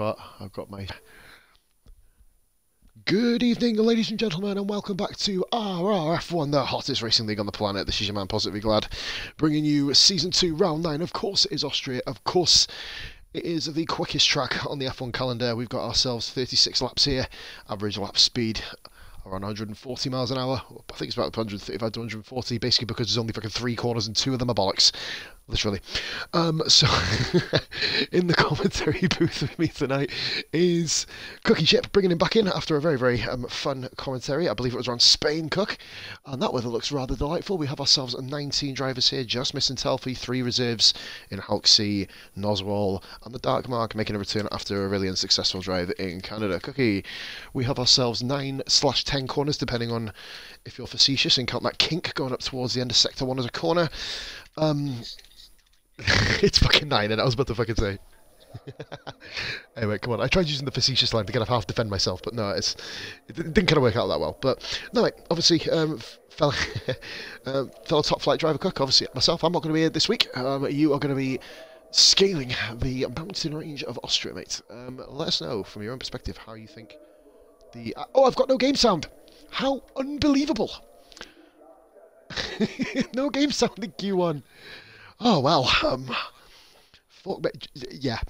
But I've got my... Good evening, ladies and gentlemen, and welcome back to RRF1, the hottest racing league on the planet. This is your man, Positively Glad, bringing you Season 2, Round 9. Of course, it is Austria. Of course, it is the quickest track on the F1 calendar. We've got ourselves 36 laps here, average lap speed around 140 miles an hour. I think it's about 135 to 140, basically because there's only fucking 3 corners and 2 of them are bollocks. Literally. So, in the commentary booth with me tonight is Cookie Chip, bringing him back in after a very, very fun commentary. I believe it was around Spain, Cook. And that weather looks rather delightful. We have ourselves 19 drivers here, just missing Telfie, 3 reserves in Halksey, Noswell, and the Dark Mark making a return after a really unsuccessful drive in Canada. Cookie, we have ourselves 9/10 corners, depending on if you're facetious and count that kink going up towards the end of Sector 1 as a corner. It's fucking 9, and I was about to fucking say. Anyway, come on. I tried using the facetious line to kind of half defend myself, but no, it didn't kind of work out that well. But no, mate, obviously, fellow top flight driver Cook, obviously myself, I'm not going to be here this week. You are going to be scaling the mountain range of Austria, mate. Let us know from your own perspective how you think the... oh, I've got no game sound! How unbelievable! No game sound in Q1. Oh, well, fuck me, yeah.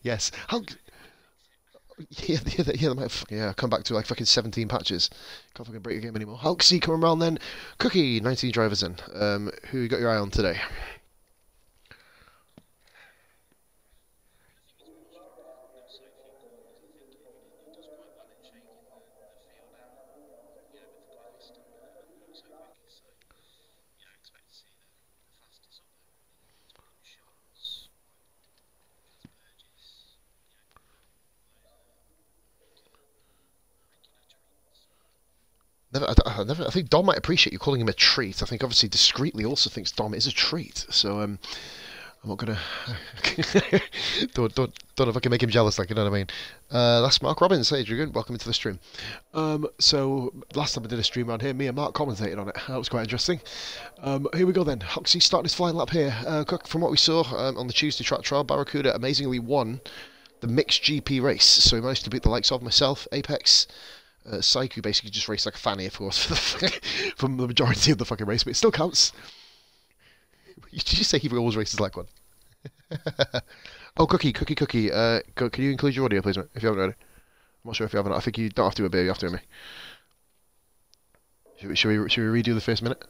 Yes. How... Yeah, come back to like fucking 17 patches. Can't fucking break a game anymore. Halksey coming around then. Cookie, 19 drivers in. Who you got your eye on today? I think Dom might appreciate you calling him a treat. I think obviously discreetly also thinks Dom is a treat. So I'm not gonna don't know if I can make him jealous, like, you know what I mean. That's Mark Robbins. Hey Adrian, welcome into the stream. So last time I did a stream around here, me and Mark commentated on it. That was quite interesting. Here we go then. Hoxie starting his flying lap here. From what we saw on the Tuesday track trial, Barracuda amazingly won the mixed GP race. So he managed to beat the likes of myself, Apex. Saiku basically just raced like a fanny, of course, for the majority of the fucking race, but it still counts. Did you say he always races like one? Oh, Cookie. Can you include your audio, please, mate, if you haven't already? I'm not sure if you haven't. I think you don't have to obey, you have to hear me. Should we redo the first minute?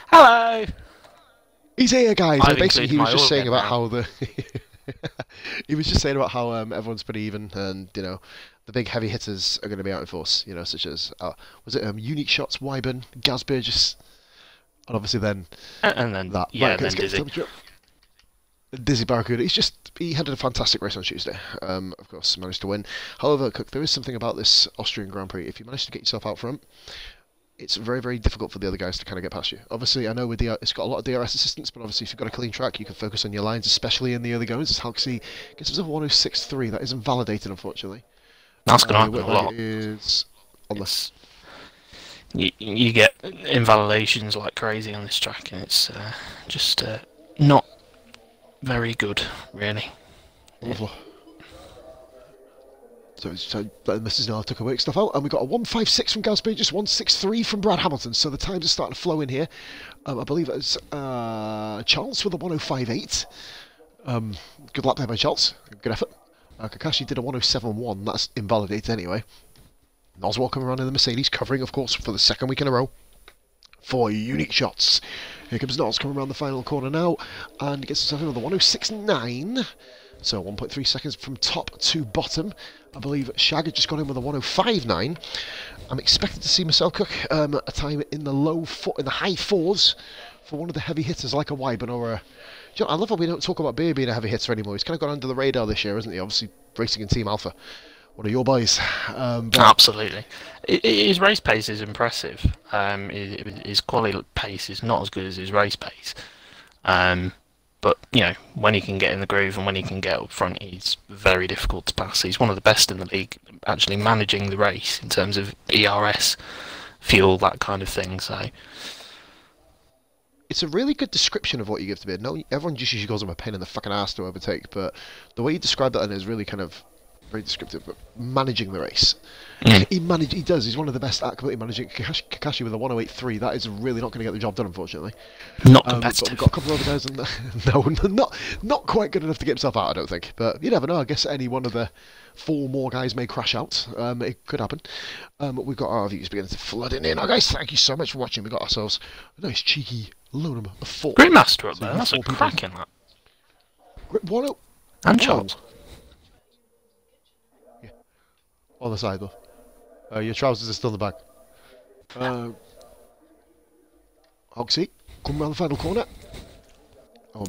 Hello! He's here, guys! I've Basically, he was just saying about now. how the... he was just saying about how everyone's pretty even, and, you know, the big heavy hitters are going to be out in force, you know, such as, was it Unique Shots, Wyburn, Gaz Burgess, and obviously then... and then, that. yeah, Right, then Dizzy. Dizzy Barracuda. He had a fantastic race on Tuesday. Of course, managed to win. However, Cook, there is something about this Austrian Grand Prix. If you manage to get yourself out front, it's very, very difficult for the other guys to kind of get past you. Obviously, I know with it's got a lot of DRS assistance, but obviously if you've got a clean track, you can focus on your lines, especially in the early goings. As Halksey gets himself a 106.3. That isn't validated, unfortunately. That's going to happen a lot. Is on this. You get invalidations like crazy on this track, and it's just not very good, really. Awful. So this is now took a work stuff out, and we got a 156 from Gaz Burgess, 163 from Brad Hamilton. So the times are starting to flow in here. I believe it's Charles with a 105.8. Good lap there by Charles. Good effort. Kakashi did a 107.1. That's invalidated anyway. Noswell coming around in the Mercedes, covering, of course, for the second week in a row. 4 unique shots. Here comes Nos coming around the final corner now, and he gets himself another 106.9. So 1.3 seconds from top to bottom. I believe Shag had just got in with a 105.9. I'm expecting to see myself Cook a time in the high fours for one of the heavy hitters like a Wyburn or a... You know, I love how we don't talk about Beer being a heavy hitter anymore. He's kind of gone under the radar this year, hasn't he? Obviously racing in Team Alpha. One of your boys. Absolutely. His race pace is impressive. His quality pace is not as good as his race pace. But, you know, when he can get in the groove and when he can get up front, he's very difficult to pass. He's one of the best in the league, actually managing the race in terms of ERS, fuel, that kind of thing. So it's a really good description of what you give to me. No, everyone just usually calls him a pain in the fucking ass to overtake, but the way you describe that is really kind of very descriptive. But managing the race, he does. He's one of the best at completely managing. Kakashi with a 108.3. That is really not going to get the job done, unfortunately. Not But competitive. we've got a couple of other guys, and no, not quite good enough to get himself out, I don't think. But you never know. I guess any one of the 4 more guys may crash out. It could happen. We've got our views beginning to flood in here now, guys. Thank you so much for watching. We've got ourselves a nice cheeky load of 4. Grandmaster up So there. That's a cracking that. One up. And Wow. Charles. Yeah. On the side, though. Your trousers are still in the bag. Hogsy, come round the final corner. Oh,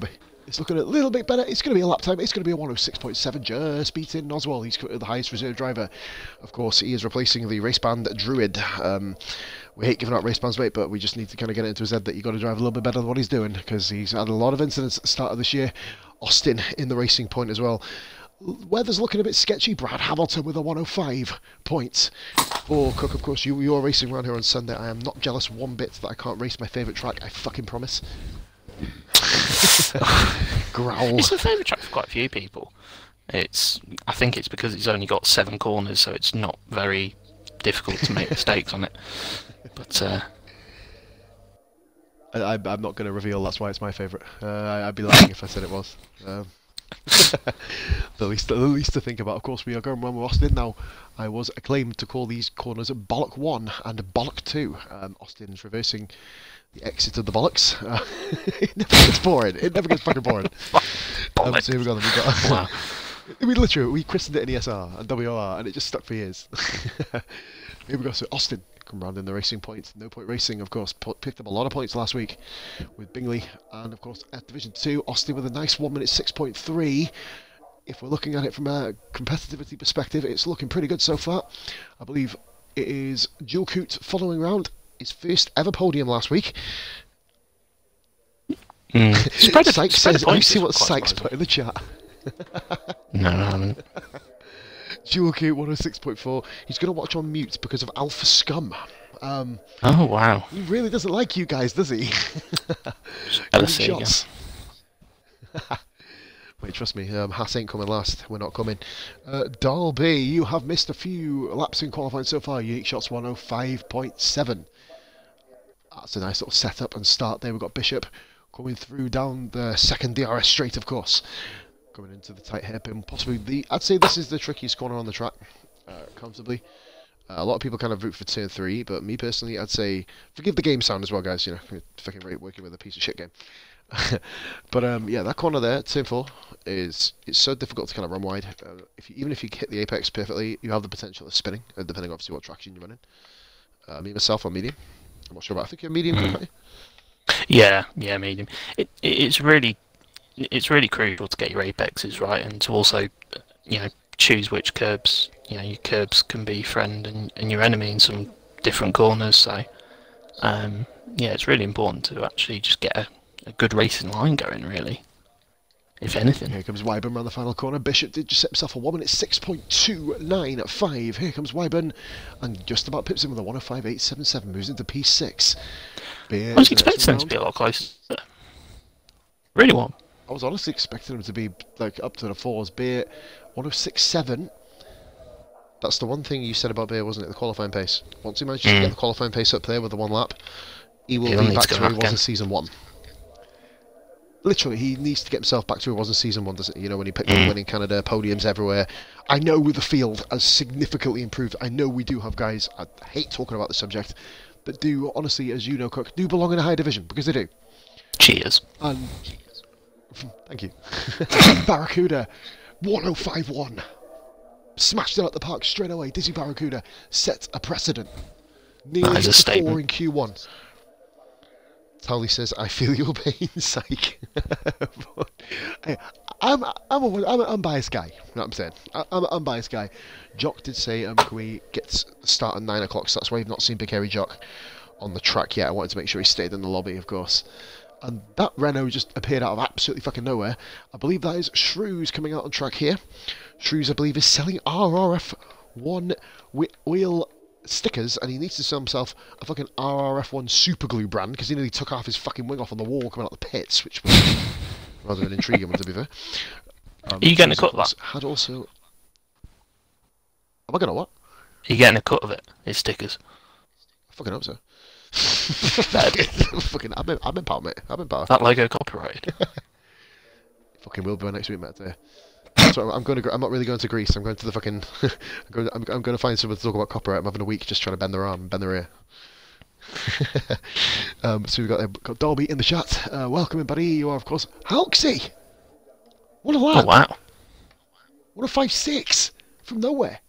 it's looking a little bit better. It's going to be a lap time. It's going to be a 106.7, just beating Oswald. He's the highest reserve driver. Of course, he is replacing the race band Druid. We hate giving out race bands, mate, but we just need to kind of get it into his head that you've got to drive a little bit better than what he's doing, because he's had a lot of incidents at the start of this year. Austin in the Racing Point as well. Weather's looking a bit sketchy. Brad Hamilton with a 105 point for Cook. Of course, you're racing around here on Sunday. I am not jealous one bit that I can't race my favourite track. I fucking promise. Growl. It's the favourite track for quite a few people. I think it's because it's only got 7 corners, so it's not very difficult to make mistakes on it. But I'm not going to reveal that's why it's my favourite. I'd be lying if I said it was. The least to think about. Of course, we are going around with Austin now. I was acclaimed to call these corners Bollock 1 and Bollock 2. Austin's reversing the exit of the bollocks. It never gets boring. It never gets fucking boring. So here we go. Then we got. wow. We christened it in ESR and WR, and it just stuck for years. Here we go. So Austin come round in the Racing Point. No Point Racing, of course, picked up a lot of points last week with Bingley, and of course at Division 2, Austin with a nice 1 minute 6.3. If we're looking at it from a competitivity perspective, it's looking pretty good so far. I believe it is Jewel Coot following round. His first ever podium last week. Sykes says, I see what Sykes put in the chat. No, I haven't. Jewel Coot 106.4. He's going to watch on mute because of Alpha Scum. Oh, wow. He really doesn't like you guys, does he? Jealousy again. Shots. Wait, trust me, Haas ain't coming last. We're not coming. Dalby, you have missed a few laps in qualifying so far. Unique shots 105.7. That's a nice little setup and start there. We've got Bishop coming through down the second DRS straight, of course. Coming into the tight hairpin. Possibly I'd say this is the trickiest corner on the track, comfortably. A lot of people kind of root for turn 3, but me personally, I'd say, forgive the game sound as well, guys. You know, we're fucking working with a piece of shit game. But yeah, that corner there, turn 4, it's so difficult to kind of run wide. Even if you hit the apex perfectly, you have the potential of spinning, depending obviously what traction you're running. Me myself on medium. I'm not sure, but I think you're medium. Right? Yeah, medium. It's really crucial to get your apexes right, and to also, choose which curbs. Your curbs can be friend and your enemy in some different corners. So, it's really important to actually just get a good racing line going, really. If anything. Here comes Wyburn around the final corner. Bishop did just set himself a 1 minute 6.295. Here comes Wyburn, and just about pips him with a 105.877. Moves into P6. I was expecting them to be a lot closer. Really want. I was honestly expecting him to be like up to the 4s. Beer 106.7. That's the one thing you said about Beer, wasn't it? The qualifying pace. Once he manages to get the qualifying pace up there with the 1 lap, he will be back to where he was in Season 1. Literally, he needs to get himself back to where he was in Season 1, doesn't he? You know, when he picked up winning Canada, podiums everywhere. I know the field has significantly improved. I know we do have guys, I hate talking about the subject, that do, honestly, as you know, Cook, do belong in a high division, because they do. Cheers. And thank you. Barracuda, 105.1. Smashed it out the park straight away. Dizzy Barracuda set a precedent. Nearly That is a to 4 statement. in Q1. Tally says, I feel your pain, psych. Hey, I'm an unbiased guy. You know what I'm saying? I'm an unbiased guy. Jock did say, can we get start at 9 o'clock? So that's why you've not seen Big Hairy Jock on the track yet. I wanted to make sure he stayed in the lobby, of course. And that Renault just appeared out of absolutely fucking nowhere. I believe that is Shrews coming out on track here. Shrews, I believe, is selling RRF1 wheel stickers, and he needs to sell himself a fucking RRF1 super glue brand, because he nearly took half his fucking wing off on the wall coming out the pits, which was rather an intriguing one, to be fair. Are you getting a cut of that? Had also... Am I going to what? Are you getting a cut of it? His stickers. I fucking hope so. Fucking, I'm in power, mate. I'm in power. That logo copyrighted. Fucking will be by next week, mate. So I'm not really going to Greece. I'm going to the fucking. I'm going to find someone to talk about copyright. I'm having a week just trying to bend their arm, and bend their ear. So we've got Dolby in the chat. Welcome, buddy. You are, of course, Halksy. What a lad! Oh wow! 105.6 from nowhere.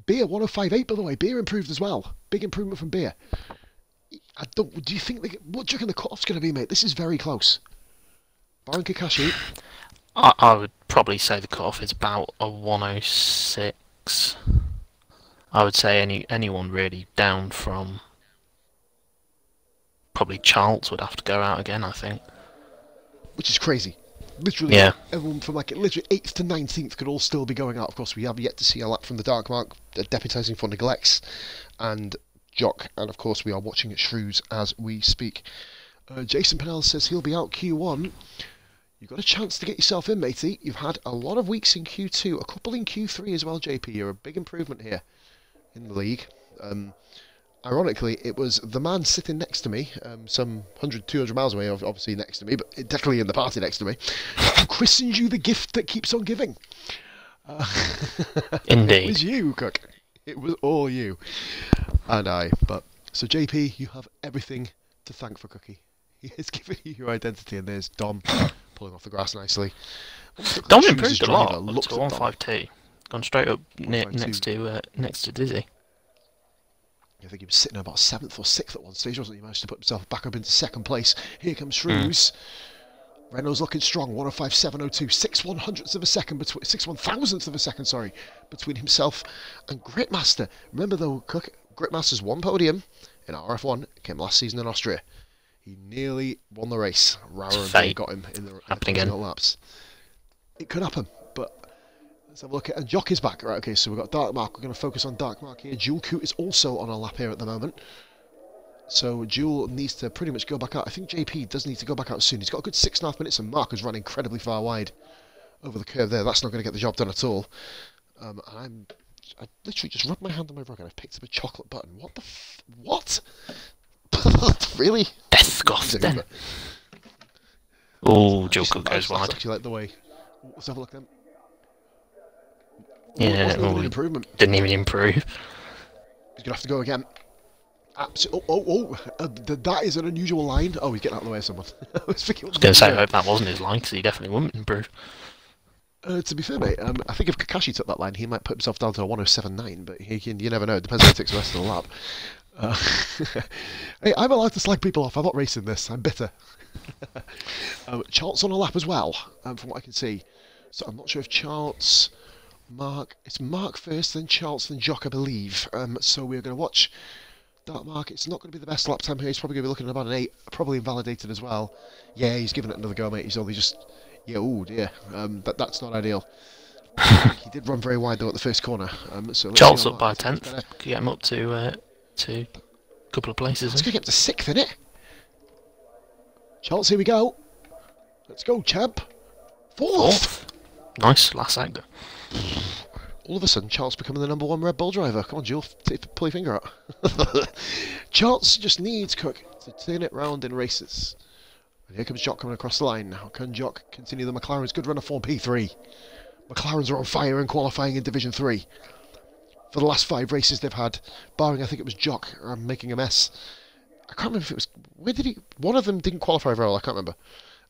Beer 105.8, by the way. Beer improved as well. Big improvement from Beer. Do you think? What do you reckon the cut-off's going to be, mate? This is very close. Baron Kakashi. I would probably say the cut-off is about a 106. I would say anyone really down from probably Charles would have to go out again, I think. Which is crazy. Literally, yeah. Everyone from literally 8th to 19th could all still be going out. Of course, we have yet to see a lap from the Dark Mark, deputising for Neglects and Jock. And of course, we are watching at Shrews as we speak. Jason Pennell says he'll be out Q1. You've got a chance to get yourself in, matey. You've had a lot of weeks in Q2, a couple in Q3 as well, JP. You're a big improvement here in the league. Ironically, it was the man sitting next to me, some 100, 200 miles away, obviously next to me, but definitely in the party next to me, who christened you the gift that keeps on giving. Indeed. It was you, Cook. It was all you. And I. But so, JP, you have everything to thank for Cookie. He has given you your identity, and there's Dom pulling off the grass nicely. Dom improved a lot. Looked at 152. Gone straight up next to Dizzy. I think he was sitting about 7th or 6th at one stage, wasn't he? He managed to put himself back up into 2nd place. Here comes Shrews. Renault's looking strong. 105.702. 6/100ths of a second between 6/1000th of a second. Sorry, between himself and Gritmaster. Remember though, Cook, Gritmaster's one podium in RF1 came last season in Austria. He nearly won the race. Rara and Bay got him in the closing laps. It could happen, but let's have a look at. And Jock is back. Right, okay, so we've got Dark Mark. We're going to focus on Dark Mark here. Jewel Coot is also on a lap here at the moment. So Jewel needs to pretty much go back out. I think JP does need to go back out soon. He's got a good 6.5 minutes, and Mark has run incredibly far wide over the curve there. That's not going to get the job done at all. I literally just rubbed my hand on my rug and I've picked up a chocolate button. What the what? Really? Disgusting. Oh, Joker goes wide. Actually like the way. Let's have a look then. Yeah, improvement. Didn't even improve. He's gonna have to go again. That is an unusual line. Oh, he's getting out of the way of someone. I was going to say, I hope that wasn't his line, because he definitely wouldn't improve. To be fair, mate, I think if Kakashi took that line, he might put himself down to a 107.9, but you never know. It depends how he takes the rest of the lap. Hey, I'm allowed to slag people off. I'm not racing this. I'm bitter. Charles on a lap as well, from what I can see. So I'm not sure if Charles, Mark... It's Mark first, then Charles, then Jock, I believe. So we're going to watch Dark Mark. It's not going to be the best lap time here. He's probably going to be looking at about an 8. Probably invalidated as well. Yeah, he's giving it another go, mate. He's only just... Yeah, oh dear. That's not ideal. He did run very wide, though, at the first corner. So Charles up by a 10th. Could get him up to a couple of places. Let's get him to 6th, innit? Charles, here we go. Let's go, champ. 4th. Nice, last sector. All of a sudden, Charles becoming the #1 Red Bull driver. Come on, Jules, pull your finger out. Charles just needs Cook to turn it round in races. And here comes Jock coming across the line now. Can Jock continue the McLaren's good run of form P3? McLaren's are on fire in qualifying in Division 3. For the last 5 races they've had, barring I think it was Jock making a mess. I can't remember if it was... Where did he... One of them didn't qualify very well, I can't remember.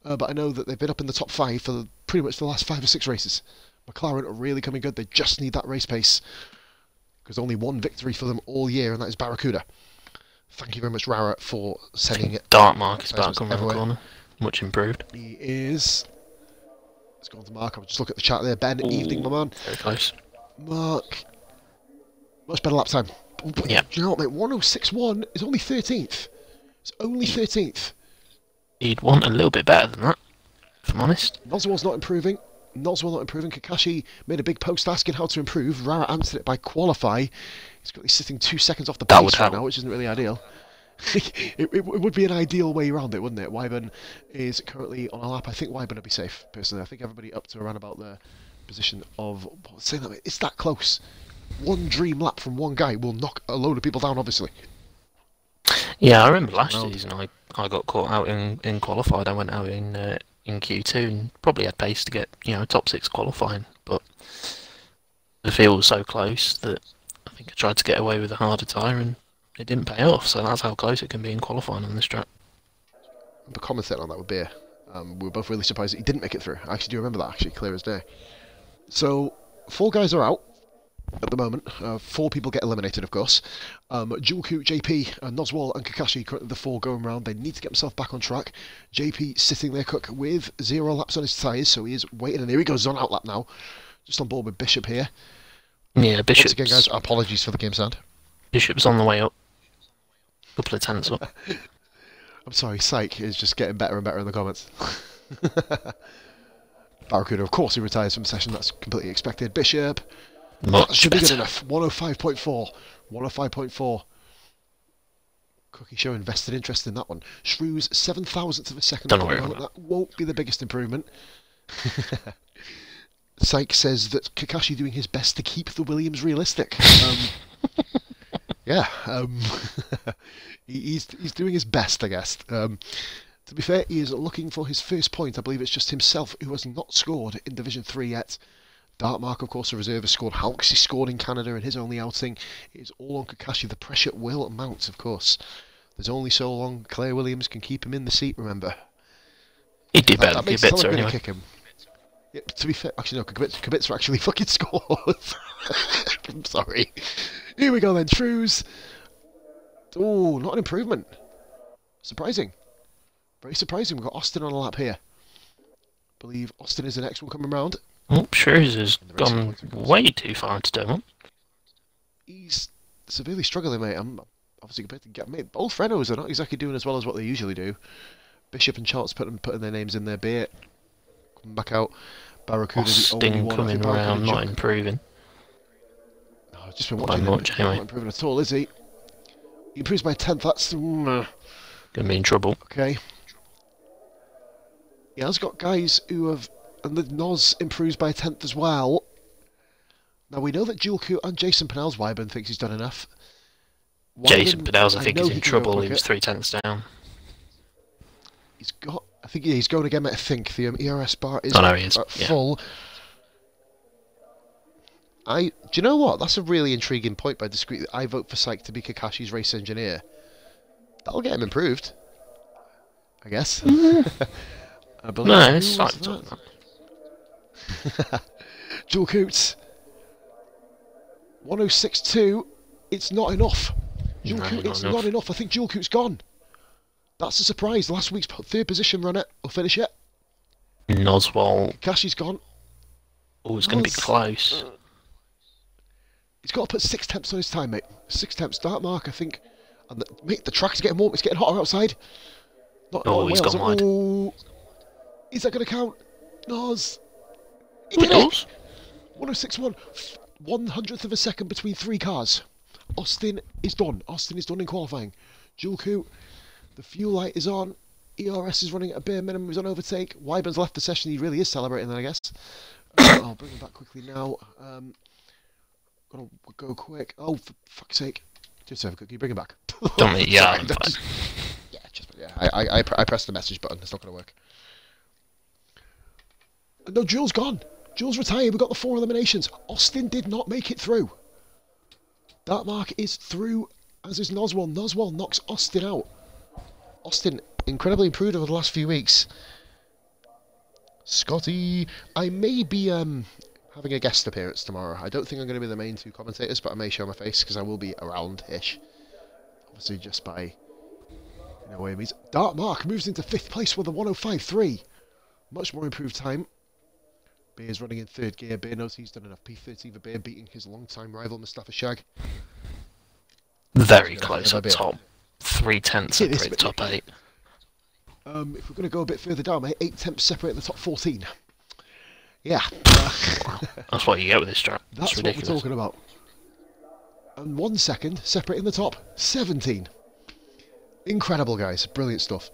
But I know that they've been up in the top 5 for pretty much the last 5 or 6 races. McLaren are really coming good. They just need that race pace. Because only one victory for them all year, and that is Barracuda. Thank you very much, Rara, for sending it. Dark Mark is back on the corner. Much improved. He is. Let's go on to Mark. I'll just look at the chat there. Ben, evening, my man. Very close. Mark. Much better lap time. Yeah. Do you know what, mate? 106.1 is only 13th. It's only 13th. He'd want a little bit better than that, if I'm honest. Noswell's not improving. Kakashi made a big post asking how to improve. Rara answered it by qualify. He's currently sitting 2 seconds off the That would pace right help. now, which isn't really ideal. it would be an ideal way around it, wouldn't it? Wyburn is currently on a lap. I think Wyburn will be safe, personally. I think everybody up to around about the position of... Saying that, it's that close. One dream lap from one guy will knock a load of people down, obviously. Yeah, I remember last season I got caught out in qualified. I went out in Q2 and probably had pace to get top 6 qualifying, but the field was so close that I think I tried to get away with a harder tyre and it didn't pay off. So that's how close it can be in qualifying on this track. The comment on that would be, we were both really surprised that he didn't make it through. I actually do remember that, actually, clear as day. So 4 guys are out at the moment. 4 people get eliminated, of course. Julku, JP, Noswal and Kakashi, currently the 4 going round. They need to get themselves back on track. JP sitting there, Cook, with 0 laps on his tyres, so he is waiting. And here he goes on out lap now. Just on board with Bishop here. Yeah, Bishop. Once again, guys, apologies for the game sound. Bishop's on the way up. Couple of tenths up. I'm sorry, Psych is just getting better and better in the comments. Barracuda, of course, he retires from the session. That's completely expected. Bishop. That should be good enough. 105.4. 105.4. Cookie showing vested interest in that one. Shrews, 7,000th of a second. That won't be the biggest improvement. Psych says that Kakashi doing his best to keep the Williams realistic. Yeah, he's doing his best, I guess. To be fair, he is looking for his first point. I believe it's just himself who has not scored in Division 3 yet. Dartmark, of course, a reserve, has scored. Halks, he scored in Canada in his only outing. It is all on Kakashi. The pressure will mount, of course. There's only so long Claire Williams can keep him in the seat, remember. He did better than Kibitzer anyway. Kick him. Yeah, to be fair, actually no, Kibitzer actually fucking scores. I'm sorry. Here we go then, Shrews. Oh, not an improvement. Surprising. Very surprising. We've got Austin on a lap here. I believe Austin is the next one coming round. Oh, Shrews has gone way too far into turn 1. He's severely struggling, mate. I'm obviously compared to get mate. Both Renaults are not exactly doing as well as what they usually do. Bishop and Charles putting their names in there. Beer coming back out. Barracuda the only one coming around, not improving. No, I've just been watching him. Not improving at all, is he? He improves by 10th. That's gonna be in trouble. Okay. He has got guys who have, and the Noz improves by 10th as well. Now we know that Julku and Jason Pennell's Wyburn thinks he's done enough. Jason Pennell's, I think, is in trouble. He was 3 tenths down. He's got. I think he's going again, mate. I think the ERS bar is full. Do you know what? That's a really intriguing point by Discreet. I vote for Psych to be Kakashi's race engineer. That'll get him improved, I guess. I believe. No, it's Psych. Jewel Coots. 106.2. It's not enough. It's not enough. I think Jewel Coots gone. That's a surprise. Last week's 3rd position runner will finish it. Noswal. Kakashi's gone. Oh, it's going to be close. He's got to put 6 temps on his time, mate. 6 temps. Dartmark, I think. And the track is getting warm. It's getting hotter outside. He's gone wide. Oh, is that going to count? Nos. He did it. 106.1. 100th of a second between 3 cars. Austin is done. Austin is done in qualifying. Julku, the fuel light is on. ERS is running at a bare minimum. He's on overtake. Wyburn's left the session. He really is celebrating then, I guess. I'll bring him back quickly now. Gotta go quick. Oh, for fuck's sake. Just can you bring him back? Don't me, yeah. I pressed the message button. It's not going to work. No, Jules gone. Jules retired. We got the 4 eliminations. Austin did not make it through. Dartmark is through, as is Noswal. Noswal knocks Austin out. Austin incredibly improved over the last few weeks. Scotty, I may be having a guest appearance tomorrow. I don't think I'm going to be the main 2 commentators, but I may show my face because I will be around-ish. Obviously, just by what it means. Dartmark moves into 5th place with a 105.3. Much more improved time. Beer's running in 3rd gear. Beer knows he's done enough P13 for Beer, beating his long-time rival Mustafa Shag. Very close up top. 3 tenths separate top 8. If we're going to go a bit further down, mate, 8 tenths separate the top 14. Yeah. That's what you get with this track. That's what we're talking about. And 1 second separating the top. 17. Incredible, guys. Brilliant stuff.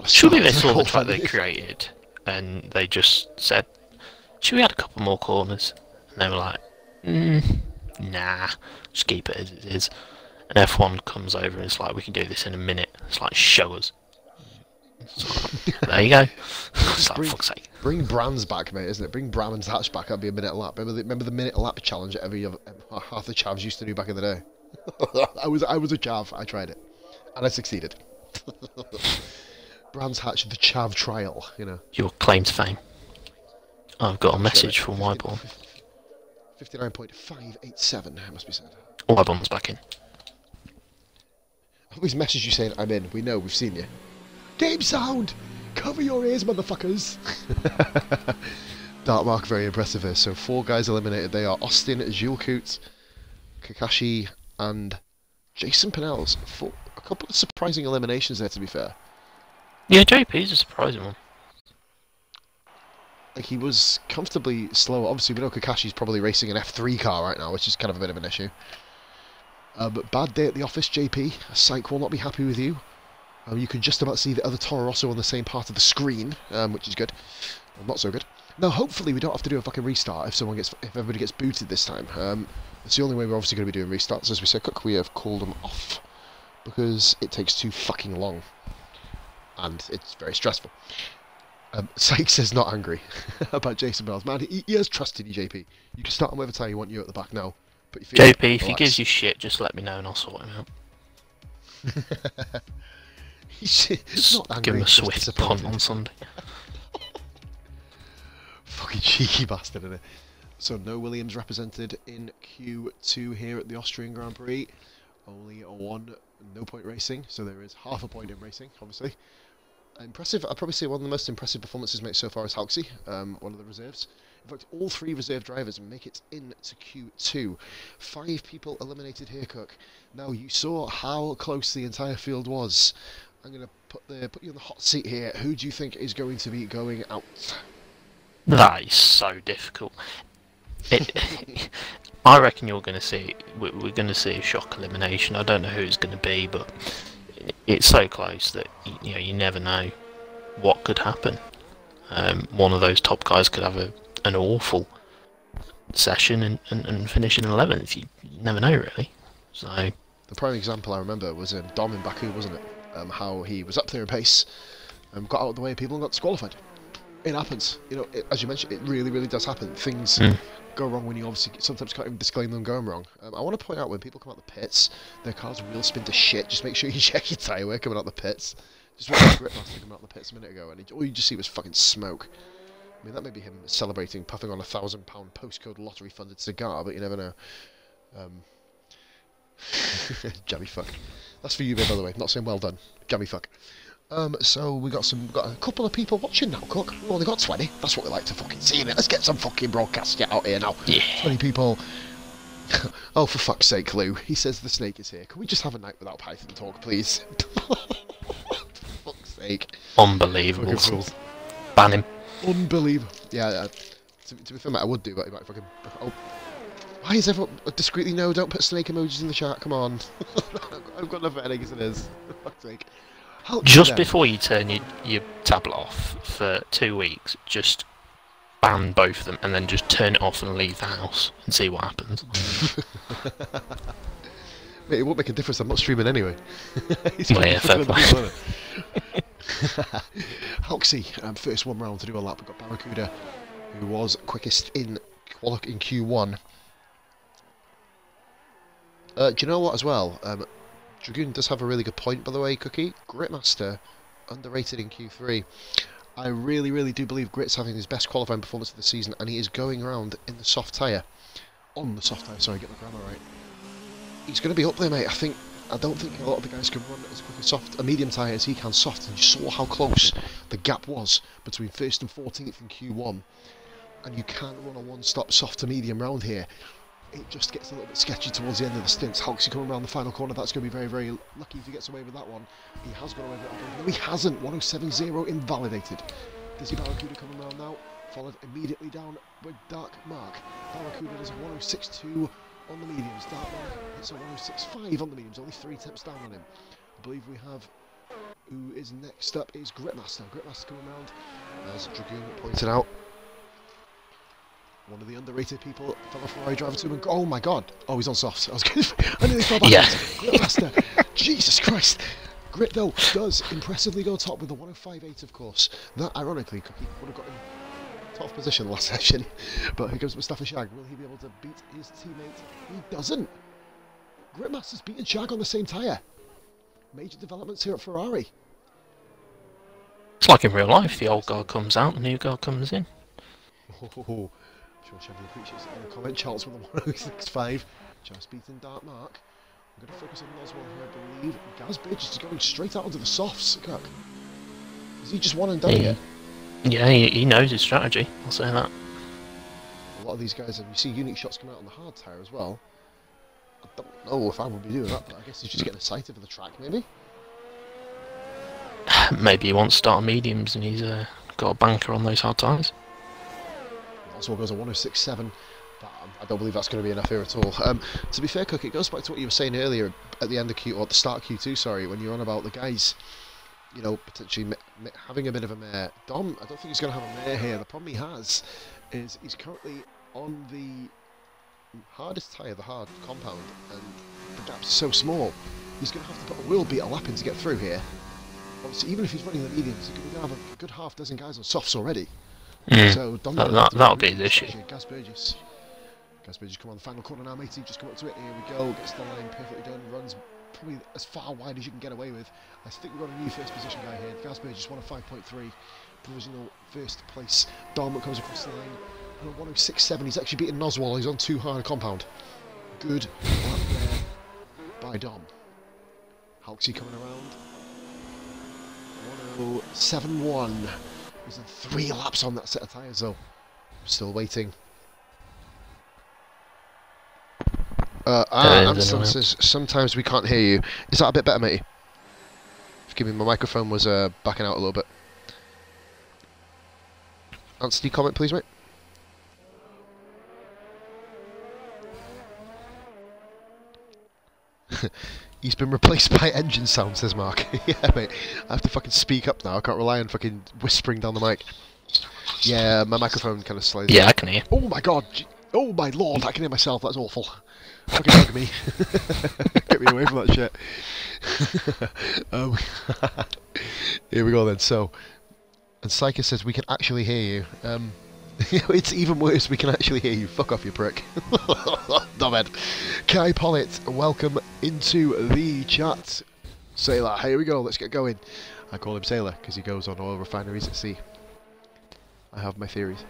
Surely they saw the track they created and they just said, should we add a couple more corners? And they were like, nah, just keep it as it is. And F1 comes over and it's like, we can do this in a minute. It's like, show us. There you go. It's like, fuck's sake. Bring brands back, mate, isn't it? Bring Brabham's hatch back. That'd be a minute a lap. Remember the minute a lap challenge that half the chavs used to do back in the day? I was a chav. I tried it. And I succeeded. Brands hatch, the chav trial, you know. Your claim to fame. I've got a message from Wyborn. 59.587, it must be said. Wyborn's back in. I always message you saying, I'm in. We know, we've seen you. Game sound! Cover your ears, motherfuckers! Dark Mark, very impressive here. So 4 guys eliminated. They are Austin, Jules Coutts, Kakashi, and Jason Pinnells. For a couple of surprising eliminations there, to be fair. Yeah, JP's a surprising one. Like, he was comfortably slow. Obviously, we know Kakashi's probably racing an F3 car right now, which is kind of a bit of an issue. But bad day at the office, JP. Psych will not be happy with you. You can just about see the other Toro Rosso on the same part of the screen, which is good. Well, not so good. Now, hopefully, we don't have to do a fucking restart if everybody gets booted this time. It's the only way we're obviously going to be doing restarts. As we said, Cook, we have called them off because it takes too fucking long, and it's very stressful. Sykes is not angry about Jason Bell's. Man, he has trust in you, JP. You can start him whatever time you want. You at the back now. JP, if he gives you shit, just let me know and I'll sort him out. He's not angry. Give him a swift punt on Sunday. Fucking cheeky bastard, isn't it? So no Williams represented in Q2 here at the Austrian Grand Prix. Only one no-point racing, so there is half a point in racing, obviously. Impressive. I'd probably say one of the most impressive performances made so far is Halksey, one of the reserves. In fact, all 3 reserve drivers make it into Q2. 5 people eliminated here, Cook. Now, you saw how close the entire field was. I'm going to put you in the hot seat here. Who do you think is going to be going out? That is so difficult. I reckon you're going to see. We're going to see a shock elimination. I don't know who it's going to be, but it's so close that you never know what could happen. One of those top guys could have an awful session and finish in 11th. You never know, really. So the prime example I remember was Dom in Baku, wasn't it? How he was up there in pace, got out of the way of people and got disqualified. It happens. As you mentioned, it really, really does happen. Things go wrong when you obviously sometimes can't even disclaim them going wrong. I want to point out when people come out the pits, their cars wheel spin to shit. Just make sure you check your tyre wear coming out the pits. Just watched Gritmaster come out the pits a minute ago, and all you just see was fucking smoke. I mean, that may be him celebrating, puffing on a £1,000 postcode lottery-funded cigar, but you never know. Jammy fuck. That's for you, by the way. Not saying well done. Jammy fuck. So we got a couple of people watching now, Cook. We've only got 20. That's what we like to fucking see, innit? Let's get some fucking broadcast out here now. Yeah. 20 people. Oh, for fuck's sake, Lou. He says the snake is here. Can we just have a night without Python talk, please? For fuck's sake. Unbelievable. Ban him. Unbelievable. Yeah, to be fair, mate, I would do, but he might fucking... Oh. Why is everyone... Discreetly, no, don't put snake emojis in the chat, come on. I've got enough headache as it is. For fuck's sake. Just before you turn your tablet off for 2 weeks, just ban both of them and then just turn it off and leave the house and see what happens. Mate, it won't make a difference, I'm not streaming anyway. Well, yeah, fair play. Halksey, first one round to do a lap. We've got Barracuda, who was quickest in Q1. Do you know what as well? Dragoon does have a really good point, by the way, Cookie. Gritmaster, underrated in Q3. I really, really do believe Grit's having his best qualifying performance of the season, and he is going around in the soft tyre. On the soft tyre, sorry, get the grammar right. He's going to be up there, mate. I don't think a lot of the guys can run as quick a medium tyre as he can soft, and you saw how close the gap was between 1st and 14th in Q1. And you can't run a one-stop soft to medium round here. It just gets a little bit sketchy towards the end of the stints. Halksey coming around the final corner, that's going to be very, very lucky if he gets away with that one. He has got away with it. No, he hasn't. 1070 invalidated. Dizzy Barracuda coming around now. followed immediately down with Dark Mark. Barracuda does a 106.2 on the mediums. Dark Mark hits a 106.5 on the mediums, only 3 temps down on him. I believe we have, who is next up is Gritmaster. Gritmaster coming around, as Dragoon pointed out. One of the underrated people, fellow Ferrari driver to him. Oh my god! Oh, he's on softs. I nearly fell back. Yeah. Gritmaster. Jesus Christ! Grit though does impressively go top with the 105.8, of course. That ironically he would have got in 12th position last session. But here comes Mustafa Shag. Will he be able to beat his teammate? He doesn't. Gritmaster's beaten Shag on the same tyre. Major developments here at Ferrari. It's like in real life. The old guard comes out, the new guard comes in. Oh. I'm sure Chevy appreciates it in the comment. Charles with a 106.5. Just beating Dark Mark. I'm going to focus on Oswald here, I believe. Gazbridge is going straight out onto the softs. Kirk. Is he just one and done yet? Yeah, he knows his strategy. I'll say that. A lot of these guys, and you see unique shots coming out on the hard tyre as well. I don't know if I would be doing that, but I guess he's just getting excited for the track, maybe? Maybe he wants to start on mediums and he's got a banker on those hard tyres. Oswald goes a 106.7. I don't believe that's going to be enough here at all. To be fair, Cook, it goes back to what you were saying earlier at the end of Q, or at the start of Q2, sorry, when you're on about the guys, you know, potentially having a bit of a mare. Dom, I don't think he's going to have a mare here. The problem he has is he's currently on the hardest tyre, the hard compound, and the gap's so small. He's going to have to put a wheel beat a lap in to get through here. Obviously, even if he's running the mediums, he's going to have a good half dozen guys on softs already. So Dom, that'll be the issue. Gazbridge. Gazbridge come on the final corner now, matey. Just come up to it. Here we go. Gets the line perfectly done. Runs probably as far wide as you can get away with. I think we've got a new first position guy here. Gazbridge just won a 5.3. Provisional first place. Dom comes across the line. 106.7. He's actually beaten Oswald. He's on too hard a compound. Good lap there by Dom. Halksey coming around. 107.1. He's had 3 laps on that set of tyres though. Still waiting. Anston says, sometimes we can't hear you. Is that a bit better, matey? Forgive me, my microphone was backing out a little bit. Anston, comment please, mate. He's been replaced by engine sound, says Mark. Yeah, mate. I have to fucking speak up now. I can't rely on fucking whispering down the mic. Yeah, my microphone kind of slides. Yeah, I can hear. Oh my god. Oh my lord, I can hear myself. That's awful. Fucking hug me. Get me away from that shit. Here we go then. So, and Psycho says we can actually hear you. It's even worse, we can actually hear you. Fuck off, you prick. Knobhead. Kai Pollitt, welcome into the chat. Sailor, here we go, let's get going. I call him Sailor because he goes on oil refineries at sea. I have my theories.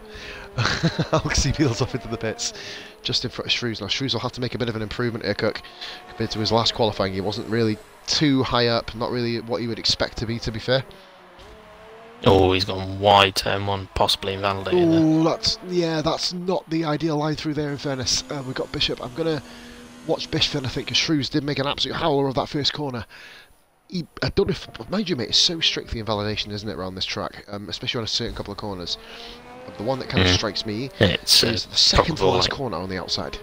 Alexi peels off into the pits, just in front of Shrews. Now, Shrews will have to make a bit of an improvement here, Cook, compared to his last qualifying. He wasn't really too high up, not really what you would expect to be fair. Oh, he's gone wide turn one, possibly invalidated. Oh, that's not the ideal line through there. In fairness, we've got Bishop. I'm gonna watch Bishop, I think, because Shrews did make an absolute howler of that first corner. I don't know if, mind you, mate, it's so strict the invalidation, isn't it, around this track, especially on a certain couple of corners. But the one that kind of strikes me is the second to last corner on the outside.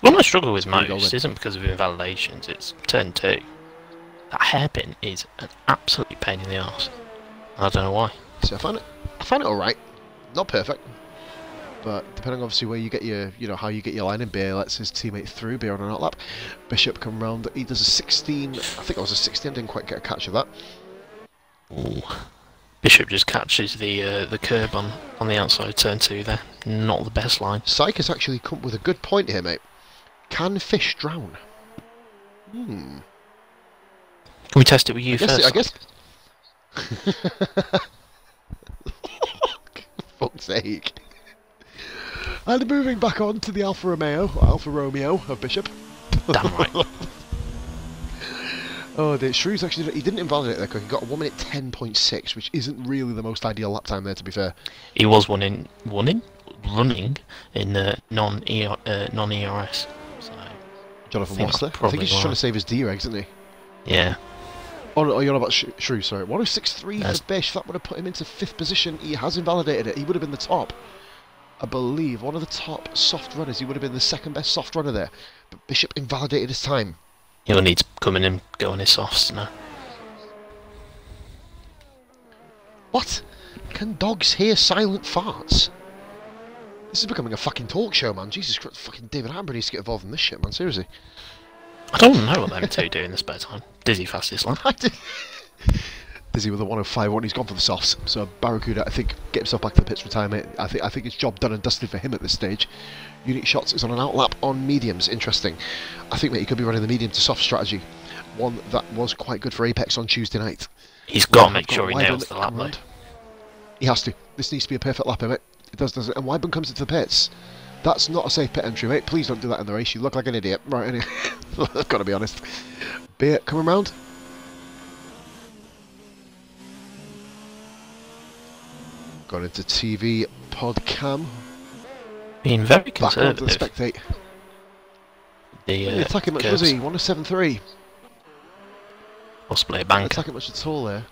What I struggle with most isn't because of invalidations, it's turn 2. That hairpin is an absolute pain in the arse. I don't know why. So I find it alright. Not perfect. But depending obviously where you get your, how you get your line in, Beer lets his teammate through, Beer on an outlap. Bishop come round, he does a 16, I think it was a 16, didn't quite get a catch of that. Ooh. Bishop just catches the curb on the outside turn 2 there. Not the best line. Syke has actually come up with a good point here, mate. Can fish drown? Can we test it with you first? I guess. Fuck's sake. And moving back on to the Alfa Romeo of Bishop. Damn right. Oh dear, Shrews actually, he didn't invalidate there, he got a 1 minute 10.6, which isn't really the most ideal lap time there, to be fair. He was running in non-ERS. So Jonathan Watts there? I think he's just trying to save his D-Regs, isn't he? Yeah. Oh, you're on about Shrew, sorry. 106.3 for Bish. That would have put him into 5th position. He has invalidated it. He would have been the top, I believe, one of the top soft runners. He would have been the 2nd best soft runner there. But Bishop invalidated his time. He'll need to come in and go on his softs now. What? Can dogs hear silent farts? This is becoming a fucking talk show, man. Jesus Christ, fucking David Attenborough needs to get involved in this shit, man. Seriously. I don't know what them two do in the spare time. Dizzy fastest lap. Dizzy with a 105-1. He's gone for the softs. So Barracuda, I think, get himself back to the pits, retirement. I think it's job done and dusted for him at this stage. Unique Shots is on an outlap on mediums. Interesting. I think that he could be running the medium to soft strategy. One that was quite good for Apex on Tuesday night. He's got to make sure he nails the lap mode. He has to. This needs to be a perfect lap, mate. It does, doesn't it? And Wyburn comes into the pits. That's not a safe pit entry, mate. Please don't do that in the race. You look like an idiot. Right, anyway. I've got to be honest. Beer coming round. Gone into TV pod cam. Being very Back onto conservative. the spectate. The attacking much, was he? 107.3. Possibly a banker. Attacking much at all there.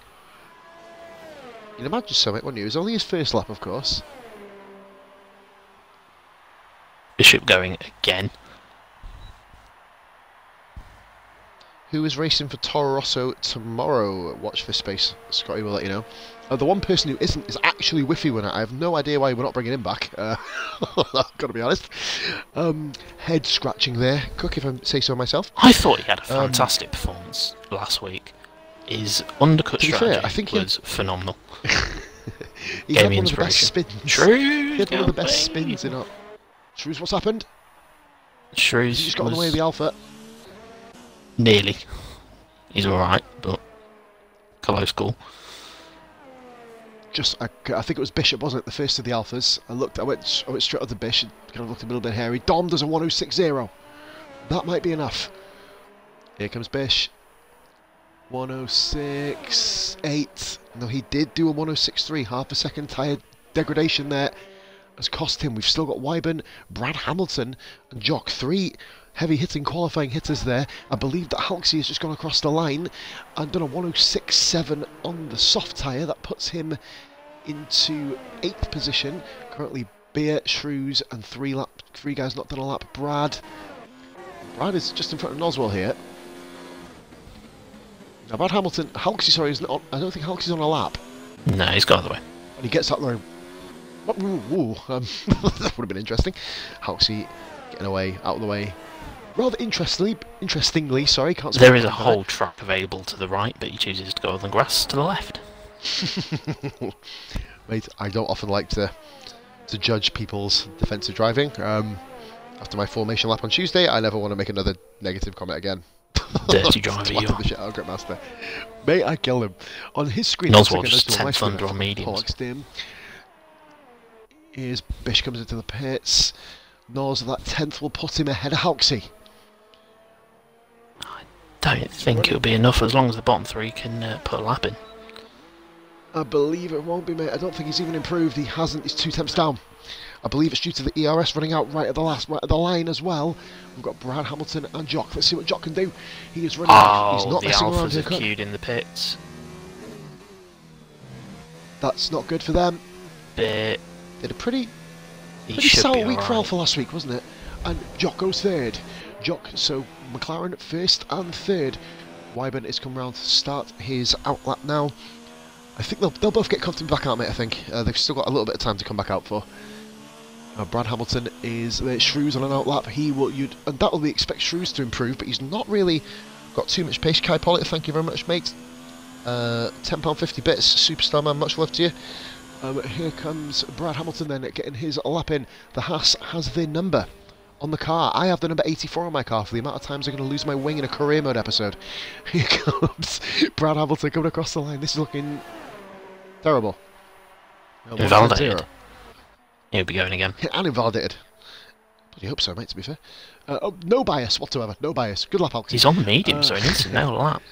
You'd imagine so, mate, wouldn't you? It was only his first lap, of course. Bishop going again. Who is racing for Toro Rosso tomorrow? Watch this space. Scotty will let you know. The one person who isn't is actually Whiffy winner. I have no idea why we're not bringing him back. I've got to be honest. Head scratching there. Cook, if I say so myself. I thought he had a fantastic performance last week. His undercut strategy I think was phenomenal. He Gave had me one of the best inspiration. spins. Shrews, He had one of the best spins in our... Shrews, what's happened? Shrews He's just got on the way of the Alpha. Nearly. He's alright, but close call. I think it was Bishop, wasn't it? The first of the Alphas. I went straight up to Bishop. Kind of looked a little bit hairy. Dom does a 106.0. That might be enough. Here comes Bish. 106.8. No, he did do a 106.3. Half a second tyre degradation there has cost him. We've still got Wyburn, Brad Hamilton, and Jock. 3 heavy hitting qualifying hitters there. I believe that Halksey has just gone across the line and done a 106.7 on the soft tyre. That puts him into 8th position. Currently Beer, Shrews, and 3 guys not done a lap. Brad is just in front of Noswell here. Now Brad Hamilton, Halksey, sorry, is not on, I don't think Halksey's on a lap. No, he's got out of the way. And he gets up there. That would have been interesting. Halksey getting away, out of the way. Rather interestingly, sorry, can't. There is a whole track available to the right, but he chooses to go on the grass to the left. Mate, I don't often like to judge people's defensive driving. After my formation lap on Tuesday, I never want to make another negative comment again. Dirty driver, you the shit out of Gripmaster. Mate, I killed him. On his screen, Noswell just 10th under on mediums. Here's Bish comes into the pits. Nos, that 10th will put him ahead of Halksey. I don't think it'll be enough as long as the bottom 3 can put a lap in. I believe it won't be, mate. I don't think he's even improved. He hasn't. He's 2 tenths down. I believe it's due to the ERS running out right at the line as well. We've got Brad Hamilton and Jock. Let's see what Jock can do. He is running. He's not the messing around Alphas here. are queued in the pits. That's not good for them. But Did a pretty sour week for Alpha last week, wasn't it? And Jock goes 3rd. Jock, so McLaren 1st and 3rd. Wyburn is come round to start his outlap now. I think they'll both get comfortably back out, mate. I think they've still got a little bit of time to come back out for. Brad Hamilton is Shrews on an outlap. He will, you'd undoubtedly expect Shrews to improve, but he's not really got too much pace. Kai Pollitt, thank you very much, mate. £10.50 bits, superstar man. Much love to you. Here comes Brad Hamilton then getting his lap in. The Haas has the number on the car. I have the number 84 on my car for the amount of times I'm going to lose my wing in a career mode episode. Here comes Brad Hamilton coming across the line. This is looking terrible. Invalidated. He'll be going again. And invalidated. Bloody hope so, mate, to be fair. No bias whatsoever. No bias. Good lap, Halksey. He's on the medium, so he needs to nail a lap.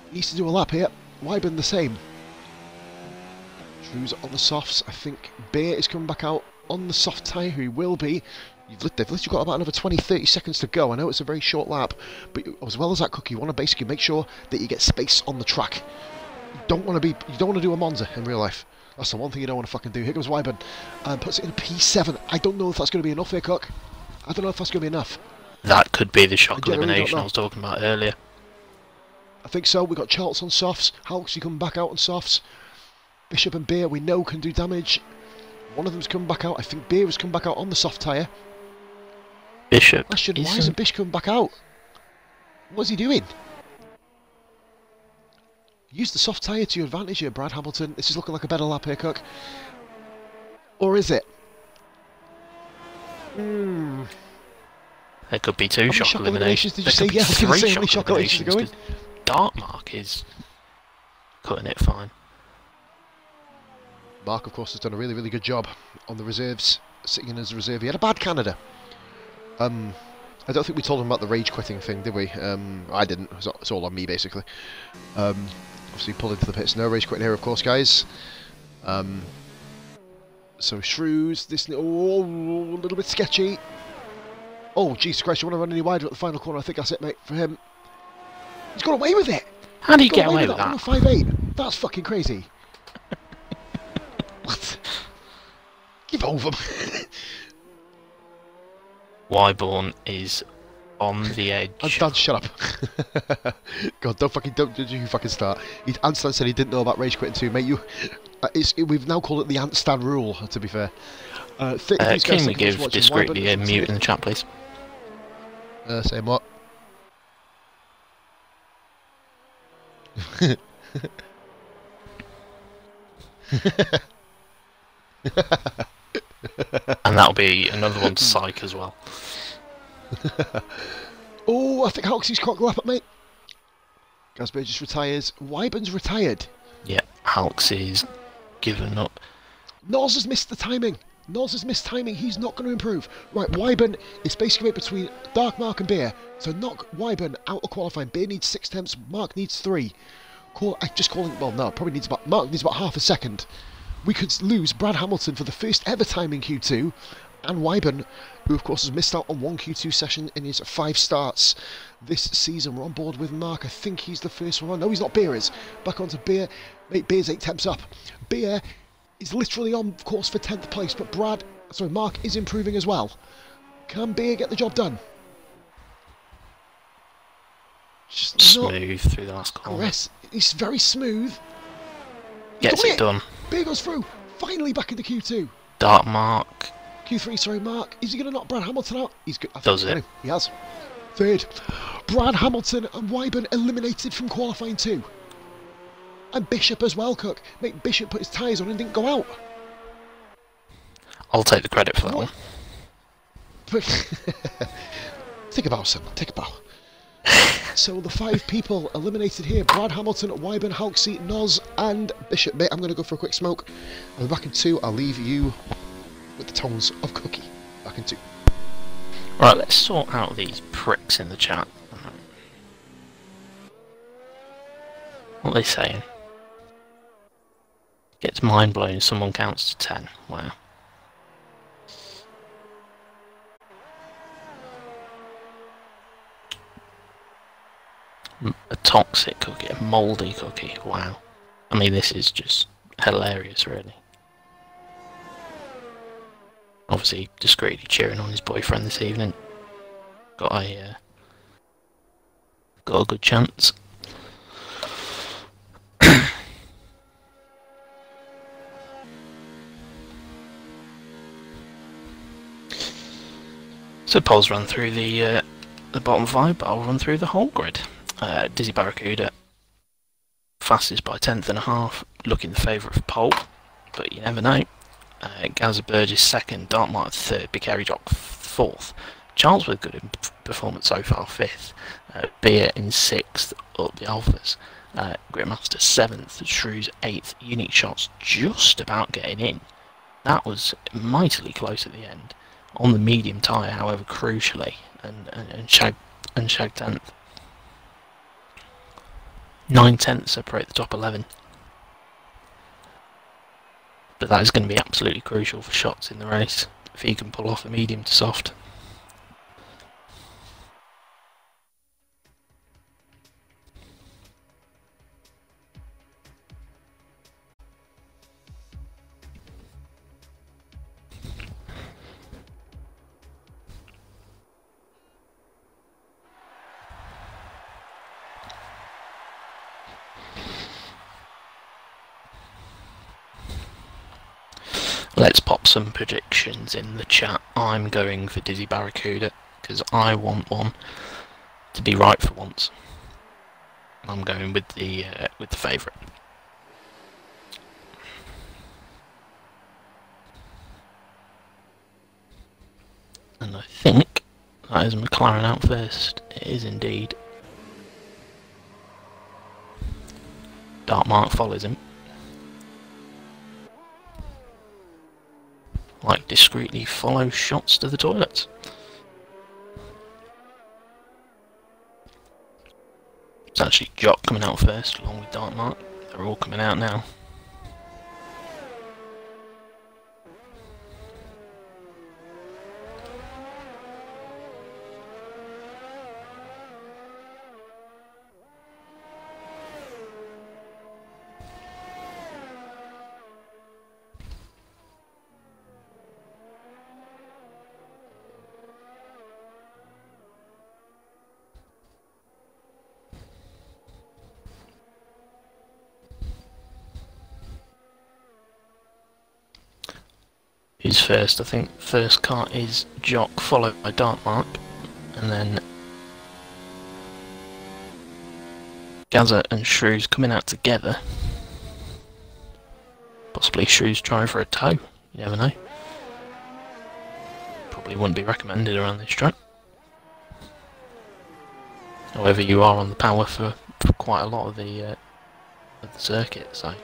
He needs to do a lap here. Wyburn the same. Shrews on the softs. I think Beer is coming back out on the soft tyre. He will be. They've literally got about another 20-30 seconds to go. I know it's a very short lap, but as well as that, Cookie, you want to basically make sure that you get space on the track. You don't want to do a Monza in real life. That's the one thing you don't want to fucking do. Here comes Wyburn and puts it in a P7. I don't know if that's going to be enough here, Cook. I don't know if that's going to be enough. That could be the shock elimination I was talking about earlier. I think so. We've got Charles on softs. Halksey coming back out on softs. Bishop and Beer, we know, can do damage. One of them's coming back out. I think Beer has come back out on the soft tyre. Bishop. Question, why isn't Bishop coming back out? What's he doing? Use the soft tyre to your advantage here, Brad Hamilton. This is looking like a better lap here, Cook. Or is it? There could be two shock eliminations. Did you say? Yeah, I was going to say how many shock eliminations are going. Dark is cutting it fine. Mark, of course, has done a really, really good job on the reserves, sitting in as a reserve. He had a bad Canada. I don't think we told him about the rage quitting thing, did we? I didn't. It's all on me, basically. Obviously, pulled into the pits. No rage quitting here, of course, guys. So, Shrews, this... Oh, a little bit sketchy. Oh, Jesus Christ, you want to run any wider at the final corner? I think that's it, mate, for him. He's got away with it! How did he get away with that? 5.8. That's fucking crazy. What? Give over. Wyborn is on the edge. Dan, shut up. God, don't you fucking start. Anstan said he didn't know about rage quitting too, mate. We've now called it the Anstan rule, to be fair. Can we give discreetly a mute in the chat, please? Saying what? And that'll be another one to psych as well. Oh, I think Halksey's cocked the lap up, mate. Gasper just retires. Wyburn's retired. Yeah, Halksey's given up. Nos has missed the timing. Nos has missed timing. He's not going to improve. Right, Wyburn is basically between Dark, Mark and Beer. So knock Wyburn out of qualifying. Beer needs 6 tenths. Mark needs 3. Probably needs about... Mark needs about half a second. We could lose Brad Hamilton for the first ever time in Q2, and Wyburn, who of course has missed out on one Q2 session in his 5 starts this season. We're on board with Mark. I think he's the first one. No, he's not. Beer is. Back onto Beer. Mate, Beer's 8 temps up. Beer is literally on course for 10th place, but Mark is improving as well. Can Beer get the job done? Just smooth through the last corner. He's very smooth. Gets it done. Beer goes through. Finally back into Q2. Dark Mark. Q3, sorry, Mark. Is he going to knock Brad Hamilton out? He's good. Does it? He has. 3rd. Brad Hamilton and Wyburn eliminated from qualifying 2. And Bishop as well, Cook. Mate, Bishop put his tyres on and didn't go out. I'll take the credit for that one. Think about it, son. Think about it. So the 5 people eliminated here: Brad Hamilton, Wyburn, Halksey, Nos and Bishop. Mate, I'm going to go for a quick smoke. I'll be back in 2. I'll leave you with the tones of Cookie. Back in 2. Right, let's sort out these pricks in the chat. What are they saying? Gets mind blown if someone counts to 10. Wow. A toxic cookie, a mouldy cookie, wow. I mean, this is just hilarious, really. Obviously, discreetly cheering on his boyfriend this evening. Got a good chance. So Paul's run through the bottom 5, but I'll run through the whole grid. Dizzy Barracuda, fastest by 10.5, looking the favourite for pole, but you never know. Gaza Burgess 2nd, Dark Mark 3rd, Big Harry Jock 4th, Charles with good performance so far 5th, Beer in 6th, up the Alphas, Gritmaster 7th, Shrews 8th, Unique Shots just about getting in. That was mightily close at the end. On the medium tyre, however, crucially, and Shag 10th. 9 tenths separate the top 11. But that is going to be absolutely crucial for shots in the race. if he can pull off a medium to soft. Let's pop some predictions in the chat. I'm going for Dizzy Barracuda because I want one to be right for once. I'm going with the favourite. And I think that is McLaren out first. It is indeed. Dark Mark follows him. Like discreetly follow shots to the toilets. It's actually Jock coming out first along with Dark Mark. They're all coming out now. Who's first? I think first car is Jock, followed by Dark Mark, and then Gazza and Shrews coming out together. Possibly Shrews trying for a tow, you never know. Probably wouldn't be recommended around this track. However, you are on the power for quite a lot of the circuit, so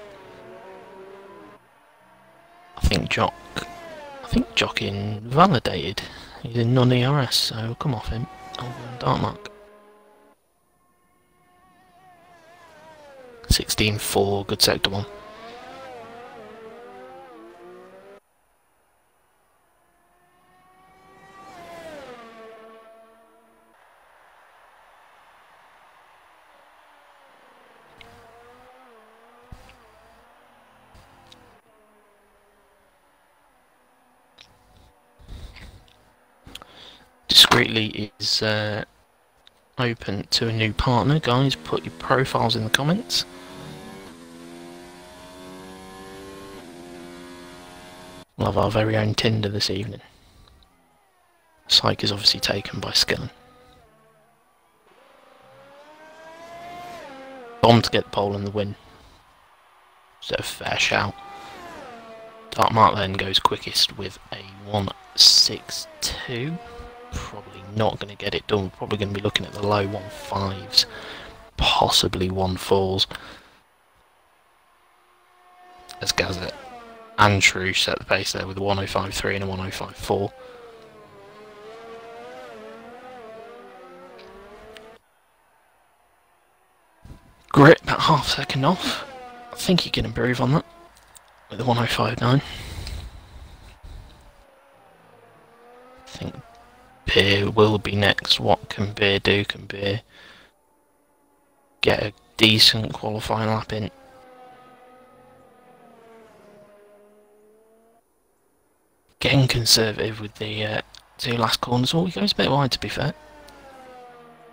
I think Jock invalidated. He's in non-ERS, so he'll come off him. I'll go on Dark Mark. 16.4, good sector one. Discreetly is open to a new partner. Guys, put your profiles in the comments. We'll have our very own Tinder this evening. Psych is obviously taken by Skillen. Bomb to get the pole and the win. So a fair shout. Dark Mark then goes quickest with a 1.62. Probably not going to get it done. We're probably going to be looking at the low 1.5s, possibly 1.4s. As Gazette and Shrew set the pace there with a 1.053 and a 1.054. Grip at half second off. I think he can improve on that with a 1.059. I think Beer will be next. What can Beer do? Can Beer get a decent qualifying lap in? Getting conservative with the two last corners. Oh, he goes a bit wide to be fair.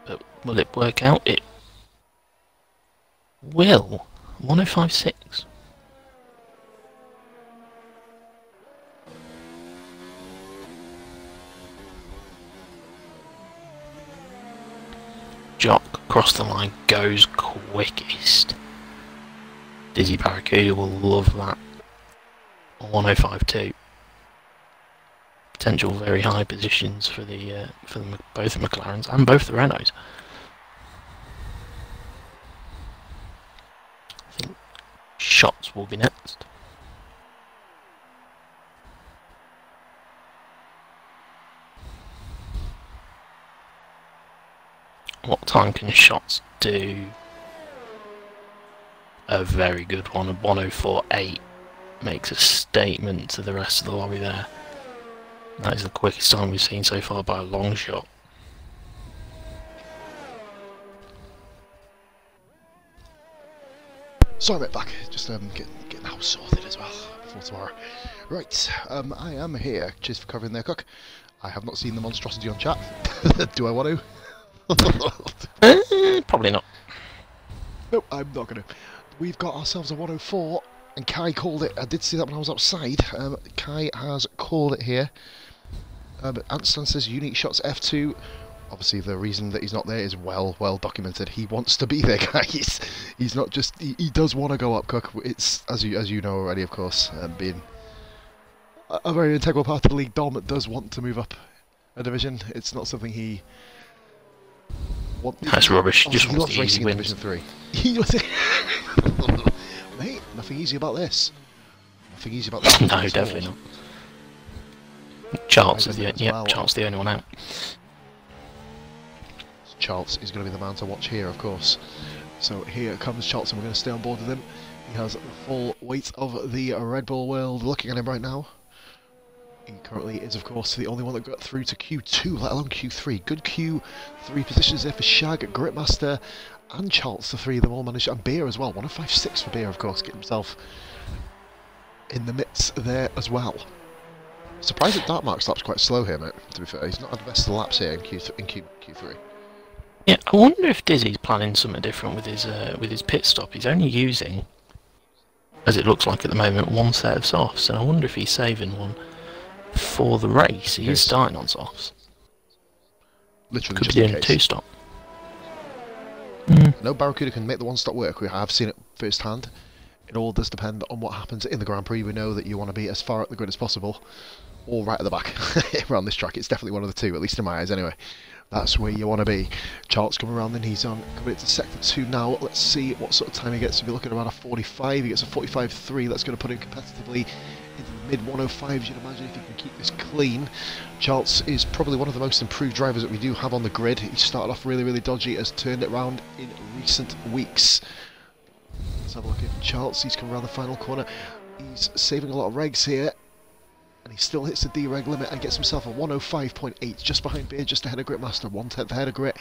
But will it work out? It will. 1.056. Jock across the line goes quickest. Dizzy Barracuda will love that. 1.052. Potential very high positions for both the McLarens and both the Renaults. I think Shots will be next. What time can Shots do? A very good one, a 1.048. Makes a statement to the rest of the lobby there. That is the quickest time we've seen so far by a long shot. Sorry, mate, back. Just getting the house sorted as well before tomorrow. Right, I am here. Cheers for covering there, Cook. I have not seen the monstrosity on chat. Do I want to? Probably not. Nope, I'm not going to. We've got ourselves a 104, and Kai called it. I did see that when I was outside. Kai has called it here. Anstan says unique shots F2. Obviously, the reason that he's not there is well documented. He wants to be there, guys. He's not just. He does want to go up, Cook. It's as you know already, of course, being a very integral part of the league. Dom does want to move up a division. It's not something he. That's rubbish. He just wants the easy wins. Division 3. Mate, nothing easy about this. Nothing easy about this. No, definitely not. Charles is Charles the only one out. Charles is going to be the man to watch here, of course. So here comes Charles, and we're going to stay on board with him. He has the full weight of the Red Bull world looking at him right now. He currently is, of course, the only one that got through to Q2, let alone Q3. Good Q3 positions there for Shag, Gritmaster, and Charles. The three of them all managed, and Beer as well. 105.6 for Beer, of course, getting himself in the midst there as well. Surprised that Darkmark's lap's quite slow here, mate, to be fair. He's not had the best of the laps here in Q3. Yeah, I wonder if Dizzy's planning something different with his pit stop. He's only using, as it looks like at the moment, one set of softs, and I wonder if he's saving one for the race. He's starting on softs. Literally could just be in doing case. 2-stop. No Barracuda can make the one-stop work. We have seen it firsthand. It all does depend on what happens in the Grand Prix. We know that you want to be as far at the grid as possible, or right at the back around this track. It's definitely one of the two, at least in my eyes anyway. That's where you want to be. Charles coming around, then he's on coming into sector 2 now. Let's see what sort of time he gets. If you're looking around a 45, he gets a 45.3. That's going to put him competitively into the mid 105s. You'd imagine if he can keep this clean. Charles is probably one of the most improved drivers that we do have on the grid. He started off really dodgy, has turned it around in recent weeks. Let's have a look at Charles. He's coming around the final corner. He's saving a lot of regs here. And he still hits the D-reg limit and gets himself a 105.8, just behind Beard, just ahead of Gritmaster, 1/10 ahead of Grit.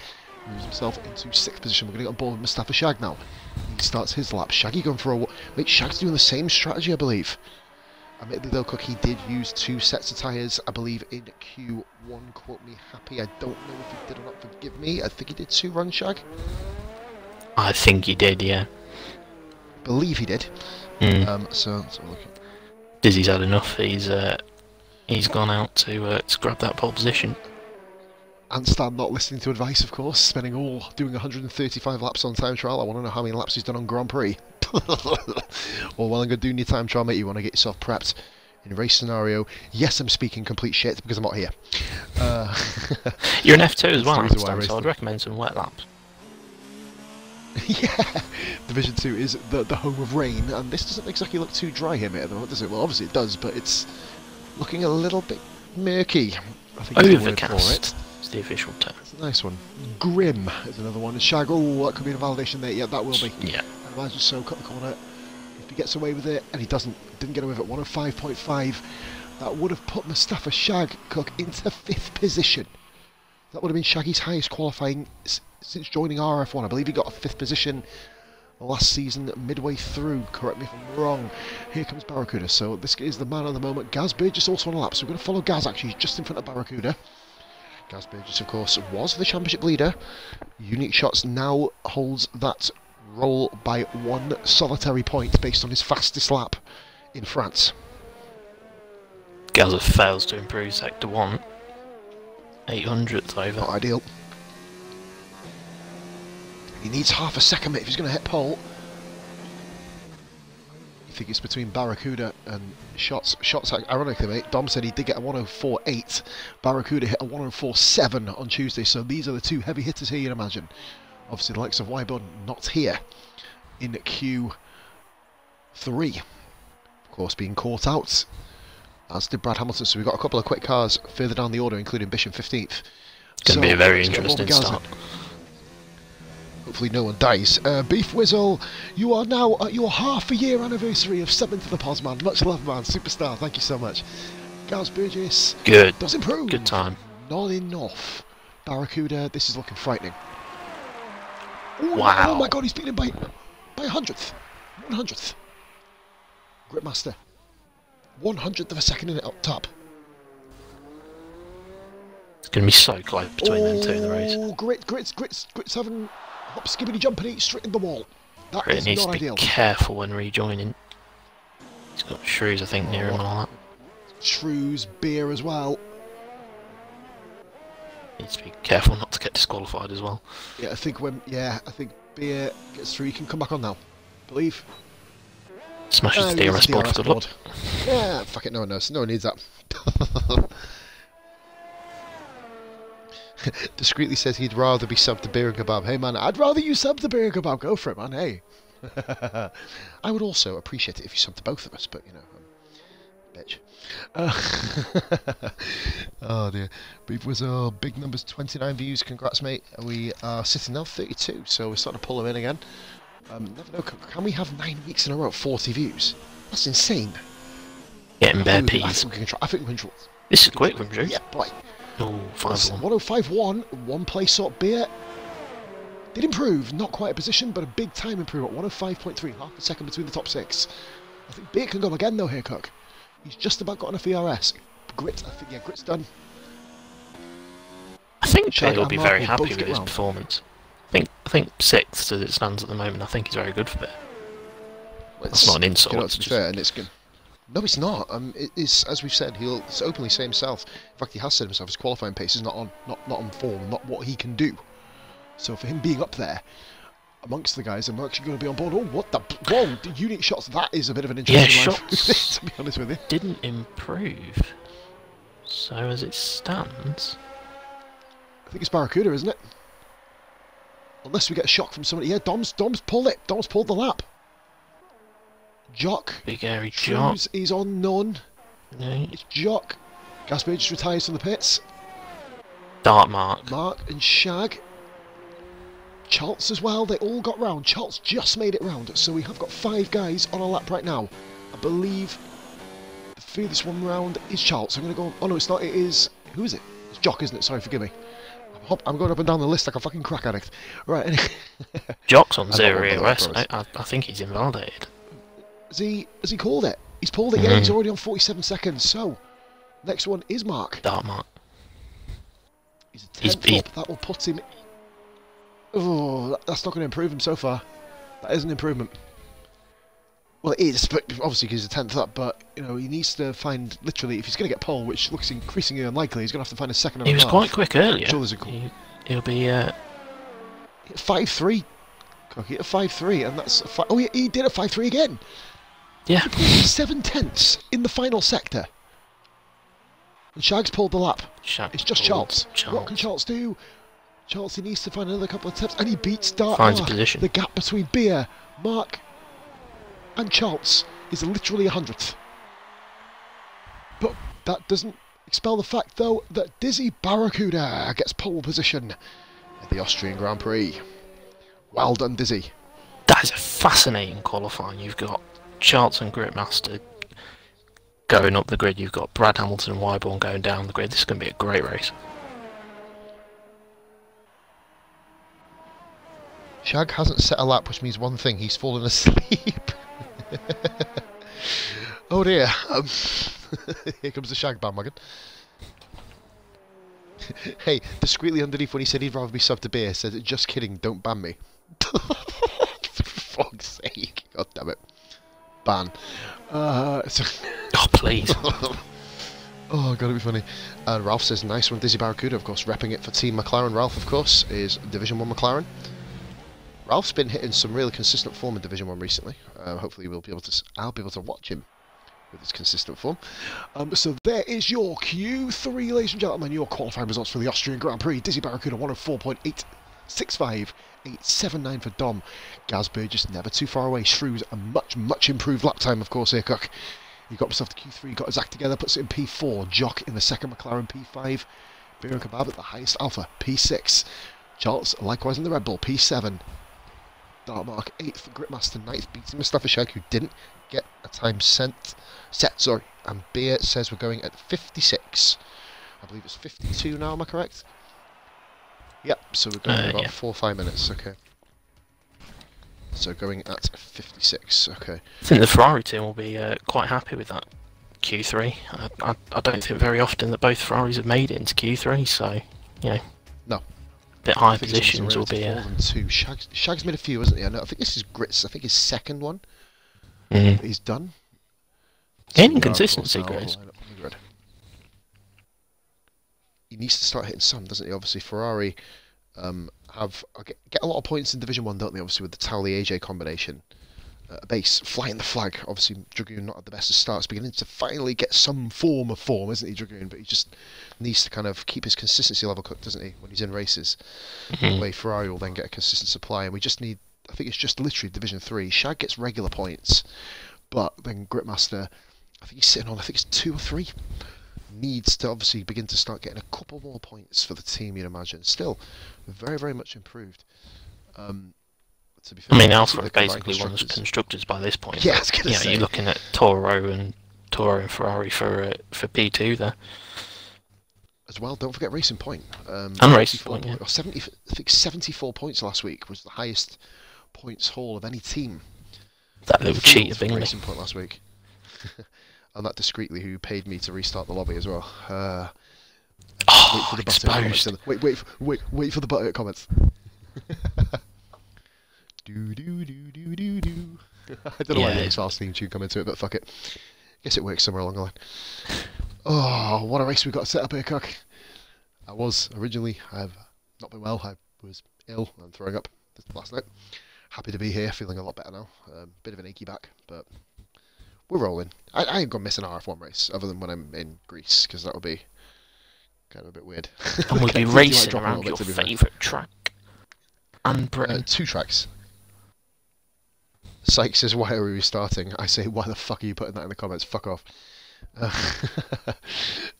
Moves himself into 6th position. We're going to get on board with Mustafa Shag now. He starts his lap. Shaggy going for a... Mate, Shag's doing the same strategy, I believe. Admittedly though, Cook, he did use 2 sets of tyres, I believe, in Q1. Quote me happy. I don't know if he did or not. Forgive me. I think he did 2 runs, Shag. I think he did, yeah. Believe he did. So let's have a look at... Dizzy's had enough. He's gone out to grab that pole position. And Stan not listening to advice, of course, doing 135 laps on time trial. I want to know how many laps he's done on Grand Prix. Well, while I'm going to do your time trial, mate, you want to get yourself prepped in a race scenario. Yes, I'm speaking complete shit because I'm not here. You're an F2 as well, Stan, so I'd recommend some wet laps. Yeah, Division 2 is the home of rain, and this doesn't exactly look too dry here, mate, at the moment, does it? Well, obviously it does, but it's looking a little bit murky. I think Overcast is the official term. It's a nice one. Grim is another one. And Shag, oh, that could be a validation there. Yeah, that will be. Yeah. I imagine so. Cut the corner. If he gets away with it, and he didn't get away with it, 105.5, that would have put Mustafa Shag Cook into 5th position. That would have been Shaggy's highest qualifying since joining RRF1. I believe he got a 5th position last season, midway through. Correct me if I'm wrong. Here comes Barracuda. So this is the man at the moment. Gaz Burgess also on a lap. So we're going to follow Gaz, actually. He's just in front of Barracuda. Gaz Burgess, of course, was the championship leader. Unique Shots now holds that role by 1 solitary point based on his fastest lap in France. Gaz fails to improve sector 1. 800th over. Not ideal. He needs half a second, mate, if he's going to hit pole. I think it's between Barracuda and Shots. Shots, ironically, mate, Dom said he did get a 104.8. Barracuda hit a 104.7 on Tuesday, so these are the 2 heavy hitters here, you'd imagine. Obviously, the likes of Wybun not here in Q3. Of course, being caught out, as did Brad Hamilton. So we've got a couple of quick cars further down the order, including Bishop 15th. It's going to be a very interesting start. Hopefully no one dies. Beef Whizzle, you are now at your half-a-year anniversary of subbing to the Pos, man. Much love, man. Superstar. Thank you so much. Gaz Burgess Good. does improve. Good time. Not enough. Barracuda, this is looking frightening. Ooh, Wow. Oh my god, he's beaten him by 100th. 100th. Gritmaster. 100th of a second in it up top. It's going to be so close between them two in the race. Oh, Grits having hop, skibbity, jumpity straight in the wall. That Grit is needs not to be ideal. careful when rejoining. He's got shrews, I think, near him and all that. Shrews, beer as well. Needs to be careful not to get disqualified as well. Yeah, I think beer gets through. He can come back on now. Believe. Smashes the DRS board. Good luck. Yeah, fuck it. No one knows. No one needs that. Discreetly says he'd rather be subbed to beer and kebab. Hey man, I'd rather you sub to beer and kebab. Go for it, man. Hey. I would also appreciate it if you subbed to both of us, but you know, bitch. Oh dear. Beef was big numbers, 29 views. Congrats, mate. We are sitting now 32, so we're starting to pull them in again. Never know. Can we have 9 weeks in a row at 40 views? That's insane. Getting bare I peas. think we can try. I think we can try. This is quick from Drew. Yeah, boy. Oh, 5-1. 105.1, one place sort beer. Did improve, not quite a position, but a big time improvement. 105.3, half a second between the top 6. I think Beer can go again though here, Cook. He's just about got enough ERS. Grit, I think, yeah, Grit's done. I think Shag Bear will and be Mark very will happy both with get his round. performance. I think 6th as it stands at the moment. I think he's very good for Bear. Well, That's not an insult. You know, It's to be just, fair, and it's good. No, it's not. It is, as we've said, he'll openly say himself. In fact, he has said himself his qualifying pace is not on form, not what he can do. So for him being up there amongst the guys, and we're actually going to be on board. Oh, what the? Whoa, the unit shots. That is a bit of an interesting line, shots to be honest with you. didn't improve. So as it stands, I think it's Barracuda, isn't it? Unless we get a shock from somebody. Yeah, Dom's pulled it. Dom's pulled the lap. Jock. big airy job. Shrews is on none. Yeah. It's Jock. Gasper just retires from the pits. Dark mark. Mark and Shag. Chaltz as well. They all got round. Chaltz just made it round. So we have got 5 guys on a lap right now. I believe the furthest one round is Chaltz. I'm going to go... Oh no, it's not. It is... Who is it? It's Jock, isn't it? Sorry, forgive me. I'm going up and down the list like a fucking crack addict. Right, anyway. Jock's on I 0 don't want EOS. that, I think he's invalidated. Has he called it? He's pulled it, yeah, he's already on 47 seconds. So, next one is Mark. Dark mark. He's a 10th He's- up. That will put him... Oh, that's not going to improve him so far. That is an improvement. Well, it is, but obviously because he's a 10th up, but, you know, he needs to find, literally, if he's going to get pole, which looks increasingly unlikely, he's going to have to find a second and He a was half. quite quick earlier. Sure, there's a He'll be. 5-3. He hit a 5-3, and that's... Oh, he did a 5-3 again. Yeah. He pulled 7 tenths in the final sector. And Shag's pulled the lap. It's just Chaltz. What can Chaltz do? Chaltz, he needs to find another couple of tips, and he beats Dark Finds a Mark. position. The gap between Beer, Mark, and Chaltz is literally 100th. But that doesn't expel the fact, though, that Dizzy Barracuda gets pole position at the Austrian Grand Prix. Well done, Dizzy. That is a fascinating qualifying. You've got Charlton and Gritmaster going up the grid. You've got Brad Hamilton and Wyborn going down the grid. This is going to be a great race. Shag hasn't set a lap, which means one thing: he's fallen asleep. Oh dear. Here comes the Shag bandwagon. Hey, discreetly underneath when he said he'd rather be subbed to beer, said, "Just kidding, don't ban me." For fuck's sake. God damn it. Ban. Oh, please. Oh, gotta be funny. And Ralph says, nice one, Dizzy Barracuda, of course, repping it for Team McLaren. Ralph, of course, is Division 1 McLaren. Ralph's been hitting some really consistent form in Division 1 recently. Hopefully I'll be able to watch him with his consistent form. So there is your Q3, ladies and gentlemen, your qualifying results for the Austrian Grand Prix. Dizzy Barracuda 104.865, 879 for Dom. Gaz Burgess never too far away. Shrews a much improved lap time, of course, here, Cook. He got himself to Q3, got his act together, puts it in P4. Jock in the second McLaren, P5. Beer and Kebab at the highest Alpha, P6. Charles likewise in the Red Bull, P7. Dartmark 8th, Gritmaster 9th, beating Mustafa Shag, who didn't get a time set. And Beer says we're going at 56. I believe it's 52 now, am I correct? Yep, so we're going about 4 or 5 minutes, okay. So going at 56, okay. I think the Ferrari team will be quite happy with that Q3. I don't think very often that both Ferraris have made it into Q3, so, you know. No. Bit higher positions will be... Two. Shag's made a few, hasn't he? I think this is Grit's, I think his second one. He's done. Gaining consistency, Grit. He needs to start hitting some, doesn't he? Obviously, Ferrari get a lot of points in Division 1, don't they? Obviously, with the Towley-AJ combination. Base, flying the flag. Obviously, Dragoon not at the best of starts, beginning to finally get some form of form, isn't he, Dragoon? But he just needs to kind of keep his consistency level cooked, doesn't he, when he's in races? That way, Ferrari will then get a consistent supply, and we just need, I think it's just literally Division 3. Shag gets regular points, but then Gritmaster, I think he's sitting on, I think it's 2 or 3. Needs to obviously begin to start getting a couple more points for the team, you'd imagine. Still, very, very much improved. To be fair, I mean, Alpha have basically won the constructors by this point. Yeah, I was going to say. You're looking at Toro and Ferrari for P2 there. As well, don't forget Racing Point. And Racing Point, yeah. 70, I think 74 points last week was the highest points haul of any team. That little cheat of Bingley. Racing Point last week. And that discreetly who paid me to restart the lobby as well. Oh, exposed. Wait for the button comments. do. I don't know why the X-Files theme tune come into it, but fuck it. Guess it works somewhere along the line. Oh, what a race we got set up here, Cook. I was originally, I've not been well. I was ill and throwing up last night. Happy to be here, feeling a lot better now. Bit of an achy back, but we're rolling. I ain't gonna miss an RF1 race other than when I'm in Greece, because that would be kind of a bit weird. And we'll be racing around your favourite track. And Britain. 2 tracks. Syke says, why are we restarting? I say, why the fuck are you putting that in the comments? Fuck off.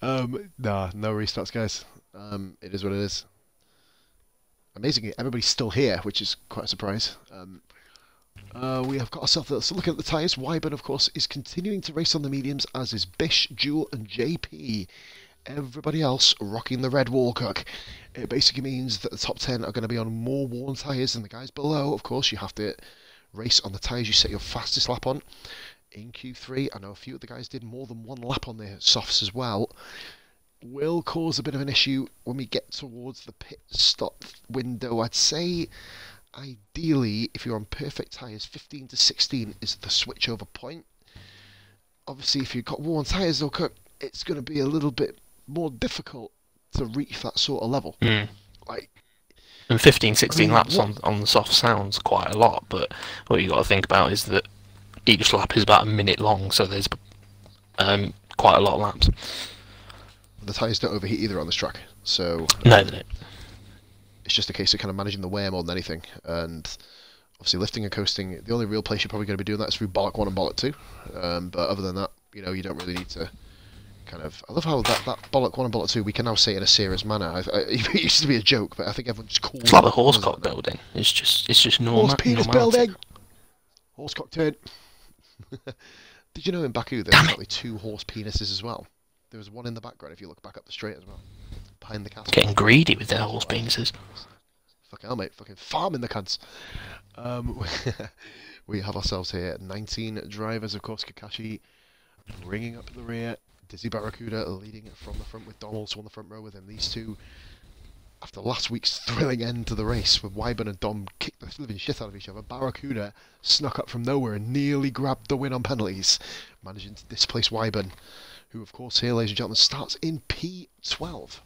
Nah, no restarts, guys. It is what it is. Amazingly, everybody's still here, which is quite a surprise. We have got ourselves, so looking at the tyres, Wyburn, of course, is continuing to race on the mediums, as is Bish, Jewel and JP. Everybody else rocking the red wall, Cook. It basically means that the top 10 are going to be on more worn tyres than the guys below. Of course, you have to race on the tyres you set your fastest lap on. In Q3, I know a few of the guys did more than 1 lap on their softs as well. Will cause a bit of an issue when we get towards the pit stop window. I'd say, ideally, if you're on perfect tyres, 15 to 16 is the switchover point. Obviously, if you've got worn tyres, though, Cook, it's going to be a little bit more difficult to reach that sort of level. Like, and 15, 16 laps on the soft sounds quite a lot, but what you got to think about is that each lap is about a minute long, so there's quite a lot of laps. The tyres don't overheat either on this track, so no, they don't. It's just a case of kind of managing the wear more than anything, and obviously lifting and coasting, the only real place you're probably going to be doing that is through Bollock 1 and Bollock 2, but other than that, you know, you don't really need to kind of... I love how that Bollock 1 and Bollock 2, we can now say it in a serious manner. It used to be a joke, but I think everyone just calls it... It's like the horsecock building. It's just normal. Horse penis building! Horsecock turn. Did you know in Baku there was actually 2 horse penises as well? There was one in the background if you look back up the straight as well. Behind the castle. Getting greedy with their horse penises. Fucking hell, mate. Fucking farming the cunts. We have ourselves here 19 drivers, of course. Kakashi bringing up the rear. Dizzy Barracuda leading from the front with Donald on the front row with him. These two, after last week's thrilling end to the race, with Wyburn and Dom kicked the living shit out of each other, Barracuda snuck up from nowhere and nearly grabbed the win on penalties, managing to displace Wyburn, who, of course, here, ladies and gentlemen, starts in P12.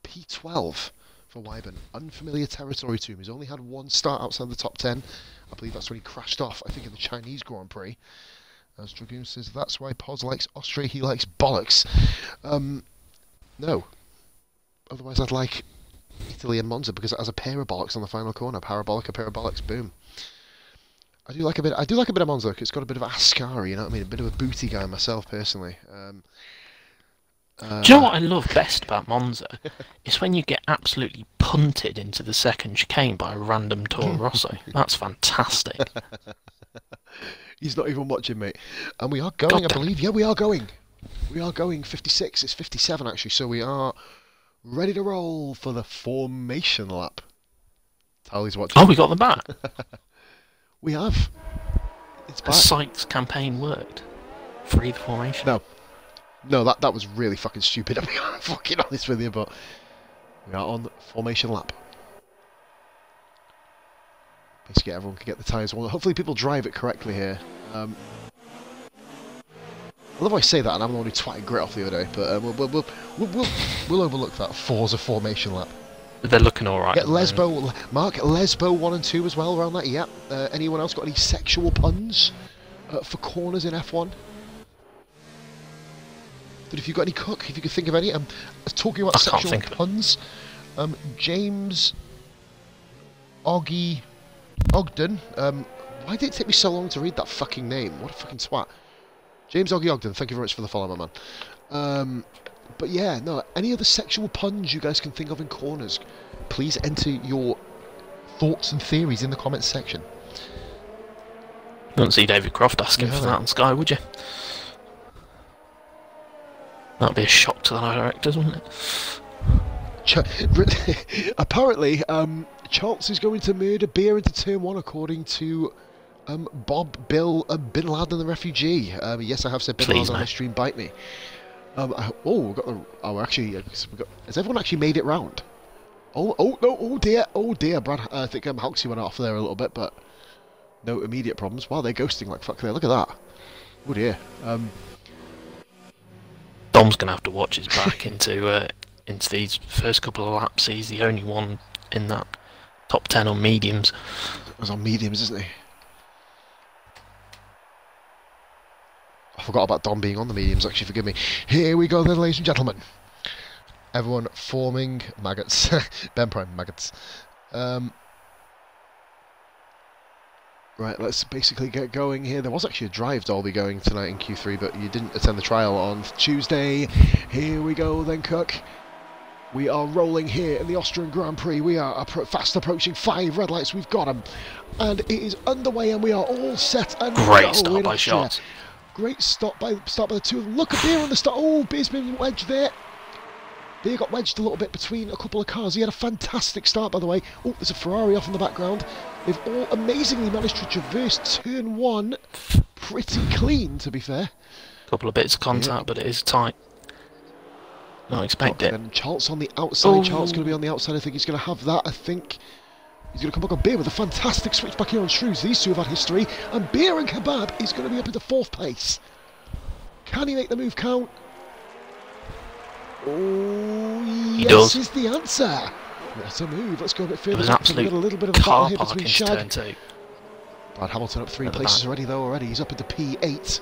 P12 for Wyburn. Unfamiliar territory to him. He's only had 1 start outside the top 10. I believe that's when he crashed off, I think, in the Chinese Grand Prix. As Dragoon says, that's why Poz likes Austria, he likes bollocks. No. Otherwise, I'd like Italy and Monza, because it has a pair of bollocks on the final corner. Parabolic, a pair of bollocks, boom. I do like a bit of Monza. It's got a bit of Ascari, you know what I mean? A bit of a booty guy myself, personally. Do you know what I love best about Monza? It's when you get absolutely punted into the second chicane by a random Toro Rosso. That's fantastic. He's not even watching, mate. And we are going, I believe. Yeah, we are going. We are going 56. It's 57, actually. So we are ready to roll for the formation lap. Tally's watching. Oh, we got the bat. We have. It's back. Sykes' campaign worked. Free the formation. No, that was really fucking stupid. I'm fucking honest with you, but we are on formation lap. Basically, everyone can get the tyres on. Hopefully, people drive it correctly here. I love how I say that, and I'm the one who twatted grit off the other day. But we'll overlook that Forza formation lap. They're looking all right. Get Lesbo, Mark Lesbo 1 and 2 as well around that. Yeah. Anyone else got any sexual puns for corners in F1? But if you've got any cook, if you could think of any, talking about sexual puns, James Ogden. Why did it take me so long to read that fucking name? What a fucking twat. James Ogden, thank you very much for the follow, my man. But yeah, no, any other sexual puns you guys can think of in corners, please enter your thoughts and theories in the comments section. You wouldn't see David Croft asking for that on Sky, would you? That'd be a shock to the directors, wouldn't it? Apparently, Charles is going to murder beer into turn 1, according to Bob, Bill, Bin Laden, the refugee. Yes, I have said Bin Laden on my stream. Bite me. Actually, has everyone actually made it round? Oh dear, Brad. I think Halksy went off there a little bit, but no immediate problems. Wow, they're ghosting like fuck there. Look at that. Oh dear. Dom's gonna have to watch his back into these first couple of laps. He's the only one in that top 10 on mediums. It was on mediums, isn't he? I forgot about Dom being on the mediums, actually, forgive me. Here we go then, ladies and gentlemen. Everyone forming maggots. Ben Prime maggots. Right, let's basically get going here. There was actually a drive Dolby going tonight in Q3, but you didn't attend the trial on Tuesday. Here we go then, Cook. We are rolling here in the Austrian Grand Prix. We are fast approaching 5 red lights. We've got them. And it is underway, and we are all set. And great start by Shots. Great stop by the two of them. Look at Beer on the start. Oh, Beer's been wedged there. Beer got wedged a little bit between a couple of cars. He had a fantastic start, by the way. Oh, there's a Ferrari off in the background. They've all amazingly managed to traverse turn 1 pretty clean, to be fair. A couple of bits of contact, but it is tight. Not expect it. And Charles on the outside. Charles going to be on the outside. I think he's going to have that. I think he's going to come back on Beer with a fantastic switch back here on Shrews. These two have had history. And Beer and Kebab is going to be up into 4th place. Can he make the move count? Oh, yes, is the answer. What a move. Let's go a bit further. There's an absolute a little bit of a battle here between Shag. Brad Hamilton up 3 places already. He's up into P8.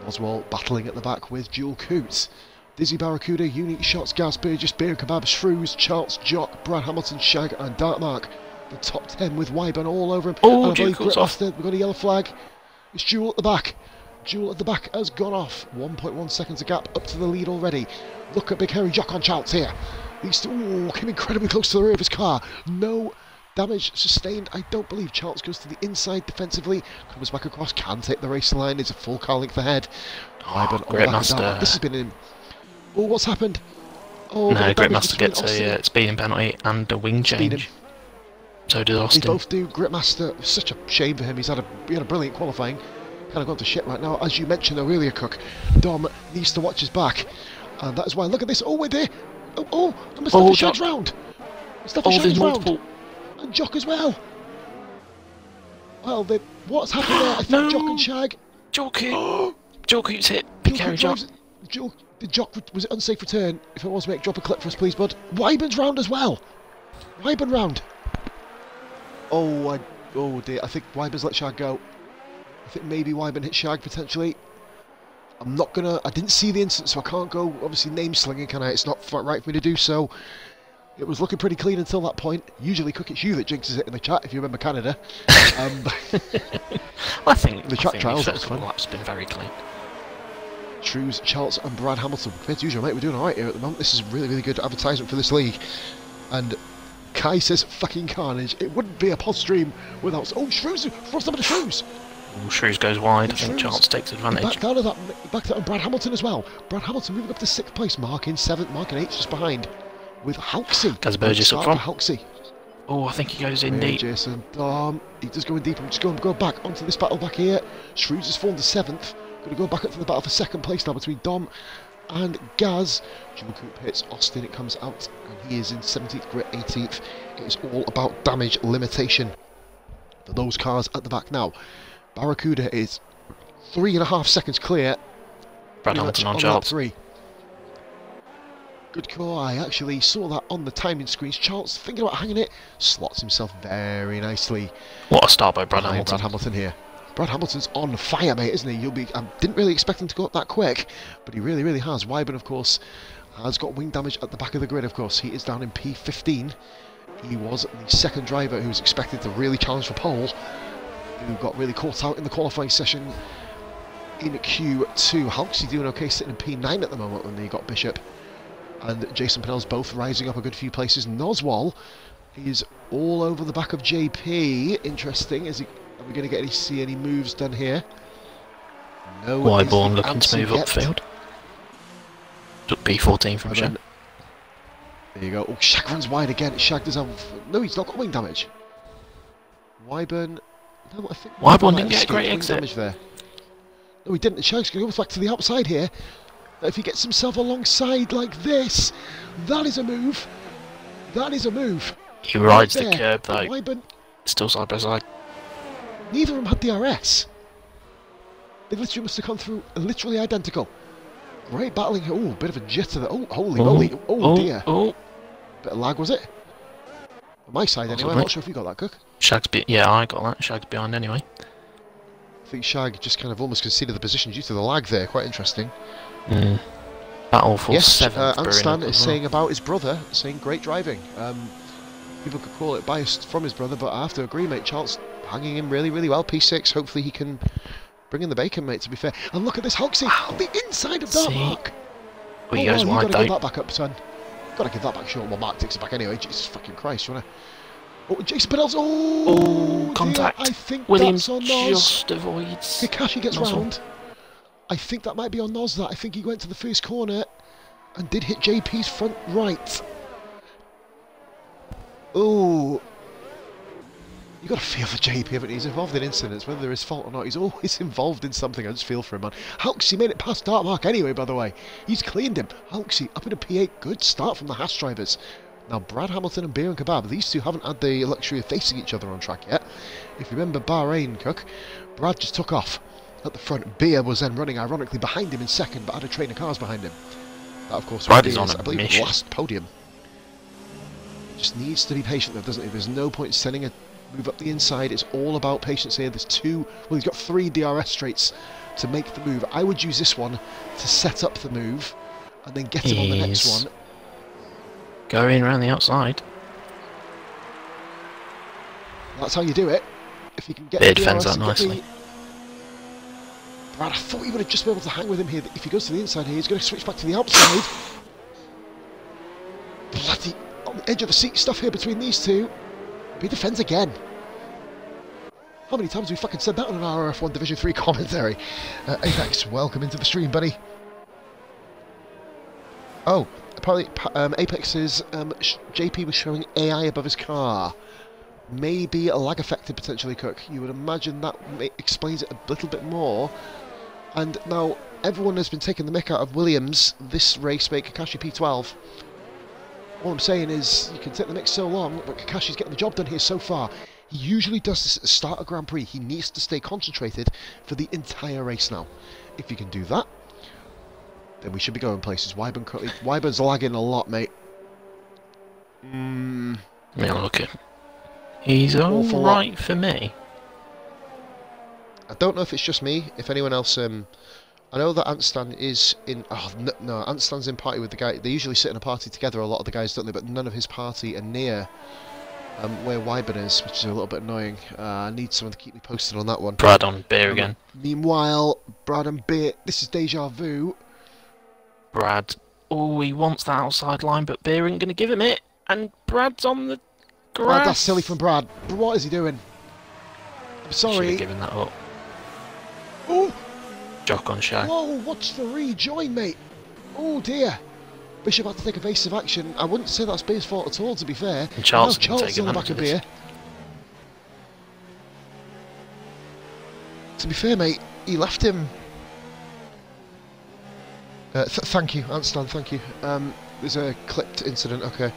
Oswald battling at the back with Jewel Coots. Dizzy Barracuda, Unique Shots, Gaz Burgess, Beer Kebab, Shrews, Charles, Jock, Brad Hamilton, Shag, and Dark Mark. The top 10 with Wyburn all over him. Oh, Jewel's off. We've got a yellow flag. It's Jewel at the back. Jewel at the back has gone off. 1.1 seconds a gap up to the lead already. Look at Big Hairy Jock on Charles here. These two came incredibly close to the rear of his car. No damage sustained, I don't believe. Charles goes to the inside defensively, comes back across, can take the racing line, is a full car length ahead. Great Master. This has been in. Oh, what's happened? Oh, no, Great Master gets a speeding penalty and a wing change. So did Austin. They both do. Great Master, such a shame for him. He had a brilliant qualifying. Kind of gone to shit right now. As you mentioned earlier, Cook, Dom needs to watch his back. And that is why, look at this. Oh, we're there. Oh, Mustafa Shag's round. Mustafa Shag's round. And Jock as well. Well, what's happened there? I think Jock and Shag. Jock hit. Hit. Big Hairy Jock. Did Jock, was it unsafe return? If it was, make drop a clip for us, please, bud. Wyburn's round as well. Wyburn round. Oh dear. I think Wyburn's let Shag go. I think maybe Wyburn hit Shag potentially. I didn't see the incident, so I can't go, obviously, name slinging, can I? It's not right for me to do so. It was looking pretty clean until that point. Usually, Cook, it's you that jinxes it in the chat, if you remember Canada. I think the track trials, that was fun. The lap's been very clean. Shrews, Charles and Brad Hamilton. Compared to usual, mate, we're doing alright here at the moment. This is really, really good advertisement for this league. And Kai says, fucking carnage. It wouldn't be a pod stream without... Oh, Shrews! Frost up the Shrews! Oh, Shrews goes wide. I think Charles takes advantage. Back down to that. Back to that. And Brad Hamilton as well. Brad Hamilton moving up to 6th place. Mark in 7th. Mark in 8th just behind. With Halksey. Gaz Burgess up front. Halksey. Oh, I think he goes in deep. Jason he does go in deep. I'm just going to go back onto this battle back here. Shrews has fallen to 7th. Going to go back up to the battle for 2nd place now between Dom and Gaz. Jimmy Coop hits Austin. It comes out and he is in 17th. Grit 18th. It is all about damage limitation for those cars at the back now. Barracuda is 3.5 seconds clear. Brad Hamilton on Charles. Charles. 3. Good call. I actually saw that on the timing screens. Charles thinking about hanging it. Slots himself very nicely. What a start by Brad Hamilton. Brad Hamilton here. Brad Hamilton's on fire, mate, isn't he? I didn't really expect him to go up that quick, but he really, really has. Wyburn, of course, has got wing damage at the back of the grid, of course. He is down in P15. He was the second driver who was expected to really challenge for pole, who got really caught out in the qualifying session in Q2. Halksey doing okay, sitting in P9 at the moment when they got Bishop. And Jason Pinnell's both rising up a good few places. Noswal is all over the back of JP. Interesting. Are we going to see any moves done here? No. Wyborn looking to move upfield. Took P14 from Shag. There you go. Oh, Shag runs wide again. Shag does have... No, he's not got wing damage. Wyburn... No, I think Wyborn didn't get a great exit. Damage there. No, he didn't. Shag's going to go back to the outside here. If he gets himself alongside like this, that is a move. That is a move. He rides the curb though. Wyburn, still side by side. Neither of them had DRS. They literally must have gone through literally identical. Great battling. Oh, bit of a jitter there. Oh, holy moly. Oh, dear. Bit of lag, was it? On my side anyway. I'm not sure if you got that, Cook. Yeah, I got that. Shag's behind anyway. I think Shag just kind of almost conceded the position due to the lag there. Quite interesting. Battle for yes, 7th. Anstan is saying about his brother, saying great driving. People could call it biased from his brother, but I have to agree, mate. Charles hanging in really, really well. P6, hopefully he can bring in the bacon, mate, to be fair. And look at this Halksey on the inside of that Mark. Well, he goes wide, you've got to give that back up, son. Got to give that back short. Well, Mark takes it back anyway. Jesus fucking Christ, you want to... Oh, Jason Pinnell's... Oh, contact. Dear. I think Williams that's on Nos. just avoids... Kakashi gets round. I think that might be on Nos, that. I think he went to the first corner and did hit JP's front right. Oh. You've got to feel for JP, haven't you? He's involved in incidents, whether they're his fault or not. He's always involved in something. I just feel for him, man. Halksey made it past Dark Mark anyway, by the way. He's cleaned him. Halksey up into P8. Good start from the Haas drivers. Now, Brad Hamilton and Beer and Kebab, these two haven't had the luxury of facing each other on track yet. If you remember Bahrain, Cook, Brad just took off at the front. Beer was then running, ironically, behind him in second, but had a train of cars behind him. That, of course, Brad is on a mission. Last podium. Just needs to be patient, though, doesn't he? There's no point sending a move up the inside. It's all about patience here. There's he's got 3 DRS straights to make the move. I would use this one to set up the move and then get him on the next one. Going around the outside. That's how you do it. If you can get Beard fends that nicely. Brad, I thought he would have just been able to hang with him here. If he goes to the inside here, he's going to switch back to the outside. Bloody on the edge of the seat stuff here between these two. He defends again. How many times have we fucking said that on an RRF1 Division 3 commentary? Apex, welcome into the stream, buddy. Oh, apparently Apex's JP was showing AI above his car. Maybe a lag affected potentially, Cook. You would imagine that explains it a little bit more. And now everyone has been taking the mick out of Williams this race, mate. Kakashi P12. All I'm saying is you can take the mick so long, but Kakashi's getting the job done here so far. He usually does this at the start of Grand Prix. He needs to stay concentrated for the entire race now. If you can do that, then we should be going places. Wyburn's lagging a lot, mate. Yeah, look at him. He's alright for me. I don't know if it's just me, if anyone else... I know that Antstan is in... Oh, no, Antstan's in party with the guy. They usually sit in a party together, a lot of the guys, don't they? But none of his party are near where Wyburn is, which is a little bit annoying. I need someone to keep me posted on that one. Brad on beer again. Meanwhile, Brad and Beer, this is deja vu. Brad, oh, he wants that outside line, but Beer ain't going to give him it. And Brad's on the grass. Oh, that's silly from Brad. But what is he doing? I'm sorry. Should have given that up. Oh! Jock on Shag. Whoa, watch the rejoin, mate. Oh dear. Bishop had to take evasive action. I wouldn't say that's Beer's fault at all, to be fair. And Charles Charles on the back of Beer. To be fair, mate, he left him. Thank you, Anstan, thank you. There's a clipped incident, okay.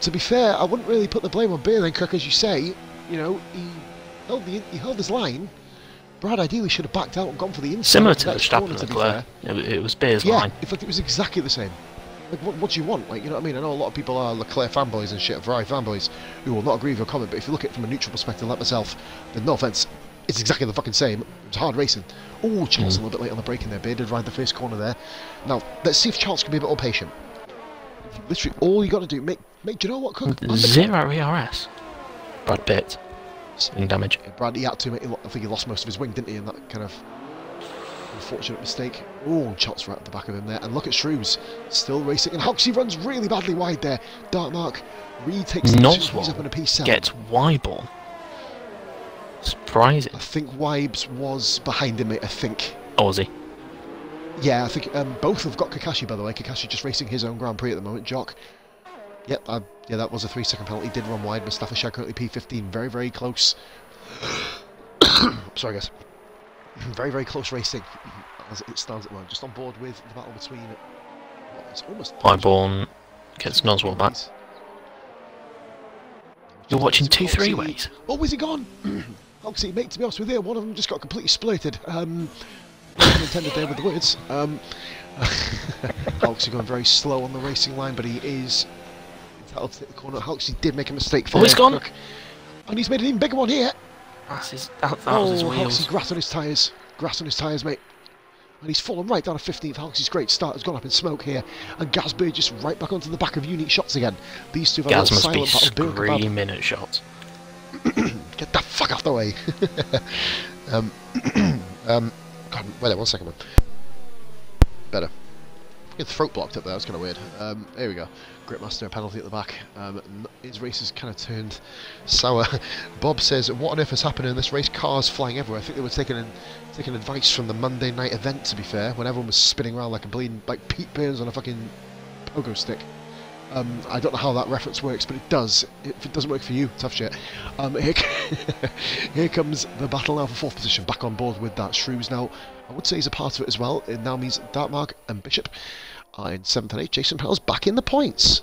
To be fair, I wouldn't really put the blame on Beer then, Kirk, as you say. You know, he held his line. Brad ideally should have backed out and gone for the inside. Similar to Verstappen and Leclerc. It was Beer's line. In fact, it was exactly the same. Like, what do you want? Like, you know what I mean? I know a lot of people are Leclerc fanboys and shit, Ferrari fanboys, who will not agree with your comment, but if you look at it from a neutral perspective like myself, then no offence, it's exactly the fucking same. It's hard racing. Oh, Charles a little bit late on the braking there. Beer did ride the first corner there. Now, let's see if Charles can be a bit more patient. Literally, all you got to do, do you know what, Cook? 0 ERS. Brad Pitt. Wing damage. Yeah, Brad, he had to, mate. I think he lost most of his wing, didn't he, in that kind of unfortunate mistake. Oh, shots right at the back of him there. And look at Shrews, still racing. And Hoxie runs really badly wide there. Dark Mark retakes the position. He's up in a P7. Gets Wyborn. Surprising. I think Wybes was behind him, mate, I think. Or was he? Yeah, I think both have got Kakashi, by the way. Kakashi just racing his own Grand Prix at the moment. Jock. Yep, yeah, that was a 3-second penalty. Did run wide. Mustafa Shah currently P15. Very, very close. Sorry, guys. Very, very close racing as it stands at the moment. Just on board with the battle between. It's almost. Wyborn gets Noswell back. You're watching 2 3-ways. Oh, is he gone? Hoxie, mate, to be honest with you, one of them just got completely splurted. Intended there with the words. Hoxie going very slow on the racing line, but he is entitled to take the corner. Hoxie did make a mistake there. Oh, he's gone. And he's made an even bigger one here. That was his wheels. Hoxie, grass on his tyres. Grass on his tyres, mate. And he's fallen right down to 15th. Hoxie's great start has gone up in smoke here. And Gazbird just right back onto the back of Unique Shots again. These two have Gaz a must be silent battle. screaming shots. Get the fuck off the way. God, wait there, 1 second, man. Better. Get throat blocked up there, that's kind of weird. Here we go. Gritmaster, penalty at the back. His race has kind of turned sour. Bob says, what on earth has happened in this race? Cars flying everywhere. I think they were taking advice from the Monday night event, to be fair, when everyone was spinning around like a bleeding, like Pete Burns on a fucking pogo stick. I don't know how that reference works, but it does. If it doesn't work for you, tough shit. Here comes the battle now for 4th position, back on board with that. Shrews now, I would say he's a part of it as well. It now means Darkmark and Bishop are in 7th and 8th. Jason Pell's back in the points.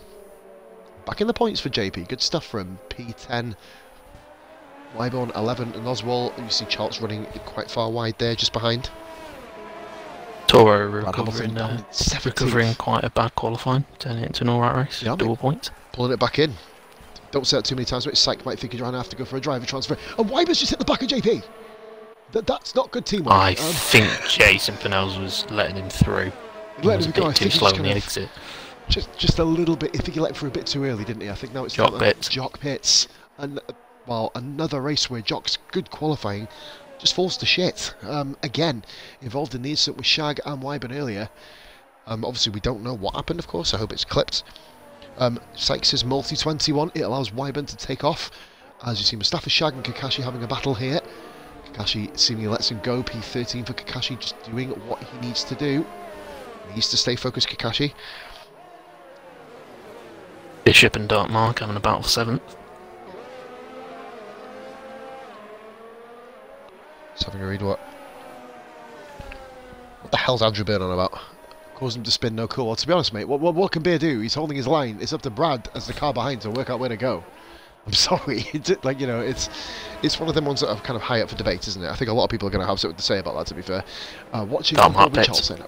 Back in the points for JP. Good stuff from P10. Wyborn 11 and Oswald. And you see Charles running quite far wide there, just behind. Toro recovering quite a bad qualifying, turning it into an alright race. Yeah, double points. Pulling it back in. Don't say that too many times, but Syke might think he's going to have to go for a driver transfer. And Wyber's just hit the back of JP. That's not good teamwork. I think Jason Pennells was letting him through. He was a bit too slow on the exit. Just a little bit. I think he let him through a bit too early, didn't he? I think now it's Jock Pits. And, well, another race where Jock's good qualifying just falls to shit. Again, involved in the incident with Shag and Wyburn earlier. Obviously, we don't know what happened, of course. I hope it's clipped. Sykes is multi-21. It allows Wyburn to take off. As you see, Mustafa Shag and Kakashi having a battle here. Kakashi seemingly lets him go. P13 for Kakashi, just doing what he needs to do. He needs to stay focused, Kakashi. Bishop and Darkmark having a battle for 7th. Just having a read what the hell's Andrew Byrne on about? Cause him to spin, no cool. Well, to be honest, mate, what can Bear do? He's holding his line. It's up to Brad as the car behind to work out where to go. I'm sorry, like, you know, it's one of them ones that are kind of high up for debate, isn't it? I think a lot of people are going to have something to say about that. To be fair, watching Charleston,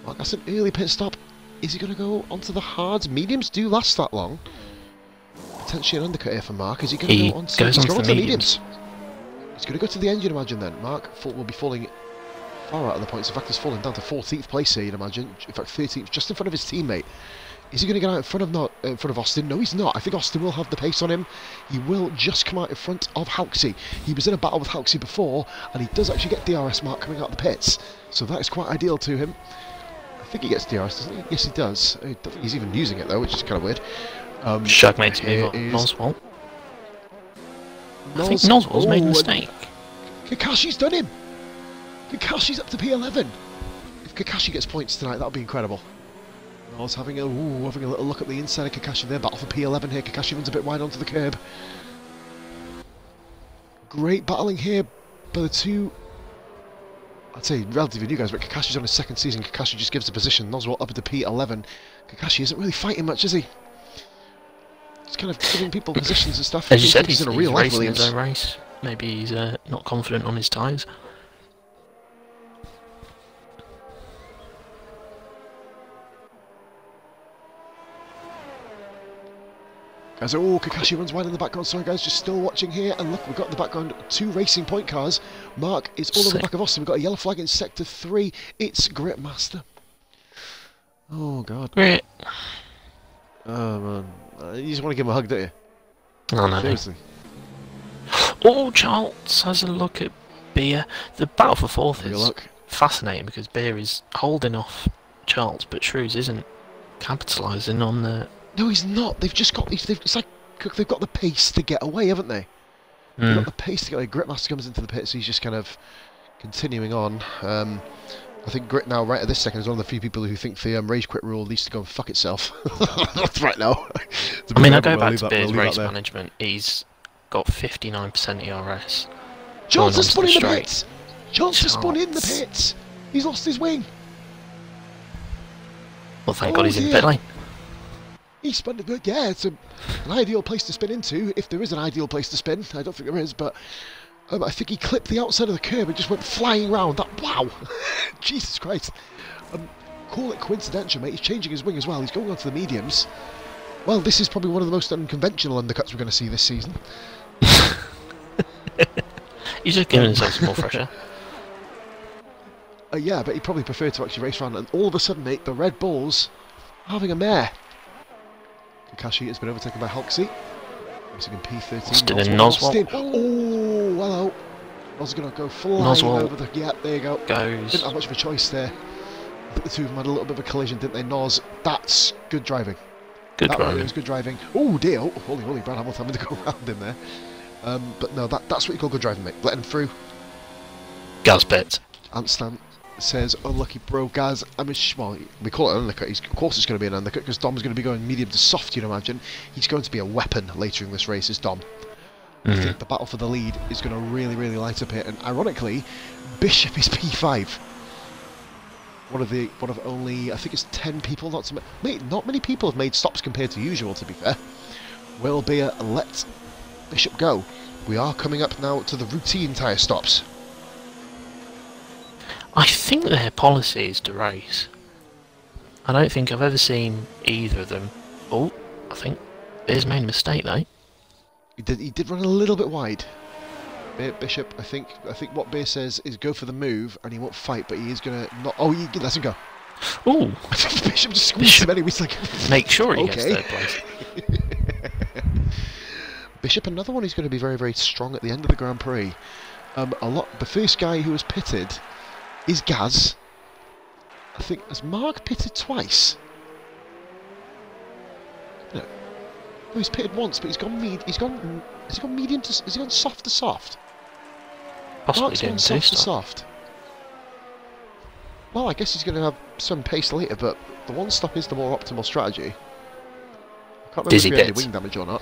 well, that's an early pit stop. Is he going to go onto the hards? Mediums do last that long. Potentially an undercut here for Mark. Is he going to go onto the mediums? He's going to go to the engine, imagine then. Mark will be falling far out of the points. In fact, he's falling down to 14th place here, you'd imagine. In fact, 13th, just in front of his teammate. Is he going to get out in front of Austin? No, he's not. I think Austin will have the pace on him. He will just come out in front of Hauksy. He was in a battle with Hauksy before, and he does actually get DRS mark coming out of the pits. So that is quite ideal to him. I think he gets DRS, doesn't he? Yes, he does. I don't think he's even using it though, which is kind of weird. Shug made to move on Noswalt. I think Noswalt's made a mistake. Kakashi's done him. Kakashi's up to P11. If Kakashi gets points tonight, that'll be incredible. I was having a little look at the inside of Kakashi there. Battle for P11 here. Kakashi runs a bit wide onto the curb. Great battling here by the two, I'd say relatively new guys, but Kakashi's on his second season. Kakashi just gives the position. Noswalt up to P11. Kakashi isn't really fighting much, is he? He's kind of giving people positions and stuff. As you said, he's in a real life racing his own race. Maybe he's not confident on his tyres. Guys, Kakashi runs wide in the background. Sorry guys, just still watching here. And look, we've got in the background 2 racing point cars. Mark is all over the back of Austin. We've got a yellow flag in Sector 3. It's Gritmaster. Oh, God. Grit. Oh, man. You just want to give him a hug, don't you? Oh, no. Seriously. Oh, Charles has a look at Beer. The battle for 4th is fascinating because Beer is holding off Charles, but Shrews isn't capitalising on the... No, he's not. They've just got... It's like they've got the pace to get away, haven't they? They've got the pace to get away. Gritmaster comes into the pit, so he's just kind of continuing on. I think Grit now, right at this second, is one of the few people who think the rage quit rule needs to go and fuck itself. Right now. I mean, I go back to Beer's race management. He's got 59% ERS. Johnson spun in the pits! Johnson spun in the pits! He's lost his wing! Well, thank God he's in the pit lane. He spun it, yeah, it's an ideal place to spin into, if there is an ideal place to spin. I don't think there is, but I think he clipped the outside of the curb and just went flying round. That, wow! Jesus Christ. Call it coincidental, mate. He's changing his wing as well. He's going on to the mediums. Well, this is probably one of the most unconventional undercuts we're going to see this season. He's just giving himself some more fresh air. Yeah, but he'd probably prefer to actually race around. And all of a sudden, mate, the Red Bulls are having a mare. Kakashi has been overtaken by Hauksy. Racing in P13. Austin and Noswalt. Oh, hello. Noswalt's going to go flying over the... Yeah, there you go. Goes. Didn't have much of a choice there. I think the two of them had a little bit of a collision, didn't they? Nos, that's good driving. Good driving. Really was good driving. Oh, dear. Oh, holy, Brad Hamilton having to go around him there. But no, that's what you call good driving, mate. Letting him through. Gaz pit. Antstan says, unlucky bro, Gaz. Well, we call it an undercut. Of course it's going to be an undercut because Dom's going to be going medium to soft, you'd imagine. He's going to be a weapon later in this race, is Dom. I think the battle for the lead is going to really, really light up here. And ironically, Bishop is P5. One of only, I think it's 10 people. Not many people have made stops compared to usual, to be fair. Will Beer let Bishop go. We are coming up now to the routine tyre stops. I think their policy is to race. I don't think I've ever seen either of them. Oh, I think Beer's made a mistake though. He did run a little bit wide. Bishop, I think what Beer says is go for the move, and he won't fight, but he is gonna not. Oh, he lets him go. Ooh, Bishop just squeezed him anyway. He's like, make sure he gets third place. Bishop, another one who's going to be very, very strong at the end of the Grand Prix. The first guy who was pitted is Gaz. I think, has Mark pitted twice? No. No, he's pitted once, but he's gone medium to... Has he gone soft to soft? Possibly Mark's gone soft to soft. Well, I guess he's going to have some pace later, but the one stop is the more optimal strategy. I can't remember if he had any wing damage or not.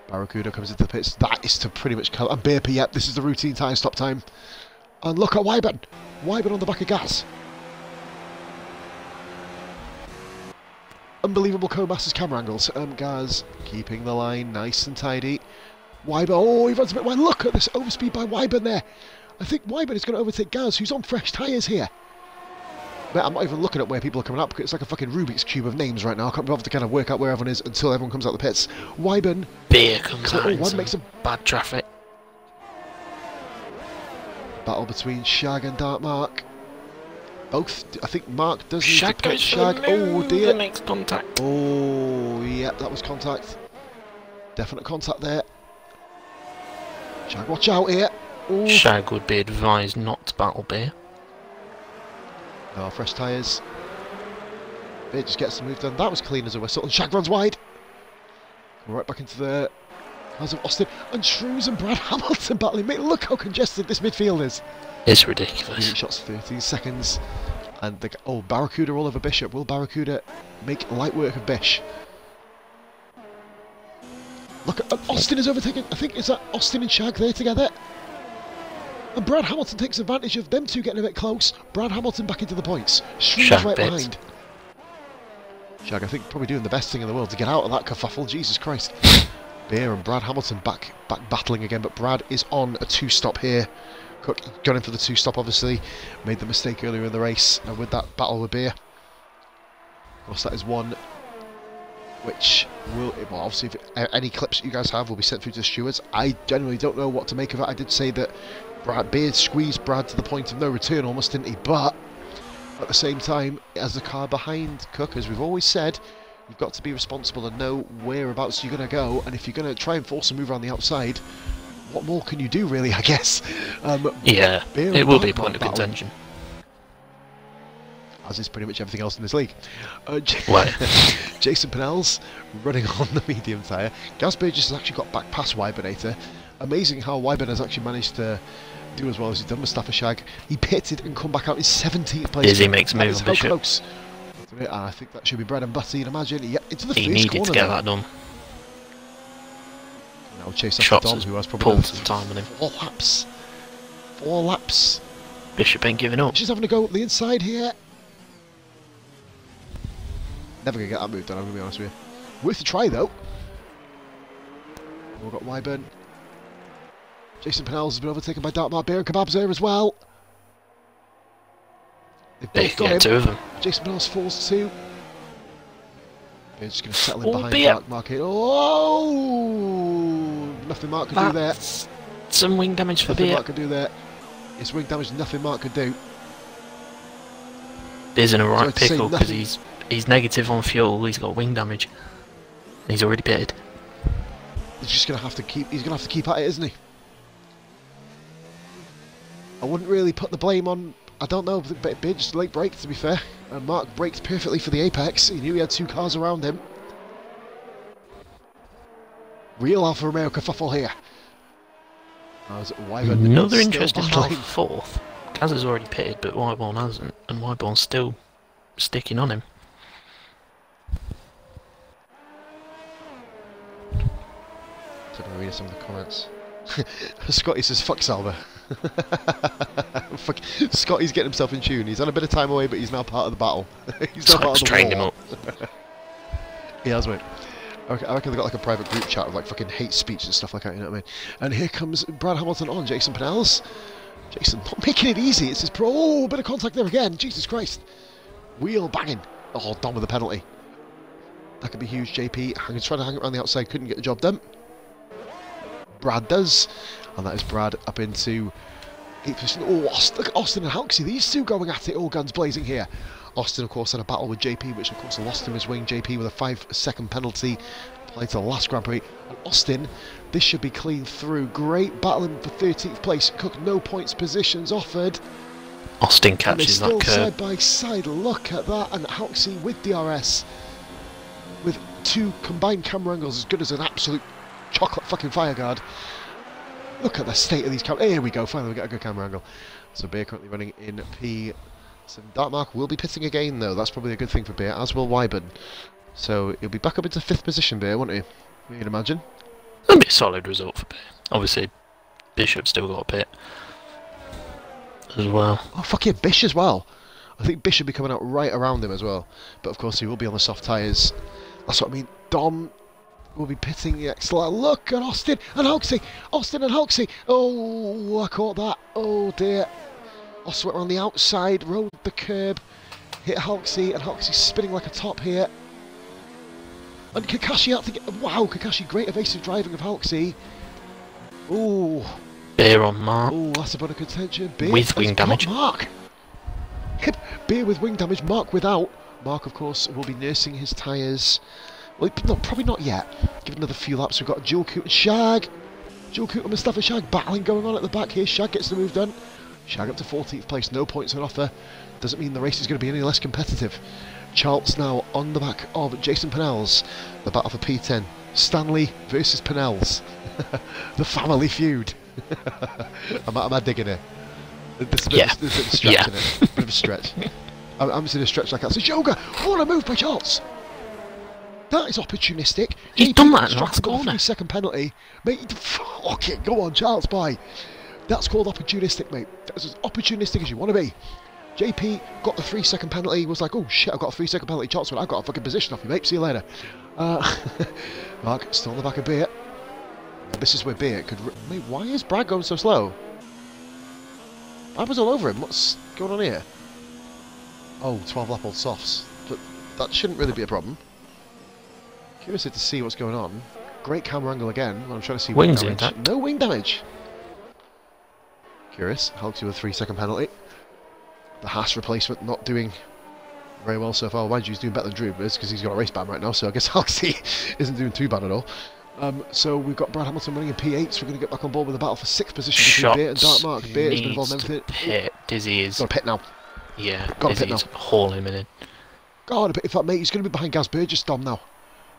Barracuda comes into the pits. That is to pretty much cover. And Beer P, yep, this is the routine tyre stop time. And look at Wyburn. Wyburn on the back of Gas. Unbelievable Co-Masters camera angles. Gaz keeping the line nice and tidy. Wyburn, oh, he runs a bit wide. Look at this overspeed by Wyburn there. I think Wyburn is going to overtake Gaz, who's on fresh tyres here. But I'm not even looking at where people are coming up because it's like a fucking Rubik's Cube of names right now. I can't be bothered to kind of work out where everyone is until everyone comes out the pits. Wyburn. Beer comes out. One makes a bad traffic. Battle between Shag and Dark Mark. both. I think Mark does need Shag to put goes Shag. for the move Oh dear. and makes contact. Oh, yeah, that was contact. Definite contact there. Shag, watch out here. Ooh. Shag would be advised not to battle Beer. No, fresh tyres. Beer just gets the move done. That was clean as a whistle. And Shag runs wide. Right back into the cars of Austin. And Shrews and Brad Hamilton battling. Mate, look how congested this midfield is. It's ridiculous. 8 shots, 13 seconds. And Barracuda all over Bishop. Will Barracuda make light work of Bish? Look at Austin is overtaking. I think it's Austin and Shag there together. And Brad Hamilton takes advantage of them two getting a bit close. Brad Hamilton back into the points. Shag right behind. Shag, I think, probably doing the best thing in the world to get out of that kerfuffle. Jesus Christ. Beer and Brad Hamilton back battling again, but Brad is on a 2-stop here. Cook got in for the 2-stop, obviously. Made the mistake earlier in the race with that battle with Beer. Of course, that is one which will, well, obviously, if any clips that you guys have will be sent through to the stewards. I generally don't know what to make of it. I did say that Beer squeezed Brad to the point of no return almost, didn't he? But at the same time, as the car behind Cook, as we've always said, you've got to be responsible and know whereabouts you're going to go. And if you're going to try and force a move around the outside, what more can you do, really, I guess? Yeah, it will be a point of contention. As is pretty much everything else in this league. Jason Pinnell's running on the medium tyre. Gaz Burgess has actually got back past Wybernator. Amazing how Wyburn has actually managed to do as well as he's done with Mustafa Shag. He pitted and come back out in 17th place. Izzy makes a move on Bishop. Close. And I think that should be bread and butter, you'd imagine. Yep, into the first corner. He needed to get that done. Now chase after Dom, who has probably pulled the time on him. 4 laps. 4 laps. Bishop ain't giving up. She's having to go up the inside here. Never going to get that move done, I'm going to be honest with you. Worth a try, though. We've got Wyburn. Jason Pinnell's has been overtaken by Dartmouth. Beer and Kebabs there as well. They've both got him. 2 of them. Jason Pinnell's falls 2. Beer's just going to settle in behind Beer. Mark. Oh! Nothing Mark can do there. Some wing damage for Nothing Beer. Mark can do there. It's wing damage, nothing Mark could do. Beer's in a right pickle because he's negative on fuel. He's got wing damage. He's already pitted. He's just going to have to keep. He's going to have to keep at it, isn't he? I wouldn't really put the blame on. I don't know, but Beer just late brake, to be fair. And Mark braked perfectly for the apex. He knew he had 2 cars around him. Real Alfa Romeo kerfuffle here. Another interesting half 4th. Kaz has already pitted, but Wyborn hasn't, and Wyborn's still sticking on him. Let me read some of the comments. Scotty says, fuck Salva. Scotty's getting himself in tune. He's had a bit of time away, but he's now part of the battle. He's now part of the trained him up. He has, mate. Okay, I reckon they've got like a private group chat with like fucking hate speech and stuff like that, you know what I mean? And here comes Brad Hamilton on Jason Pinnell's. Jason not making it easy. It's his pro. Oh, bit of contact there again. Jesus Christ. Wheel banging. Oh, done with the penalty. That could be huge. JP trying to hang it around the outside, couldn't get the job done. Brad does. And that is Brad up into 8th position. Oh, look at Austin and Halksey. These two going at it, all guns blazing here. Austin, of course, had a battle with JP, which, of course, lost him his wing. JP with a 5-second penalty applied to the last Grand Prix. And Austin, this should be clean through. Great battling for 13th place. Cook, no points, positions offered. Austin catches that curve. Side by side. Look at that. And Halksey with DRS. With 2 combined camera angles as good as an absolute chocolate fucking fire guard. Look at the state of these cameras. Here we go. Finally, we get a good camera angle. So Beer currently running in P7. Dartmark will be pitting again, though. That's probably a good thing for Beer, as will Wyburn. So he'll be back up into 5th position, Beer, won't he? You can imagine. That'll be a solid result for Beer. Obviously, Bishop's still got a pit as well. Oh, fuck yeah, Bish as well. I think Bish should be coming out right around him as well. But of course, he will be on the soft tyres. That's what I mean. Dom will be pitting the excellent. Look at Austin and Halksey. Austin and Halksey. Oh, I caught that. Oh dear. Austin went around the outside, rode the curb, hit Halksey, and Halksey spinning like a top here. And Kakashi out to get. Wow, Kakashi, great evasive driving of Halksey. Ooh. Beer on Mark. Oh, that's a bit of contention. Beer with wing damage. Mark. Beer with wing damage, Mark without. Mark, of course, will be nursing his tyres. Well, no, probably not yet. Give it another few laps. We've got Dual Coot and Shag. Dual Coot and Mustafa Shag battling going on at the back here. Shag gets the move done. Shag up to 14th place, no points on offer. Doesn't mean the race is going to be any less competitive. Charles now on the back of Jason Pennells. The battle for P10. Stanley versus Pennells. The family feud. Am I digging it? There's a bit of a stretch in it. A bit of a stretch. I'm just in a stretch like that. So Yoga, what a move by Charles! That is opportunistic. He's done that in the last corner. corner. 3-second penalty. Mate, fuck it. Go on, Charles, bye. That's called opportunistic, mate. That's as opportunistic as you want to be. JP got the 3-second penalty, was like, oh shit, I've got a 3-second penalty. Charles went, I've got a fucking position off you, mate. See you later. Mark, still on the back of Beer. This is where Beer could... Mate, why is Brad going so slow? Brad was all over him. What's going on here? Oh, 12-lap-old softs. But that shouldn't really be a problem. Curious to see what's going on. Great camera angle again. I'm trying to see wing damage. intact. No wing damage. Curious. Helps you with a 3-second penalty. The Haas replacement not doing very well so far. Mind you, he's doing better than Drew, but it's because he's got a race ban right now, so I guess Halsey isn't doing too bad at all. So we've got Brad Hamilton running in P8, so we're going to get back on board with the battle for 6th position between Beer and Dark Mark. Beer has been involved in everything. Pit. Dizzy is... Got a pit now. Yeah, got a pit now. Hauling him in. God, in fact, mate, he's going to be behind Gaz Burgess, Dom, now.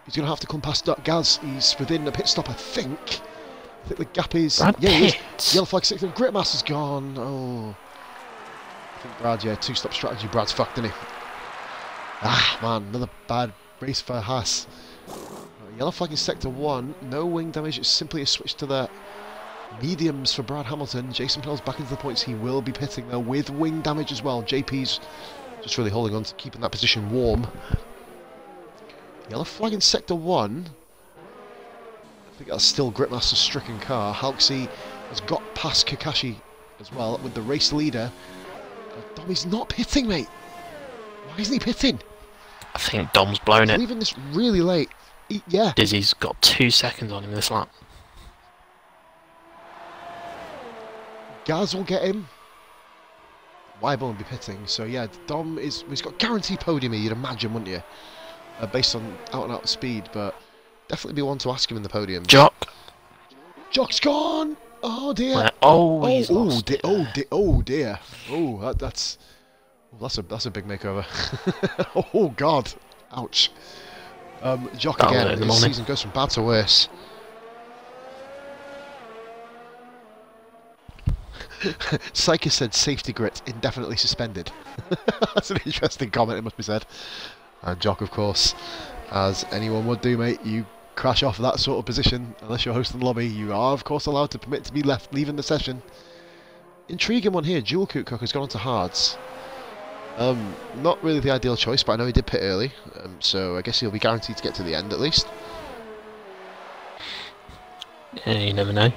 He's going to have to come past Gaz. He's within a pit stop, I think. I think the gap is... Brad he is. Pitts. Yellow flag 6th. Gritmaster's gone. Oh. I think Brad, yeah, 2-stop strategy. Brad's fucked, isn't he? Ah, man, another bad race for Haas. Yellow flag in sector 1. No wing damage. It's simply a switch to the mediums for Brad Hamilton. Jason Pell's back into the points. He will be pitting, though, with wing damage as well. JP's just really holding on to keeping that position warm. Yellow flag in sector 1. I think that's still Gritmaster's stricken car. Halksey has got past Kakashi as well with the race leader. Dom, he's not pitting, mate. Why isn't he pitting? I think Dom's blown it. Leaving this really late. Yeah. Dizzy's got 2 seconds on him this lap. Gaz will get him. Wyborn will be pitting. So yeah, Dom he's got guaranteed podium here, you'd imagine, wouldn't you? Based on out-and-out speed, but definitely be one to ask him in the podium. Jock. Jock's gone! Oh dear! He's lost it. Oh dear! Oh, that's a big makeover. Oh god! Ouch! Jock again. This season goes from bad to worse. Psyche said safety grit indefinitely suspended. That's an interesting comment, it must be said. And Jock, of course, as anyone would do, mate, you crash off that sort of position, unless you're hosting the lobby, you are, of course, allowed to permit to be left leaving the session. Intriguing one here. Jewel Cook has gone on to hards. Not really the ideal choice, but I know he did pit early, so I guess he'll be guaranteed to get to the end at least. Yeah, you never know.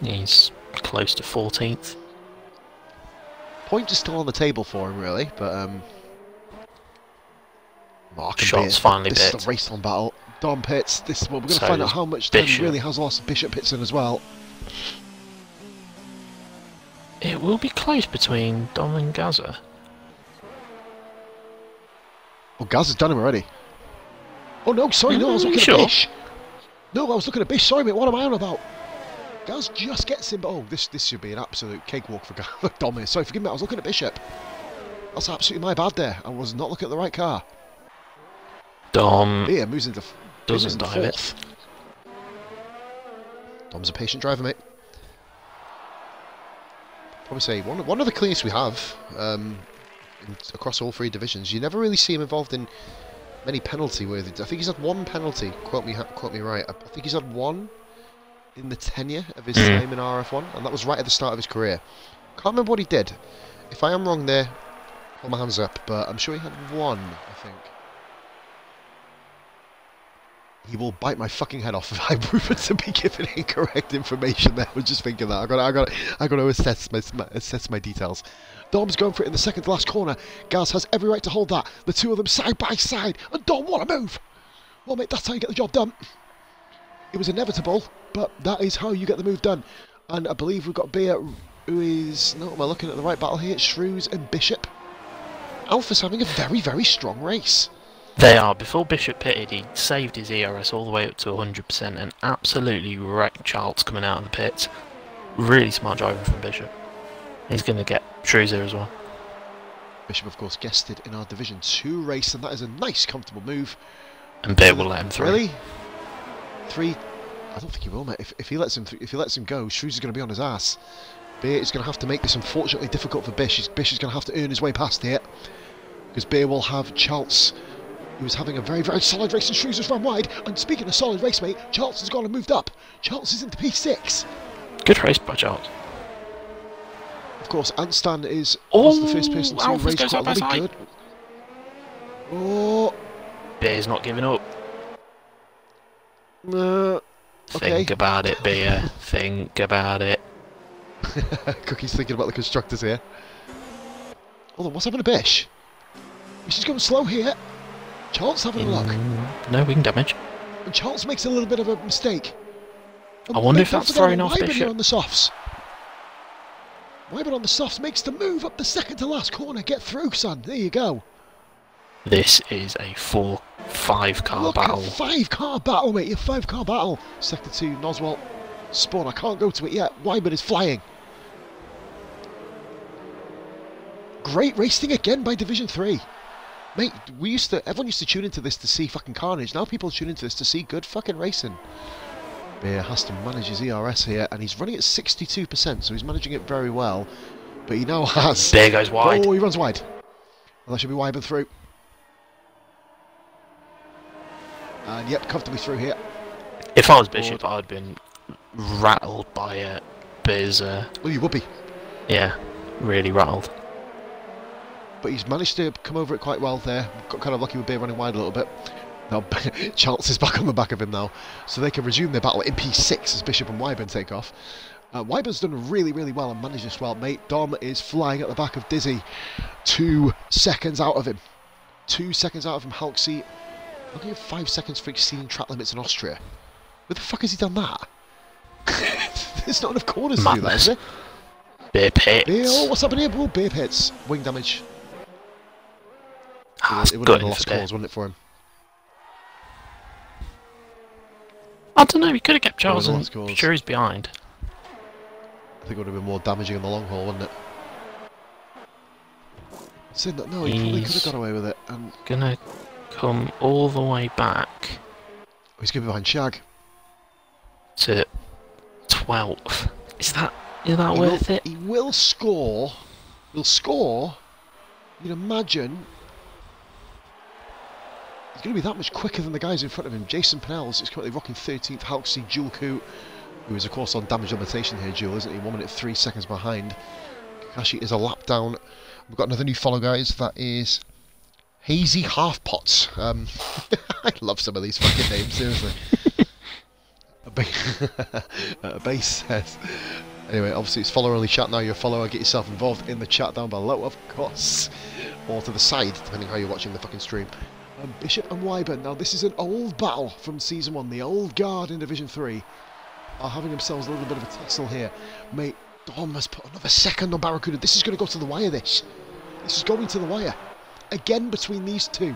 He's close to 14th. Points are still on the table for him, really, but Mark and Shots Beer. finally This bit. is a race on battle. Dom pits. This one, we're going to find out how much time he really has lost. Bishop pits in as well. It will be close between Dom and Gaza. Oh, Gaz has done him already. Oh no, sorry, no, I was looking at Bish. No, I was looking at Bish. Sorry, mate, what am I on about? Gaz just gets him, but oh, this should be an absolute cakewalk for Dom here. Sorry, forgive me, I was looking at Bishop. That's absolutely my bad there. I was not looking at the right car. Dom Beer moves into doesn't dive it. Dom's a patient driver, mate. Probably say one of the cleanest we have across all 3 divisions. You never really see him involved in many penalty worthy. I think he's had 1 penalty. Quote me right. I think he's had 1 in the tenure of his time in RRF1, and that was right at the start of his career. Can't remember what he did. If I am wrong there, hold my hands up. But I'm sure he had 1. I think. He will bite my fucking head off if I prove to be giving incorrect information there. I was just thinking that. I got to assess my details. Dom's going for it in the second to last corner. Gaz has every right to hold that. The two of them side by side. And Dom, what a move! Well, mate, that's how you get the job done. It was inevitable, but that is how you get the move done. And I believe we've got Beer, who is... No, am I looking at the right battle here? Shrews and Bishop. Alpha's having a very, very strong race. They are. Before Bishop pitted, he saved his ERS all the way up to 100% and absolutely wrecked Charles coming out of the pits. Really smart driving from Bishop. He's going to get Shrews here as well. Bishop, of course, guested in our Division 2 race, and that is a nice, comfortable move. And Beer will let him through. Really? 3? I don't think he will, mate. If he lets him, go, Shrews is going to be on his ass. Beer is going to have to make this unfortunately difficult for Bish. Bish is going to have to earn his way past here, because Beer will have Charles, who was having a very, very solid race, and Shrews has run wide. And speaking of solid race, mate, Charles has gone and moved up. Charles is into P6. Good race by Charles. Of course, Anstan was the first person to Alpha's race goes quite up really good. Oh, Beer's not giving up. okay. Think about it, Beer. Think about it. Cookie's thinking about the constructors here. Hold on, what's happening to Bish? Bish is going slow here. Charles having a look. No wing damage. And Charles makes a little bit of a mistake. I wonder if that's throwing off Wyburn Bishop. on the softs. Wyburn on the softs makes the move up the second to last corner. Get through, son. There you go. This is a 4-5 car Look battle. at 5-car battle, mate. Your 5-car battle. Sector 2, Noswalt. Spawn. I can't go to it yet. Wyburn is flying. Great racing again by Division 3. Mate, everyone used to tune into this to see fucking carnage. Now people tune into this to see good fucking racing. Beer has to manage his ERS here, and he's running at 62%, so he's managing it very well. But he now has... Beer goes wide. Oh, he runs wide. Well, that should be Wyburn through. And yep, comfortably through here. If I was Bishop, I'd been rattled by Beer's... Well, you would be. Yeah, really rattled. But he's managed to come over it quite well there. Got kind of lucky with Beer running wide a little bit. Now, Charles is back on the back of him now, so they can resume their battle in P6 as Bishop and Wyburn take off. Wyburn's done really, really well and managed this well. Mate, Dom is flying at the back of Dizzy. 2 seconds out of him. 2 seconds out of him. Halksey, looking at 5 seconds for exceeding track limits in Austria. Where the fuck has he done that? There's not enough corners to do that, is there? Beer pits. Beer, oh, what's happening here? Oh, Beer pits. Wing damage. It would have been a lost cause, wouldn't it, for him? I don't know, he could have kept Charles and Shrews behind. I think it would have been more damaging in the long haul, wouldn't it? Saying that, no, he probably could have got away with it. And gonna come all the way back. Oh, he's going to be behind Shag. To 12th. Is that worth it? He will score. He'll score. You'd imagine he's going to be that much quicker than the guys in front of him. Jason Pennells is currently rocking 13th. Halksey, Jewel Coot, who is of course on damage limitation here, Jewel, isn't he? 1 minute 3 seconds behind. Kakashi is a lap down. We've got another new follow, guys. That is Hazy Half Pots. I love some of these fucking names, seriously. A base says. Anyway, obviously it's follower only chat now. You're a follower, get yourself involved in the chat down below, of course. Or to the side, depending how you're watching the fucking stream. Bishop and Wyburn. Now this is an old battle from Season 1. The old guard in Division 3 are having themselves a little bit of a tussle here. Mate, Dom has put another second on Barracuda. This is going to go to the wire, this. This is going to the wire. Again between these two.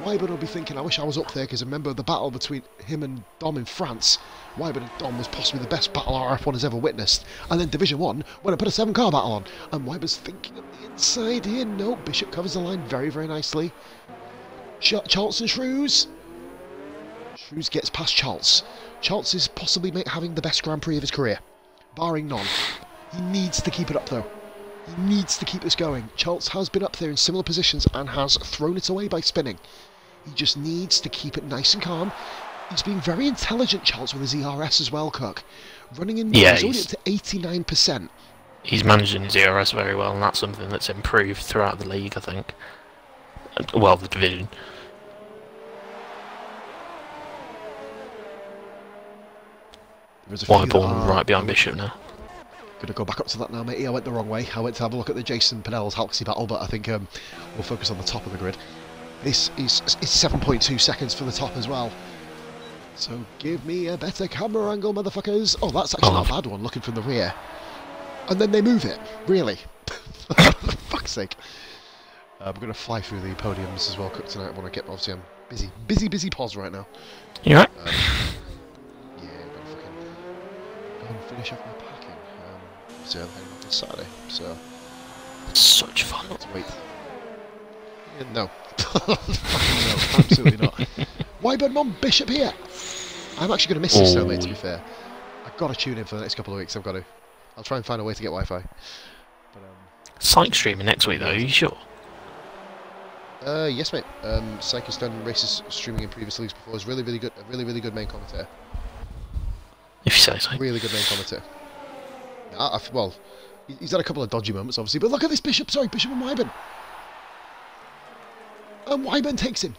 Wyburn will be thinking, I wish I was up there, because remember the battle between him and Dom in France. Wyburn and Dom was possibly the best battle RRF1 has ever witnessed. And then Division 1, when I put a 7-car battle on. And Wyburn's thinking of the inside here. No, Bishop covers the line very, very nicely. Charles and Shrews. Shrews gets past Charles. Charles is possibly having the best Grand Prix of his career. Barring none. He needs to keep it up, though. He needs to keep this going. Charles has been up there in similar positions and has thrown it away by spinning. He just needs to keep it nice and calm. He's been very intelligent, Charles, with his ERS as well, Cook. Running in, he's already up to 89%. He's managing his ERS very well, and that's something that's improved throughout the league, I think. Well, the division. Wyburn right behind Bishop now. Gonna go back up to that now, matey. I went the wrong way. I went to have a look at the Jason Pennells Halksey battle, but I think we'll focus on the top of the grid. This is 7.2 seconds for the top as well. So give me a better camera angle, motherfuckers. Oh, that's actually not a bad one, looking from the rear. And then they move it. Really? For fuck's sake. We're going to fly through the podiums as well, Cook, tonight. I want to get, obviously, I'm busy pause right now. You right? Yeah, I'm going to fucking go and finish off my packing. So I'm heading off on Saturday, so... Such fun. Not to wait. Yeah, no. Fucking no, absolutely not. Wyburn Mom Bishop here! I'm actually going to miss this so, mate, to be fair. I've got to tune in for the next couple of weeks, I've got to. I'll try and find a way to get Wi-Fi. But, Psych streaming next week, though, are you sure? Yes, mate. Psych has done races streaming in previous leagues before. He's really good. A really good main commentator. If you say so. Really good main commentator. Well, he's had a couple of dodgy moments, obviously. But look at this Bishop. Sorry, Bishop and Wyburn. And Wyburn takes him.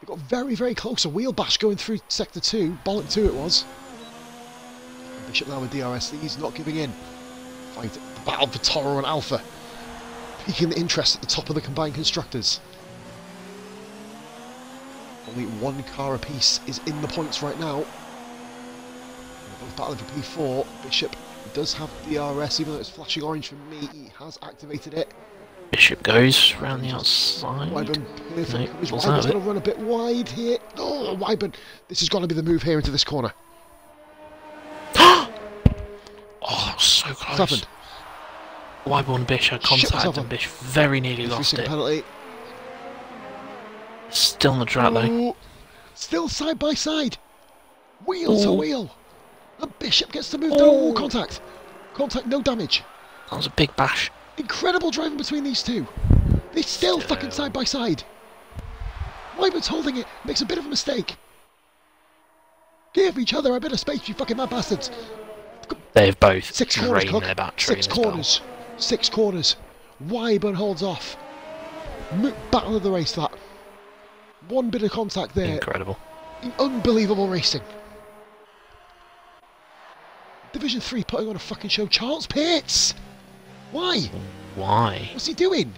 They got very close. A wheel bash going through sector 2. Bollock 2 it was. And Bishop now with DRS. He's not giving in. Fight the battle for Toro and Alpha. Piquing the interest at the top of the combined constructors. Only one car apiece is in the points right now. They're both battling for P4. Bishop does have DRS, even though it's flashing orange for me. He has activated it. Bishop goes round the outside. Wyburn, perfect. No, Wyburn's going to run a bit wide here. Oh, Wyburn. This is going to be the move here into this corner. Oh, so close. What's happened? Wyburn and Bish had contact and Bish very nearly lost it. Penalty. Still on the track though. Still side by side. Wheel to wheel. And Bishop gets to move down. Oh, contact. Contact, no damage. That was a big bash. Incredible driving between these two. They're still fucking side by side. Wyburn's holding it. Makes a bit of a mistake. Give each other a bit of space, you fucking mad bastards. They've both Six corners, drained their battery. Six corners. 6 corners. Wyburn holds off. Battle of the race, that. One bit of contact there. Incredible. Unbelievable racing. Division 3 putting on a fucking show. Charles Pitts! Why? Why? What's he doing?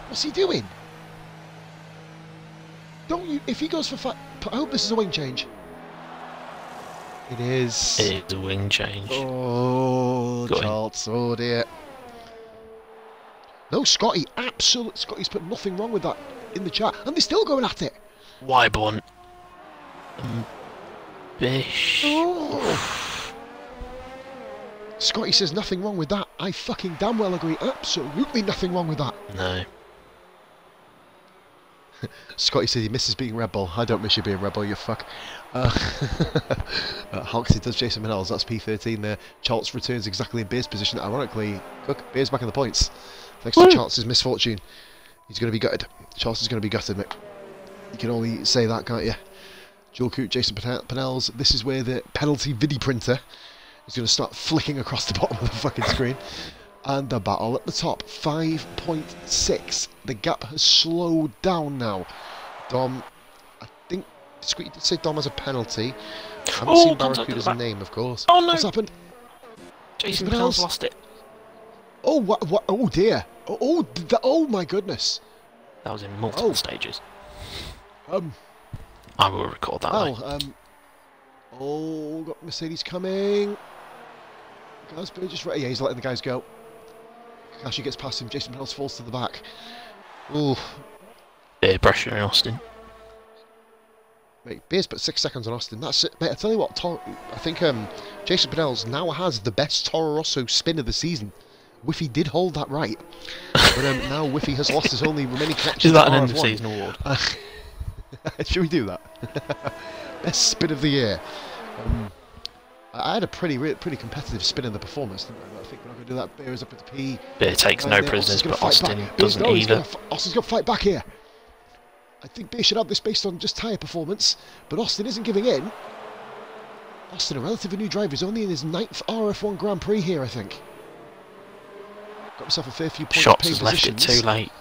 What's he doing? Don't you... If he goes for... I hope this is a wing change. It is. It is a wing change. Oh, Charles. Oh, dear. No, Scotty. Absolutely. Scotty's put nothing wrong with that in the chat. And they're still going at it. Wyburn. Bish. Oh. Scotty says nothing wrong with that. I fucking damn well agree. Absolutely nothing wrong with that. No. Scotty said he misses being Red Bull. I don't miss you being Red Bull, you fuck. Hoxie does Jason Manels. That's P13 there. Charles returns exactly in Beer's position. Ironically, Cook, Beer's back in the points. Thanks to Charles' misfortune. He's going to be gutted. Charles is going to be gutted, mate. You can only say that, can't you? Joel Coote, Jason Panels. This is where the penalty vidi printer is going to start flicking across the bottom of the fucking screen. And the battle at the top, 5.6. The gap has slowed down now. Dom, I think, Squeaky did say Dom has a penalty. I haven't seen Barracuda's name, of course. Oh no! What's happened? Jason Panels lost it. Oh, what? Oh dear. Oh my goodness. That was in multiple stages. I will record that. Got Mercedes coming. Gasper just right. Yeah, he's letting the guys go. Kakashi gets past him. Jason Panels falls to the back. Ooh. Bit of pressure in Austin. Mate, Beer's put 6 seconds on Austin. That's it, mate. I tell you what, I think Jason Panels now has the best Toro Rosso spin of the season. Whiffy did hold that right, but now Whiffy has lost his only remaining connection. Is that an end of season award? Should we do that? Best spin of the year. I had a pretty competitive spin in the performance, didn't I? I think we're not going to do that. Beer is up at the P. Beer takes no prisoners, but Austin doesn't either. Austin's got to fight back here. I think Beer should have this based on just tyre performance, but Austin isn't giving in. Austin, a relatively new driver, is only in his 9th RRF1 Grand Prix here, I think. Got himself a fair few points. Shops has left it too late.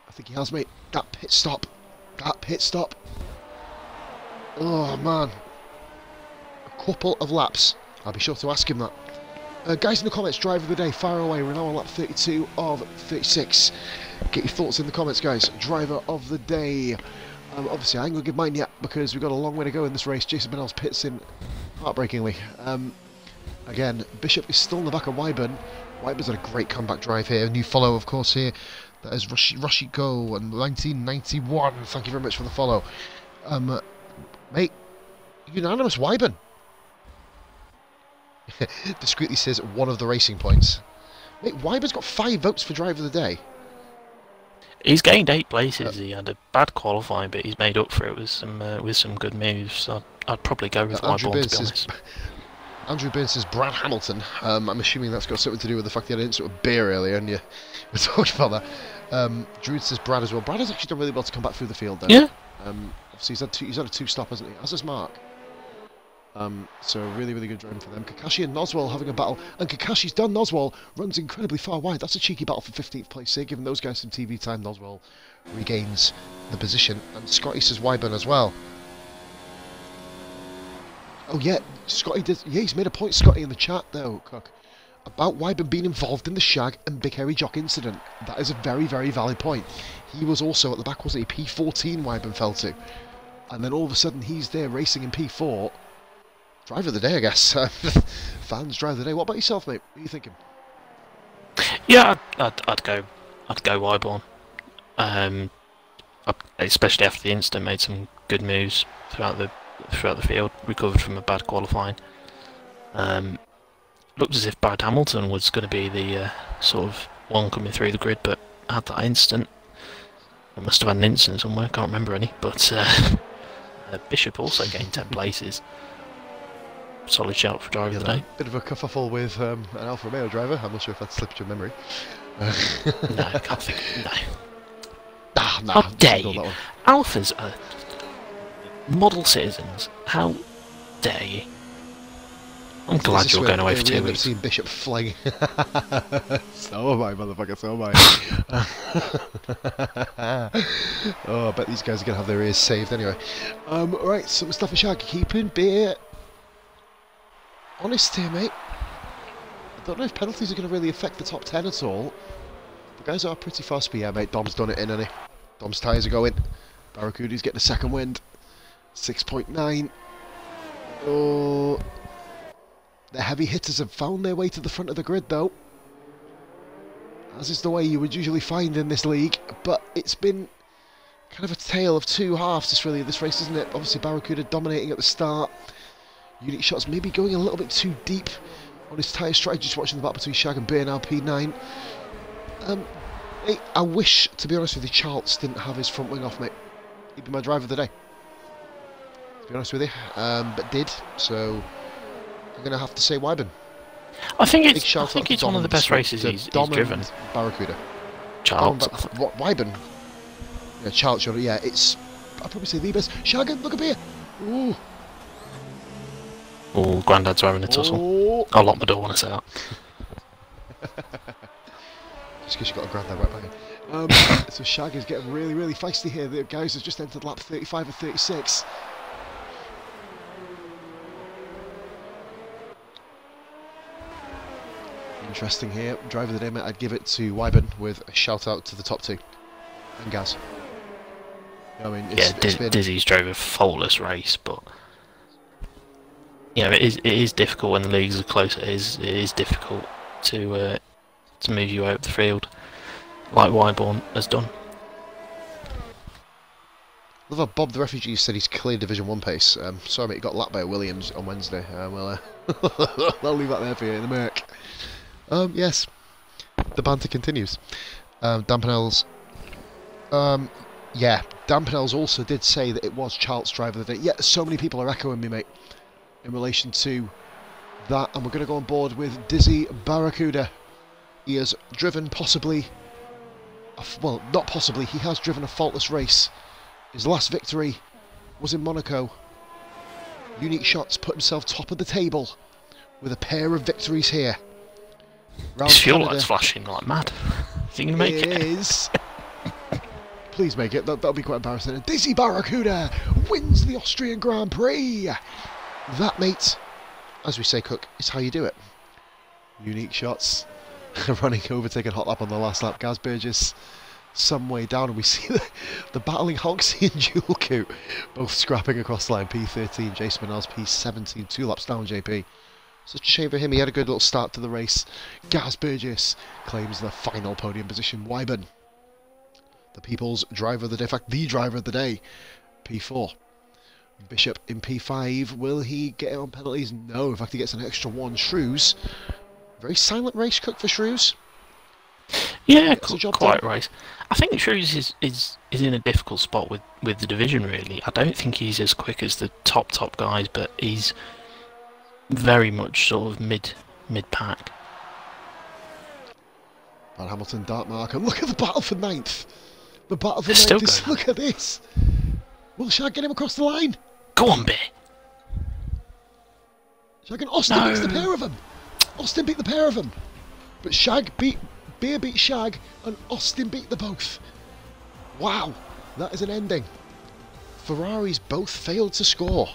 I think he has, mate. That pit stop. Oh, man. A couple of laps. I'll be sure to ask him that. Guys in the comments, driver of the day, fire away. We're now on lap 32 of 36. Get your thoughts in the comments, guys. Driver of the day. Obviously, I ain't going to give mine yet because we've got a long way to go in this race. Jason Bennell's pits in heartbreakingly. Again, Bishop is still in the back of Wyburn. Wyburn's had a great comeback drive here. New follow, of course, here. That is Rushiko and 1991. Thank you very much for the follow. Mate, unanimous Wyburn. Discreetly says one of the racing points. Mate, Wyburn's got 5 votes for driver of the day. He's gained 8 places. He had a bad qualifying, but he's made up for it with some good moves. So I'd probably go with Wyburn, to be honest. Andrew Byrne says Brad Hamilton. I'm assuming that's got something to do with the fact that I didn't sort of beer earlier, and you were talking about that. Druid says Brad as well. Brad has actually done really well to come back through the field, though. Yeah. Obviously, he's had a 2-stop, hasn't he? As has Mark. So really, really good driving for them. Kakashi and Noswell having a battle, and Kakashi's done. Noswell runs incredibly far wide. That's a cheeky battle for 15th place here, giving those guys some TV time. Noswell regains the position, and Scotty says Wyburn as well. Oh yeah, Scotty did. Yeah, he's made a point, Scotty, in the chat though, Cook, about Wyburn being involved in the Shag and Big Hairy Jock incident. That is a very, very valid point. He was also at the back, wasn't he? P14 Wyburn fell to, and then all of a sudden he's there racing in P4. Driver of the day, I guess. Fans driver of the day. What about yourself, mate? What are you thinking? Yeah, I'd go Wyburn. Especially after the incident, made some good moves throughout the field. Recovered from a bad qualifying. Looked as if Brad Hamilton was going to be the sort of one coming through the grid, but had that incident. I must have had an incident somewhere. Can't remember any. But Bishop also gained 10 places. Solid shout for driver of the day. Bit of a kerfuffle with an Alfa Romeo driver. I'm not sure if that slipped your memory. No, I can't think. No. How dare you? Alphas are model citizens. How dare you? I'm glad you're going away for 2 weeks. I've seen Bishop flying. So am I, motherfucker, so am I. Oh, I bet these guys are going to have their ears saved anyway. Right, so Mustafa Shag keeping beer honest here, mate. I don't know if penalties are going to really affect the top 10 at all. The guys are pretty fast, but yeah, mate, Dom's done it in, hasn't he? Dom's tyres are going. Barracuda's getting a second wind. 6.9. Oh, the heavy hitters have found their way to the front of the grid, though. As is the way you would usually find in this league, but it's been kind of a tale of 2 halves, this race, isn't it? Obviously, Barracuda dominating at the start. Unique Shots maybe going a little bit too deep on his tyre strategy, just watching the battle between Shag and Bear now, P9. I wish, to be honest with you, Charles didn't have his front wing off, mate. He'd be my driver of the day, to be honest with you, but did, so I'm going to have to say Wyburn. I think it's one of the best races he's driven. Barracuda. Charles. Wyburn. Yeah, Charles, yeah, it's, I'd probably say the best. Shag, look up here. Ooh. Oh, Grandad's having a tussle. Oh. I'll lock my door when I say that. Just because you've got a Grandad right by you. So Shag is getting really, really feisty here. The guys have just entered lap 35 or 36. Interesting here. Driver of the day, mate, I'd give it to Wyburn with a shout out to the top 2. And Gaz. I mean, Dizzy's drove a faultless race, but you know, it is difficult when the leagues are close. It is difficult to move you out of the field, like Wyburn has done. I love how Bob the Refugee said he's cleared Division 1 pace. Sorry, mate, he got lapped by Williams on Wednesday. Well, I'll leave that there for you in the murk. Yes, the banter continues. Dampenels. Yeah, Dampenels also did say that it was Charles' driver of the day. Yeah, so many people are echoing me, mate, in relation to that, and we're going to go on board with Dizzy Barracuda. He has driven possibly, well, not possibly, he has driven a faultless race. His last victory was in Monaco. Unique Shots put himself top of the table with a pair of victories here. His fuel light's flashing like mad. Is he going to make it? It is. Please make it. That'll be quite embarrassing. And Dizzy Barracuda wins the Austrian Grand Prix. That, mate, as we say, Cook, is how you do it. Unique Shots running over, taking hot lap on the last lap. Gaz Burgess some way down, and we see the battling Hoxie and Jewel Coot both scrapping across the line. P13, Jason Manals, P17, 2 laps down, JP. Such a shame for him. He had a good little start to the race. Gaz Burgess claims the final podium position. Wyburn, the people's driver of the day, in fact, the driver of the day, P4. Bishop in P5. Will he get it on penalties? No. In fact, he gets an extra one. Shrews. Very silent race cook for Shrews. Yeah, quite right. I think Shrews is in a difficult spot with the division, really. I don't think he's as quick as the top guys, but he's very much sort of mid pack. Van Hamilton, Dartmark, and look at the battle for ninth. The battle for Still ninth is, look at this. Will Shag get him across the line? Go on, Bear. Shag and Austin beats the pair of them. Austin beat the pair of them. But Beer beat Shag, and Austin beat the both. Wow, that is an ending. Ferraris both failed to score.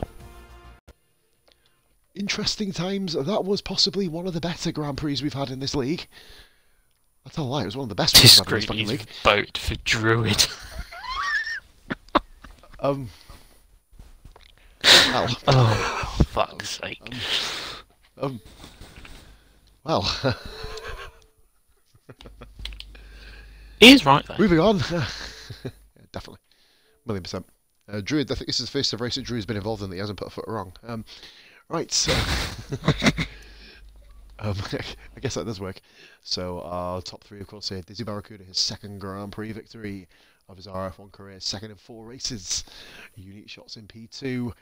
Interesting times. That was possibly one of the better Grand Prix we've had in this league. I tell a lie, it was one of the best ones we've had in this fucking league. Vote for Druid. Well. Oh, fuck's sake. Well. He is right, though. Moving on. Yeah, definitely. 1,000,000%. Druid, I think this is the first race that Drew's been involved in that he hasn't put a foot wrong. Right, so... I guess that does work. So, our top three, of course, here. Dizzy Barracuda, his second Grand Prix victory of his RRF1 career. Second in 4 races. Unique shots in P2.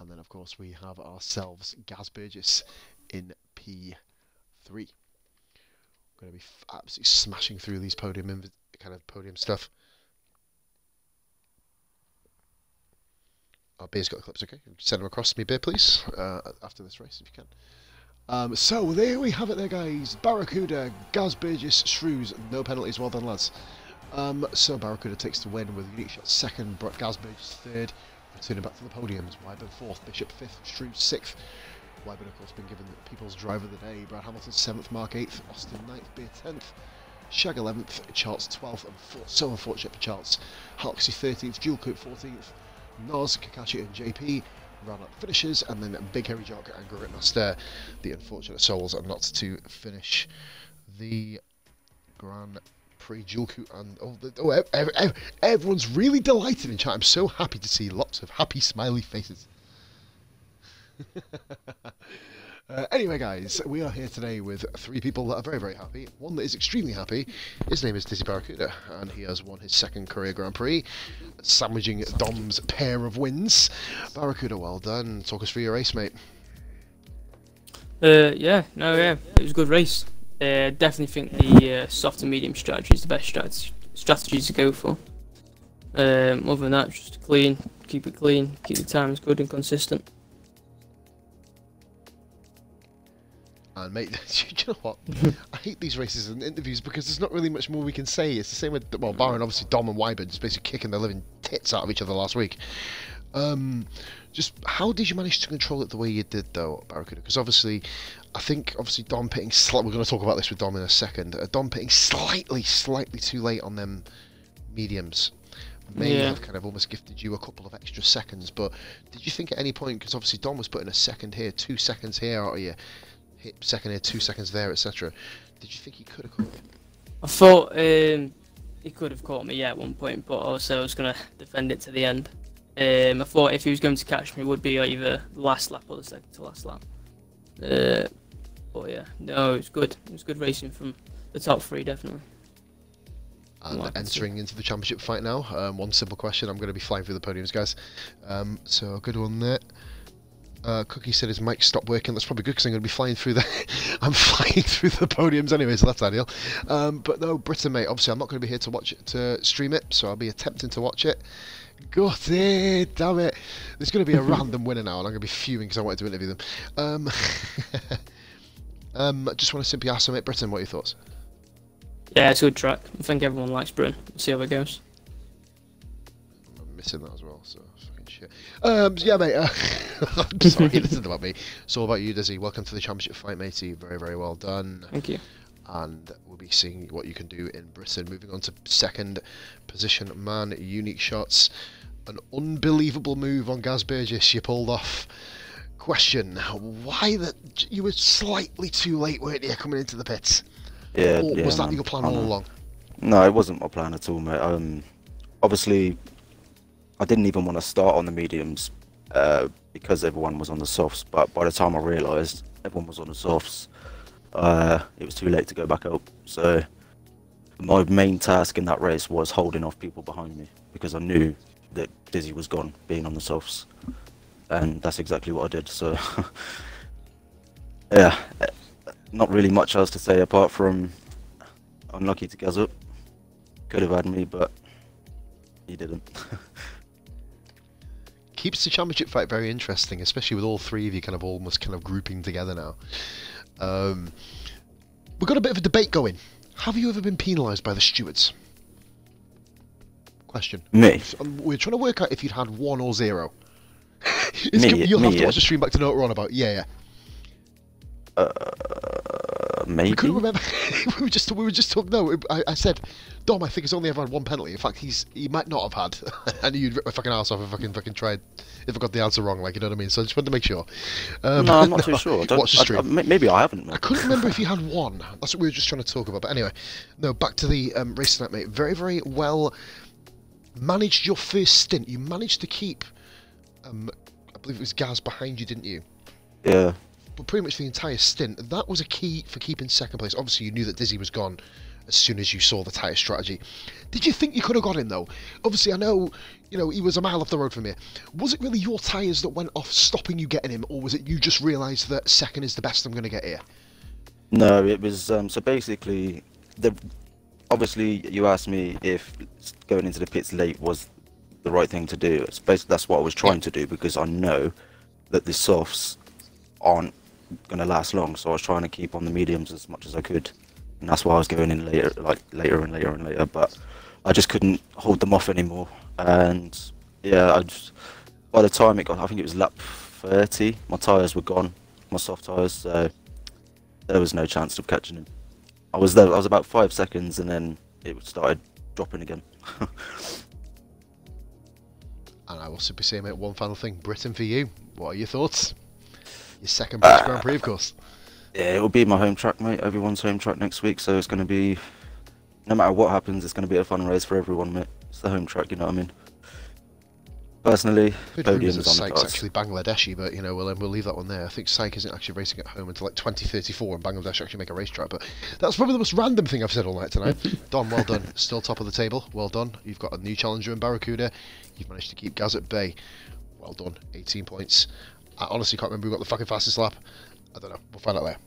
And then, of course, we have ourselves Gaz Burgess in P3. Going to be absolutely smashing through these podium stuff. Oh, Beer's got the clips, okay? Send them across to me, Beer, please, after this race, if you can. So, there we have it there, guys. Barracuda, Gaz Burgess, Shrews, no penalties, well done, lads. So, Barracuda takes the win with Unique Shot second, Gaz Burgess third, returning back to the podiums. Wyburn fourth, Bishop fifth, Shrews sixth. Wyburn, of course, been given the People's Driver of the Day. Brad Hamilton 7th, Mark 8th, Austin 9th, Beer 10th, Shag 11th, Charles 12th, and so unfortunate for Charles. Halksey 13th, Jewel Coop 14th, Noz, Kakashi, and JP round up finishers, and then Big Hairy Jock and Gritmaster, the unfortunate souls, are not to finish the Grand Prix. Jewel Coop and everyone's really delighted in chat. I'm so happy to see lots of happy, smiley faces. Anyway, guys, we are here today with 3 people that are very, very happy. One that is extremely happy. His name is Dizzy Barracuda, and he has won his second career Grand Prix, sandwiching Dom's pair of wins. Barracuda, well done. Talk us through your race, mate. Yeah, it was a good race. Definitely think the soft and medium strategy is the best strategy to go for. Other than that, just keep it clean, keep the times good and consistent. And mate, do you know what? I hate these races and interviews because there's not really much more we can say. It's the same with, well, barring obviously Dom and Wyburn just basically kicking the living tits out of each other last week. Just how did you manage to control it the way you did, though, Barracuda? Because obviously, I think Dom pitting we're going to talk about this with Dom in a second. Dom pitting slightly too late on them mediums may have kind of almost gifted you a couple of extra seconds. But did you think at any point, because obviously Dom was putting a second here, 2 seconds here out of you, hit second here, 2 seconds there, etc. Did you think he could have caught you? I thought he could have caught me, at one point, but also I was going to defend it to the end. I thought if he was going to catch me, it would be either the last lap or the second to last lap. But yeah, no, it was good. It was good racing from the top 3, definitely. And entering into the championship fight now, one simple question. I'm going to be flying through the podiums, guys. So, good one there. Cookie said his mic stopped working. That's probably good because I'm going to be flying through I'm flying through the podiums anyway, so that's ideal. But no, Britain, mate. Obviously, I'm not going to be here to watch it, to stream it, so I'll be attempting to watch it. Got it! Damn it! There's going to be a random winner now, and I'm going to be fuming because I wanted to interview them. I just want to simply ask, mate, Britain, what are your thoughts? Yeah, it's a good track. I think everyone likes Britain. We'll see how it goes. I'm missing that as well, so fucking shit. Yeah, mate. I'm sorry, this isn't about me. It's all about you, Dizzy. Welcome to the championship fight, matey. Very, very well done. Thank you. And we'll be seeing what you can do in Britain. Moving on to second position, man, unique shots. An unbelievable move on Gaz Burgess. You pulled off question: why that you were slightly too late, weren't you, coming into the pits? Yeah, Or yeah, was that man. your plan I all know. along? No, it wasn't my plan at all, mate. Obviously, I didn't even want to start on the mediums because everyone was on the softs. But by the time I realised everyone was on the softs, it was too late to go back up. So my main task in that race was holding off people behind me because I knew that Dizzy was gone, being on the softs, and that's exactly what I did. So yeah, not really much else to say apart from unlucky to Gaz up. Could have had me, but he didn't. Keeps the championship fight very interesting, especially with all three of you kind of almost kind of grouping together now. We've got a bit of a debate going. Have you ever been penalised by the stewards? Question. Me? We're trying to work out if you'd had 1 or 0. You'll Me, have to yeah. watch the stream back to know what we're on about. Yeah. Maybe. We couldn't remember. we were just talking. No, I said, Dom, I think he's only ever had 1 penalty. In fact, he might not have had. I knew you'd rip my fucking ass off if I fucking tried. If I got the answer wrong, like, you know what I mean. So I just wanted to make sure. No, I'm not too sure. Watch the stream. Maybe I haven't. I couldn't remember if you had 1. That's what we were just trying to talk about. But anyway, no. Back to the race tonight, mate. Very, very well managed your first stint. You managed to keep. I believe it was Gaz behind you, didn't you? Yeah. But pretty much the entire stint. That was a key for keeping second place. Obviously, you knew that Dizzy was gone as soon as you saw the tyre strategy. Did you think you could have got him, though? Obviously, I know, he was a mile off the road from here. Was it really your tyres that went off stopping you getting him, or was it you just realised that second is the best I'm going to get here? No, it was so basically obviously you asked me if going into the pits late was the right thing to do. It's basically that's what I was trying to do because I know that the softs aren't going to last long, so I was trying to keep on the mediums as much as I could, and that's why I was going in later and later, but I just couldn't hold them off anymore. And yeah, by the time it got, I think it was lap 30, my tyres were gone, my soft tyres, so there was no chance of catching him. I was about 5 seconds and then it started dropping again. And I will simply say, mate, one final thing. Britain for you. What are your thoughts? Your second British Grand Prix, of course. Yeah, it'll be my home track, mate. Everyone's home track next week, so it's going to be, no matter what happens, it's going to be a fun race for everyone, mate. It's the home track, you know what I mean? Personally, podium's on the Sykes cards. actually Bangladeshi, but we'll leave that one there. I think Syke isn't actually racing at home until like 2034, and Bangladesh actually make a racetrack. But that's probably the most random thing I've said all night tonight. Don, well done. Still top of the table. Well done. You've got a new challenger in Barracuda. You've managed to keep Gaz at bay. Well done. 18 points. I honestly can't remember who got the fucking fastest lap. I don't know. We'll find out later.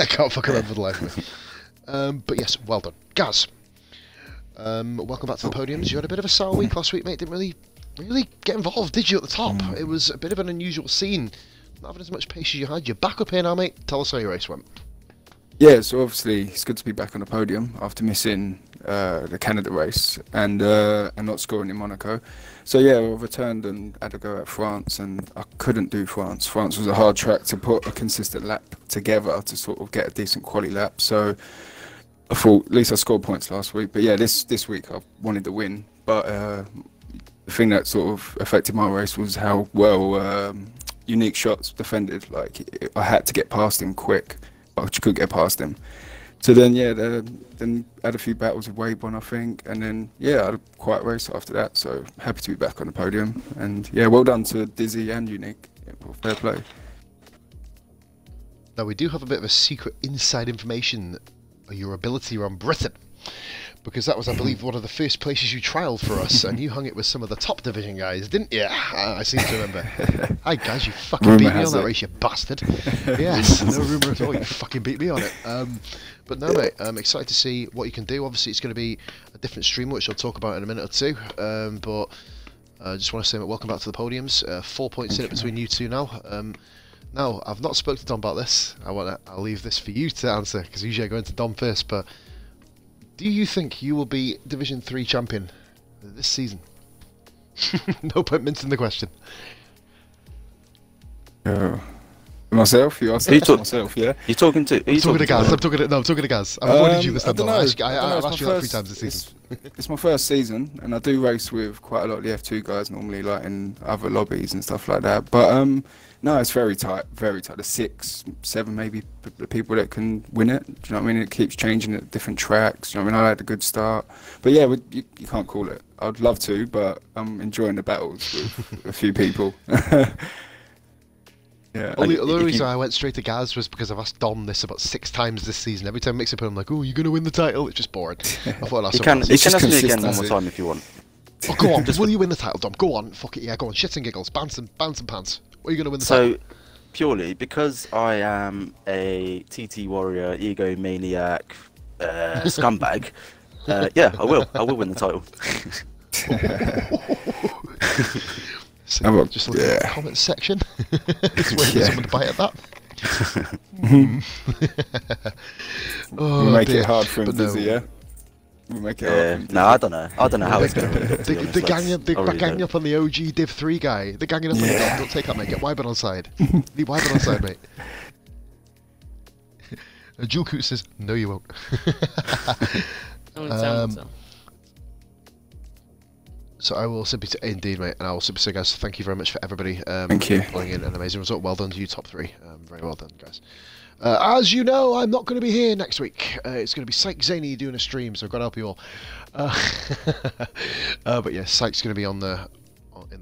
I can't fucking remember the life of me. But yes, well done. Gaz, welcome back to the podiums. You had a bit of a sour week last week, mate. Didn't really get involved, did you, at the top? It was a bit of an unusual scene. Not having as much pace as you had. You're back up here now, mate. Tell us how your race went. Yeah, so obviously it's good to be back on the podium after missing the Canada race and not scoring in Monaco. So yeah, I returned and had to go at France, and I couldn't do France. France was a hard track to put a consistent lap together to sort of get a decent quality lap. So I thought at least I scored points last week. But yeah, this week I wanted to win. But the thing that sort of affected my race was how well Unique Shots defended. Like I had to get past him quick, but I couldn't get past him. So then, yeah, then had a few battles with Wayborn, I think, and then, yeah, I had a quiet race after that, so happy to be back on the podium. And, yeah, well done to Dizzy and Unique. Yeah, well, fair play. Now, we do have a bit of a secret inside information on your ability around Britain, because that was, I believe, one of the first places you trialled for us, and you hung it with some of the top division guys, didn't you? I seem to remember. Hi, guys, you fucking beat me on that race, you bastard. Yes, no rumour at all, you fucking beat me on it. But no, mate, I'm excited to see what you can do. Obviously, it's going to be a different stream, which I'll talk about in a minute or two. But I just want to say, mate, welcome back to the podiums. 4 points in it between you two now. Now, I've not spoken to Dom about this. I'll leave this for you to answer, because usually I go into Dom first, but do you think you will be Division 3 champion this season? No point mincing the question. Well, Myself? You asked Who that? talk- Myself, yeah. You're talking to? Who I'm you talking to Gaz. to? I'm talking to Gaz. I've avoided you this I time. don't though. know. I've it's asked you my like 3 times this season. It's my first season, and I do race with quite a lot of the F2 guys normally, like in other lobbies and stuff like that. But no, it's very tight, very tight. There's 6, 7 maybe the people that can win it. Do you know what I mean? It keeps changing at different tracks. Do you know what I mean? I had a good start, but yeah, you can't call it. I'd love to, but I'm enjoying the battles with a few people. Yeah. The only reason I went straight to Gaz was because I've asked Dom this about 6 times this season. Every time he makes a point, I'm like, "Oh, you're going to win the title." It's just boring. I thought that's You can It's just ask me again one more consistency. time if you want. Oh, go on. Will you win the title, Dom? Go on. Fuck it. Yeah, go on. Shits and giggles. Bounce and pants. What are you going to win the title? So, purely because I am a TT warrior, egomaniac, scumbag. Yeah, I will. I will win the title. So, just look at the comment section. Just waiting for someone to bite at that. We'll make it hard for him, But Dizzy, no. yeah? We'll make it hard for him. No, I don't know. I don't know how it's going to end up. to be honest. They're Really ganging don't. up on the OG Div 3 guy. They're ganging up on the Dom. Don't take that, mate. Get Wyburn on side. Leave Wyburn on side, mate. Jewel Coot says, no, you won't. Only time will tell. So I will simply say, indeed, mate, and I will simply say, guys, thank you very much for everybody. Thank you. Pulling in an amazing result. Well done to you, top 3. Very well done, guys. As you know, I'm not going to be here next week. It's going to be Syke Zany doing a stream, so I've got to help you all. But yeah, Syke's going to be in the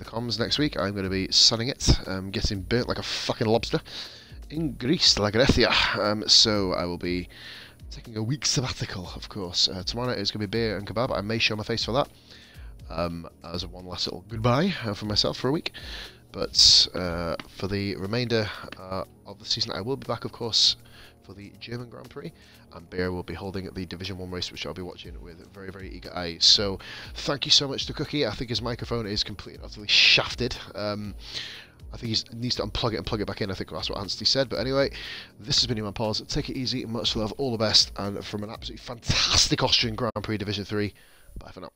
comms next week. I'm going to be sunning it, getting burnt like a fucking lobster in Greece, like Grecia. So I will be taking a week sabbatical, of course. Tomorrow night is going to be beer and kebab. I may show my face for that. As one last little goodbye for myself for a week. But for the remainder of the season, I will be back, of course, for the German Grand Prix. And Bear will be holding the Division 1 race, which I'll be watching with very, very eager eyes. So thank you so much to Cookie. I think his microphone is completely and utterly shafted. I think he needs to unplug it and plug it back in. I think that's what Anstey said. But anyway, this has been your man Paws. Take it easy. Much love. All the best. And from an absolutely fantastic Austrian Grand Prix Division 3, bye for now.